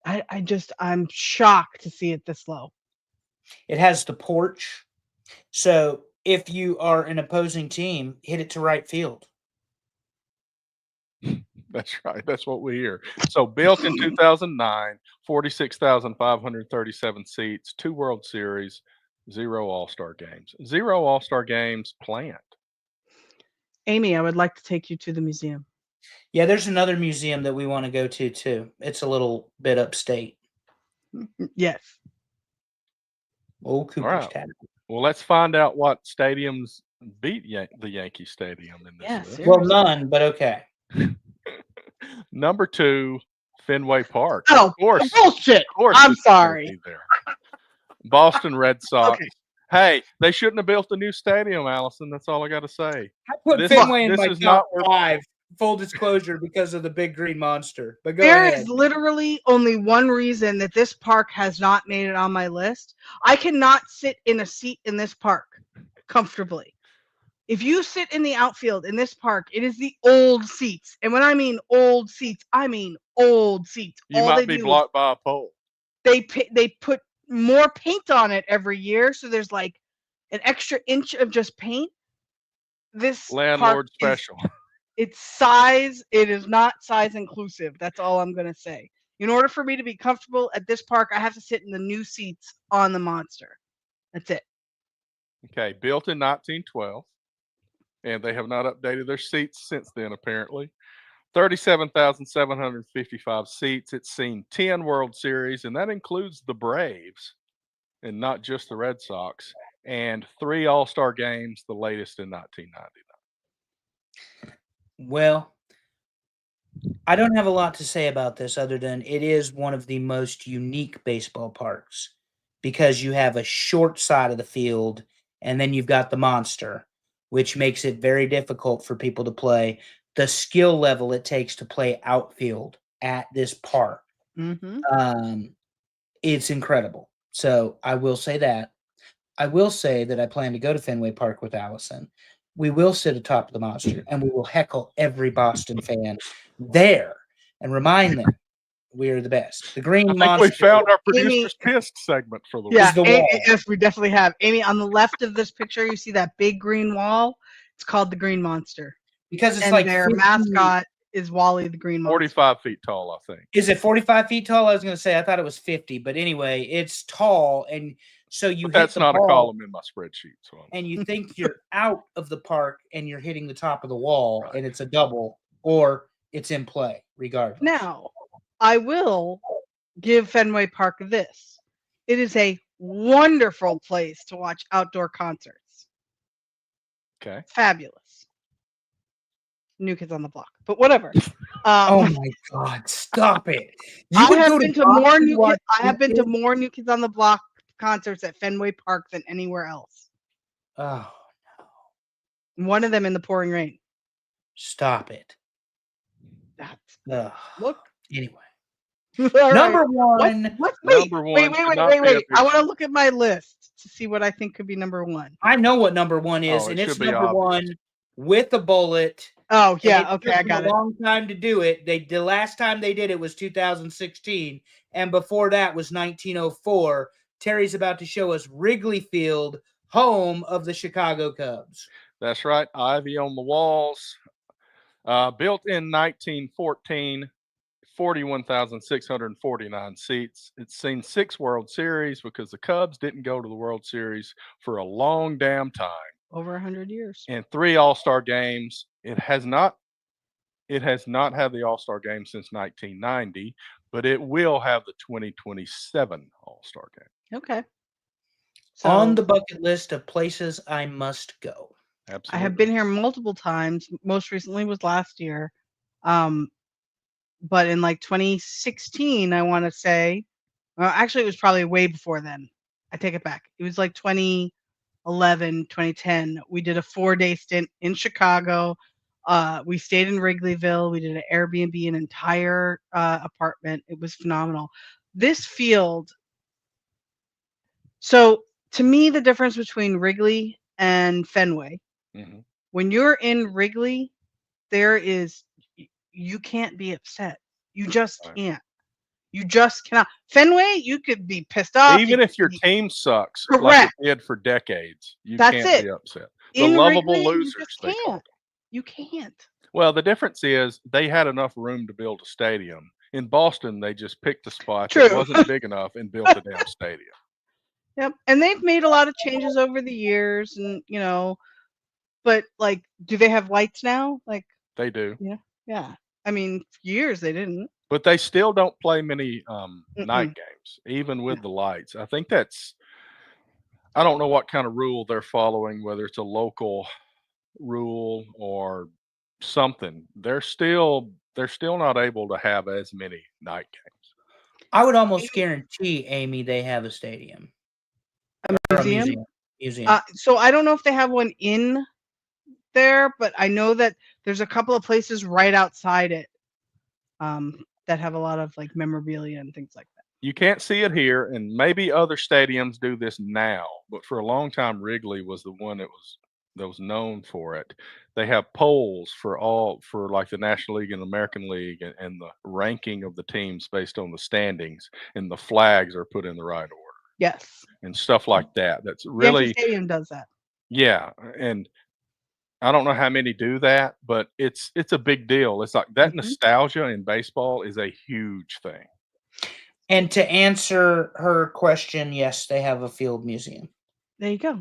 I'm shocked to see it this low. It has the porch. So if you are an opposing team, hit it to right field. That's right. That's what we hear. So built in 2009, 46,537 seats, 2 World Series, 0 All-Star games. 0 All-Star games planned. Amy, I would like to take you to the museum. Yeah, there's another museum that we want to go to too. It's a little bit upstate. Yes. Old Cooper's right. Tavern. Well, let's find out what stadiums beat the Yankee Stadium in this Yeah, list. seriously. Well, none, but okay. Number 2, Fenway Park. Oh, Of course. bullshit. Of course I'm it's gonna sorry. be there. Boston Red Sox. Okay. Hey, they shouldn't have built a new stadium, Allison. That's all I got to say. I put This- Fenway in this my is top not where- 5. Full disclosure, because of the big green monster. But go There ahead. is literally only one reason that this park has not made it on my list. I cannot sit in a seat in this park comfortably. If you sit in the outfield in this park, it is the old seats. And when I mean old seats, I mean old seats. You All might they be do is blocked by a pole. they put more paint on it every year, so there's like an extra inch of just paint. This Landlord park is- special. it's size. It is not size inclusive. That's all I'm gonna say. In order for me to be comfortable at this park, I have to sit in the new seats on the monster. That's it. Okay, built in 1912, and they have not updated their seats since then, apparently. 37,755 seats. It's seen 10 World Series, and that includes the Braves and not just the Red Sox, and 3 All Star games, the latest in 1999. Well, I don't have a lot to say about this other than it is one of the most unique baseball parks because you have a short side of the field and then you've got the monster, which makes it very difficult for people to play. The skill level it takes to play outfield at this park, it's incredible. So I will say that. I will say that I plan to go to Fenway Park with Allison. We will sit atop the monster and we will heckle every Boston fan there and remind them we are the best. The green I think monster we found our Amy- producer's pissed segment for the Yeah, the wall. yes, we definitely have. Amy, on the left of this picture, you see that big green wall? It's called the Green Monster. Because it's And like their 50 mascot is Wally the Green Monster. 45 feet tall, I think. Is it 45 feet tall? I was going to say I thought it was 50, but anyway, it's tall, and so you But hit that's the not a ball, column in my spreadsheet. So and you think you're out of the park, and you're hitting the top of the wall, and it's a double, or it's in play, regardless. Now, I will give Fenway Park this. It is a wonderful place to watch outdoor concerts. okay. Fabulous. New Kids on the Block, but whatever. Oh my God! Stop it! I have been to more Boston New watch Kids. I have been to Kids? more New Kids on the Block concerts at Fenway Park than anywhere else. Oh, One of them in the pouring rain. stop it! That's Ugh. look. Anyway, All number right. one. Wait, Number wait, one should wait, not wait, be wait. a I want to big- look at my list to see what I think could be number one. I know what number one is, Oh, it and it's should be number obvious. one with a bullet. Oh And yeah, it okay, took I them got a it. long time to do it. The last time they did it was 2016, and before that was 1904. Terry's about to show us Wrigley Field, home of the Chicago Cubs. That's right. Ivy on the walls. Built in 1914, 41,649 seats. It's seen 6 World Series because the Cubs didn't go to the World Series for a long damn time. Over 100 years. And 3 All-Star games. It has not had the All-Star game since 1990, but it will have the 2027 All-Star game. Okay. On So the bucket list of places I must go. Absolutely. I have been here multiple times. Most recently was last year. But in like 2016, I want to say, well, actually, it was probably way before then. I take it back. It was like 2011, 2010. We did a 4-day stint in Chicago. We stayed in Wrigleyville. We did an Airbnb, an entire apartment. It was phenomenal. This field. So to me, the difference between Wrigley and Fenway, when you're in Wrigley, you can't be upset. You just can't. You just cannot. Fenway, you could be pissed off. Even if your team sucks, like Correct. it did for decades, you That's can't it. be upset. The In lovable Wrigley, you losers, just they call can't. them. You can't. Well, the difference is they had enough room to build a stadium. In Boston, they just picked a spot that True. wasn't big enough and built a damn stadium. Yep. And they've made a lot of changes over the years, and but like, do they have lights now? Like, They do. yeah. I mean, for years they didn't. But they still don't play many night games, even with the lights. I think I don't know what kind of rule they're following, whether it's a local rule or something. They're still not able to have as many night games. I would almost guarantee, Amy, they have a stadium. A Or a museum? museum. So I don't know if they have one in there, but I know that there's a couple of places right outside it that have a lot of like memorabilia and things like that. You can't see it here, and maybe other stadiums do this now, but for a long time, Wrigley was the one that was known for it. They have polls for like the National League and American League, and the ranking of the teams based on the standings, and the flags are put in the right order. Yes. And stuff like that. That's really Yankee Stadium does that. Yeah, and I don't know how many do that, but it's a big deal. It's like that nostalgia in baseball is a huge thing. And to answer her question, yes, they have a field museum. There you go.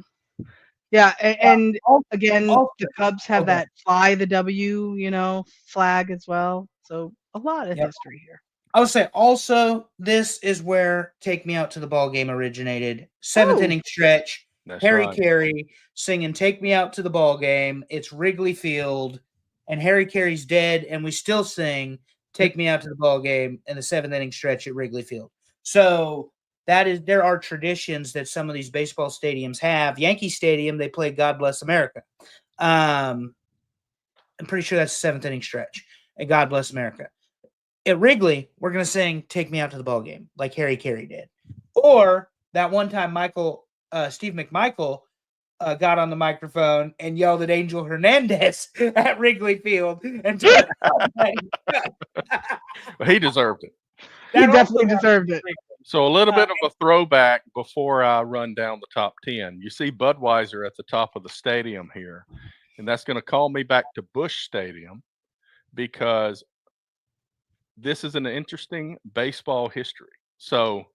Yeah, and Also, again, also, the Cubs have okay. that fly the W, flag as well. So a lot of Yep. history here. I would say also this is where "Take Me Out to the Ball Game" originated. Seventh Oh. inning stretch. That's Harry right. Carey singing "Take Me Out to the Ball Game." It's Wrigley Field, and Harry Carey's dead, and we still sing "Take Me Out to the Ball Game" in the seventh inning stretch at Wrigley Field. So there are traditions that some of these baseball stadiums have. Yankee Stadium, they play "God Bless America." I'm pretty sure that's the seventh inning stretch. And "God Bless America." At Wrigley, we're going to sing "Take Me Out to the Ball Game" like Harry Carey did. Or that one time Steve McMichael got on the microphone and yelled at Angel Hernandez at Wrigley Field and told He deserved it. He definitely deserved it. So a little bit of a throwback before I run down the top 10. You see Budweiser at the top of the stadium here, and that's going to call me back to Busch Stadium because this is an interesting baseball history. So,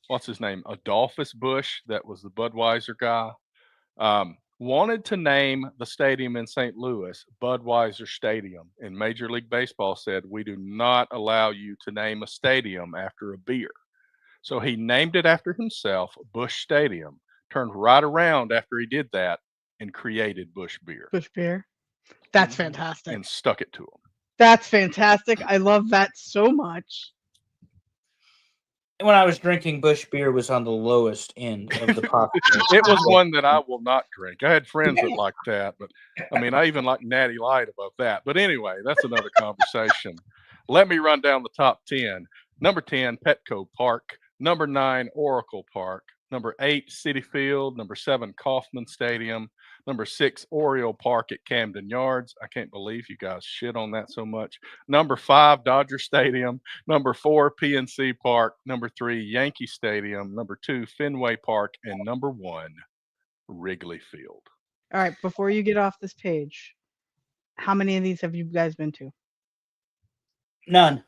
what's his name? Adolphus Busch, that was the Budweiser guy, wanted to name the stadium in St. Louis Budweiser Stadium. And Major League Baseball said, we do not allow you to name a stadium after a beer. So he named it after himself, Busch Stadium, turned right around after he did that and created Busch Beer. Busch Beer. That's fantastic. And stuck it to him. That's fantastic. I love that so much. When I was drinking, Busch Beer was on the lowest end of the pop. It was one that I will not drink. I had friends that liked that, but I mean, I even like Natty Light above that. But anyway, that's another conversation. Let me run down the top 10. Number 10, Petco Park. Number 9, Oracle Park. Number 8, Citi Field. Number 7, Kauffman Stadium. Number 6, Oriole Park at Camden Yards. I can't believe you guys shit on that so much. Number 5, Dodger Stadium. Number 4, PNC Park. Number 3, Yankee Stadium. Number 2, Fenway Park. And number 1, Wrigley Field. All right, before you get off this page, how many of these have you guys been to? None.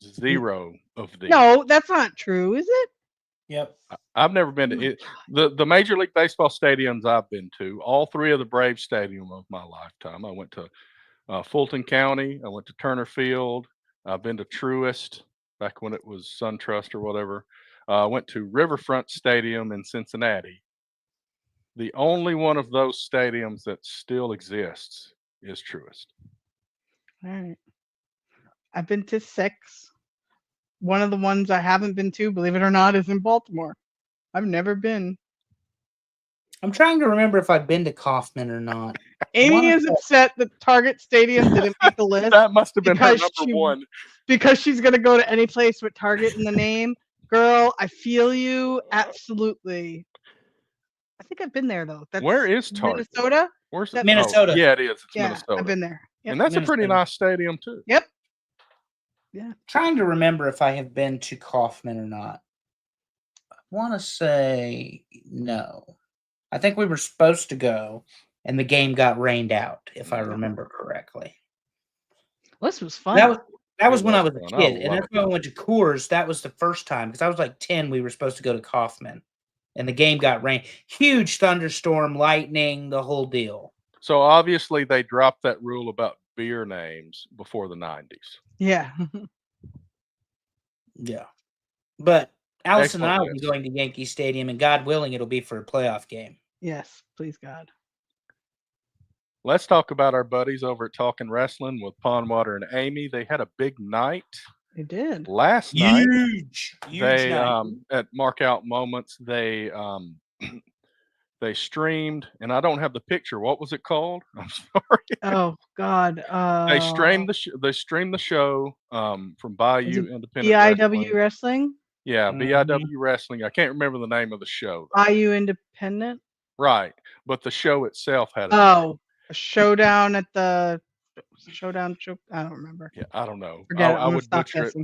0 of these. No, that's not true, is it? Yep. I've never been to it. The Major League Baseball stadiums I've been to, all 3 of the Braves stadium of my lifetime. I went to Fulton County. I went to Turner Field. I've been to Truist back when it was SunTrust or whatever. I went to Riverfront Stadium in Cincinnati. The only one of those stadiums that still exists is Truist. All right. I've been to 6. One of the ones I haven't been to, believe it or not, is in Baltimore. I've never been. I'm trying to remember if I've been to Kauffman or not. Amy is upset that Target Stadium didn't make the list. That must have been her number one. Because she's going to go to any place with Target in the name. Girl, I feel you. Absolutely. I think I've been there, though. Where is Target? Minnesota? Where's Minnesota? Oh, yeah, it is. It's yeah, Minnesota. I've been there. Yep. And that's a pretty nice stadium, too. Yep. Yeah. Trying to remember if I have been to Kauffman or not. I want to say no. I think we were supposed to go, and the game got rained out, if I remember correctly. Well, this was fun. That was when I was a fun. kid, and that's when I went to Coors. That was the first time because I was like 10. We were supposed to go to Kauffman, and the game got rained. Huge thunderstorm, lightning, the whole deal. So obviously they dropped that rule about beer names before the 90s. Yeah. Yeah. But Allison and I will be going to Yankee Stadium, and God willing, it'll be for a playoff game. Yes, please God. Let's talk about our buddies over at Talking Wrestling with Pondwater and Amy. They had a big night. They did. Last night. Huge They night. At Mark Out Moments, they streamed, and I don't have the picture. What was it called? I'm sorry. Oh God. They streamed the show from Bayou Independent BIW Wrestling. Yeah, BIW Wrestling. I can't remember the name of the show. Bayou Independent. Right, but the show itself had a showdown at the showdown show. I don't remember. Yeah, I don't know. Forget it. I would butcher it,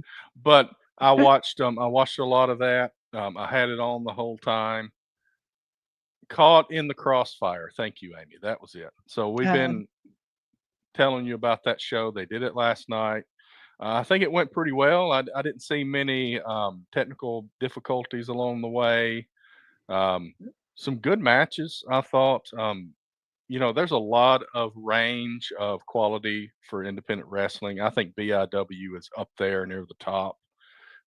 but I watched a lot of that. I had it on the whole time. Caught in the crossfire. Thank you, Amy. That was it. So we've been telling you about that show. They did it last night. I think it went pretty well. I didn't see many technical difficulties along the way. Some good matches, I thought. There's a lot of range of quality for independent wrestling. I think BIW is up there near the top,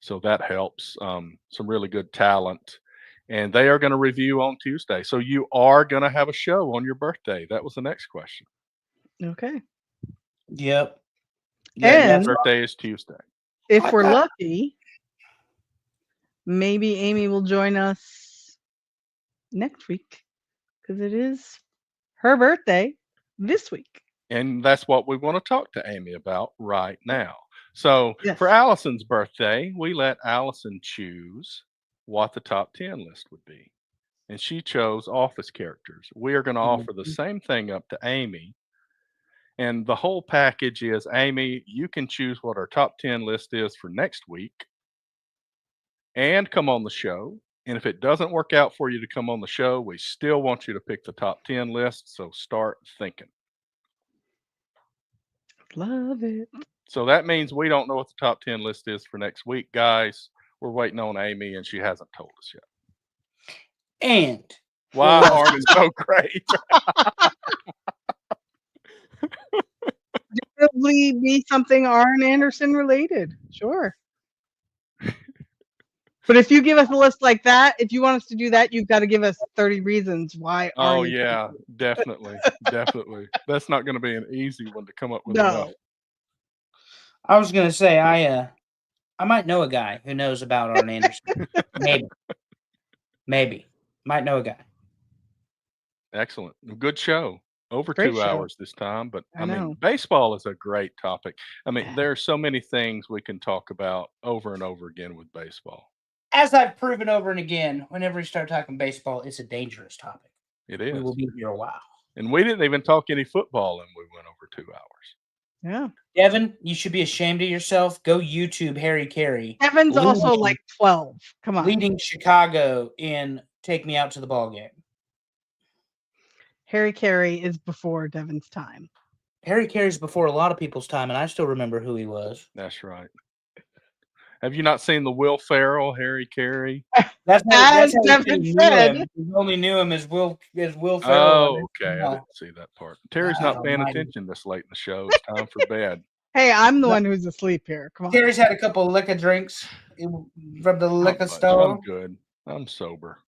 so that helps. Some really good talent, and they are going to review on Tuesday. So you are going to have a show on your birthday. That was the next question. Okay. Yep. And Birthday is Tuesday. if we're lucky, maybe Amy will join us next week because it is her birthday this week. And that's what we want to talk to Amy about right now. So Yes. for Allison's birthday, we let Allison choose what the top 10 list would be. And she chose office characters. We are going to offer the same thing up to Amy. And the whole package is, Amy, you can choose what our top 10 list is for next week and come on the show. And if it doesn't work out for you to come on the show, we still want you to pick the top 10 list. So start thinking. Love it. So that means we don't know what the top 10 list is for next week, guys. We're waiting on Amy, and she hasn't told us yet. And Why Art is so great. Probably be something Arn Anderson related. Sure. But if you give us a list like that, if you want us to do that, you've got to give us 30 reasons why. Oh, Arn yeah, definitely. Definitely. That's not going to be an easy one to come up with. No. I was going to say, I might know a guy who knows about Arn Anderson. Maybe. Might know a guy. Excellent. Good show. Over Great 2 show. hours this time. But I know. baseball is a great topic. There are so many things we can talk about over and over again with baseball. As I've proven over and again, whenever we start talking baseball, it's a dangerous topic. It is. We will be here a while. And we didn't even talk any football, and we went over 2 hours. Yeah. Devin, you should be ashamed of yourself. Go YouTube Harry Carey. Kevin's also like 12. Come on. Leading Chicago in Take Me Out to the Ball Game. Harry Carey is before Devin's time. Harry Carey's before a lot of people's time, and I still remember who he was. That's right. Have you not seen the Will Ferrell, Harry Carey? That's how Devin we said. knew him. We only knew him as Will Ferrell. Oh, okay. I didn't see that part. Terry's not paying attention this late in the show. It's time for bed. Hey, I'm the one who's asleep here. Come on. Terry's had a couple of liquor drinks from the liquor store. I'm good. I'm sober.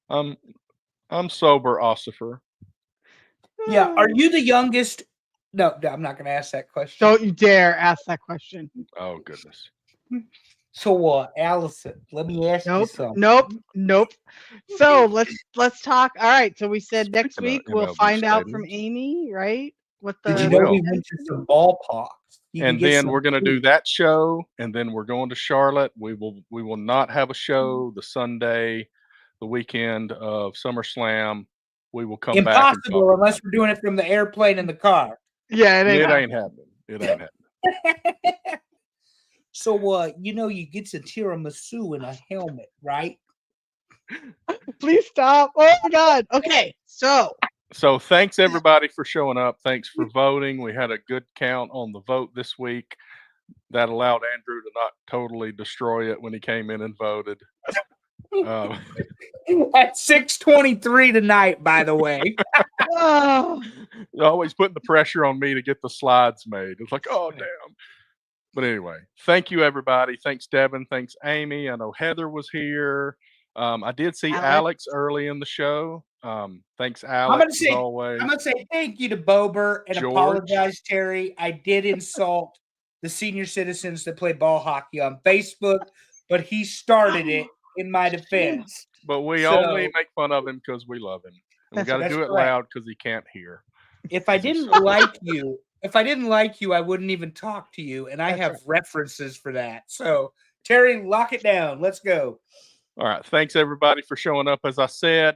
I'm sober, Ossifer. Yeah. Are you the youngest? No, I'm not going to ask that question. Don't you dare ask that question. Oh, goodness. So what, Allison? Let me ask you something. Nope. So let's talk. All right. So we said next Speaking week of we'll MLB find out from Stadiums. Amy, right? What Did the you know we went to some ballparks? And then we're going to do that show, and then we're going to Charlotte. We will not have a show the Sunday, the weekend of SummerSlam. We will come back. Impossible unless we're doing it from the airplane in the car. Yeah, it ain't happening. It ain't happening. So you get some tiramisu in a helmet, right? Please stop. Oh my God. Okay. So Thanks everybody for showing up. Thanks for voting. We had a good count on the vote this week. That allowed Andrew to not totally destroy it when he came in and voted. At 6:23 tonight, by the way. Always putting the pressure on me to get the slides made. It's like, oh, damn. But anyway, thank you, everybody. Thanks, Devin. Thanks, Amy. I know Heather was here. I did see Alex early in the show. Thanks, Alex, as always. I'm going to say thank you to Bober and apologize, Terry. I did insult the senior citizens that play ball hockey on Facebook, but he started it in my defense. But we only make fun of him because we love him. And we got to do it loud because he can't hear. If I didn't like you, I wouldn't even talk to you, and I have references for that. So, Terry, lock it down. Let's go. All right. Thanks, everybody, for showing up. As I said,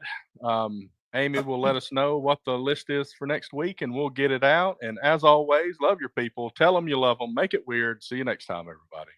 Amy will let us know what the list is for next week, and we'll get it out. And as always, love your people. Tell them you love them. Make it weird. See you next time, everybody.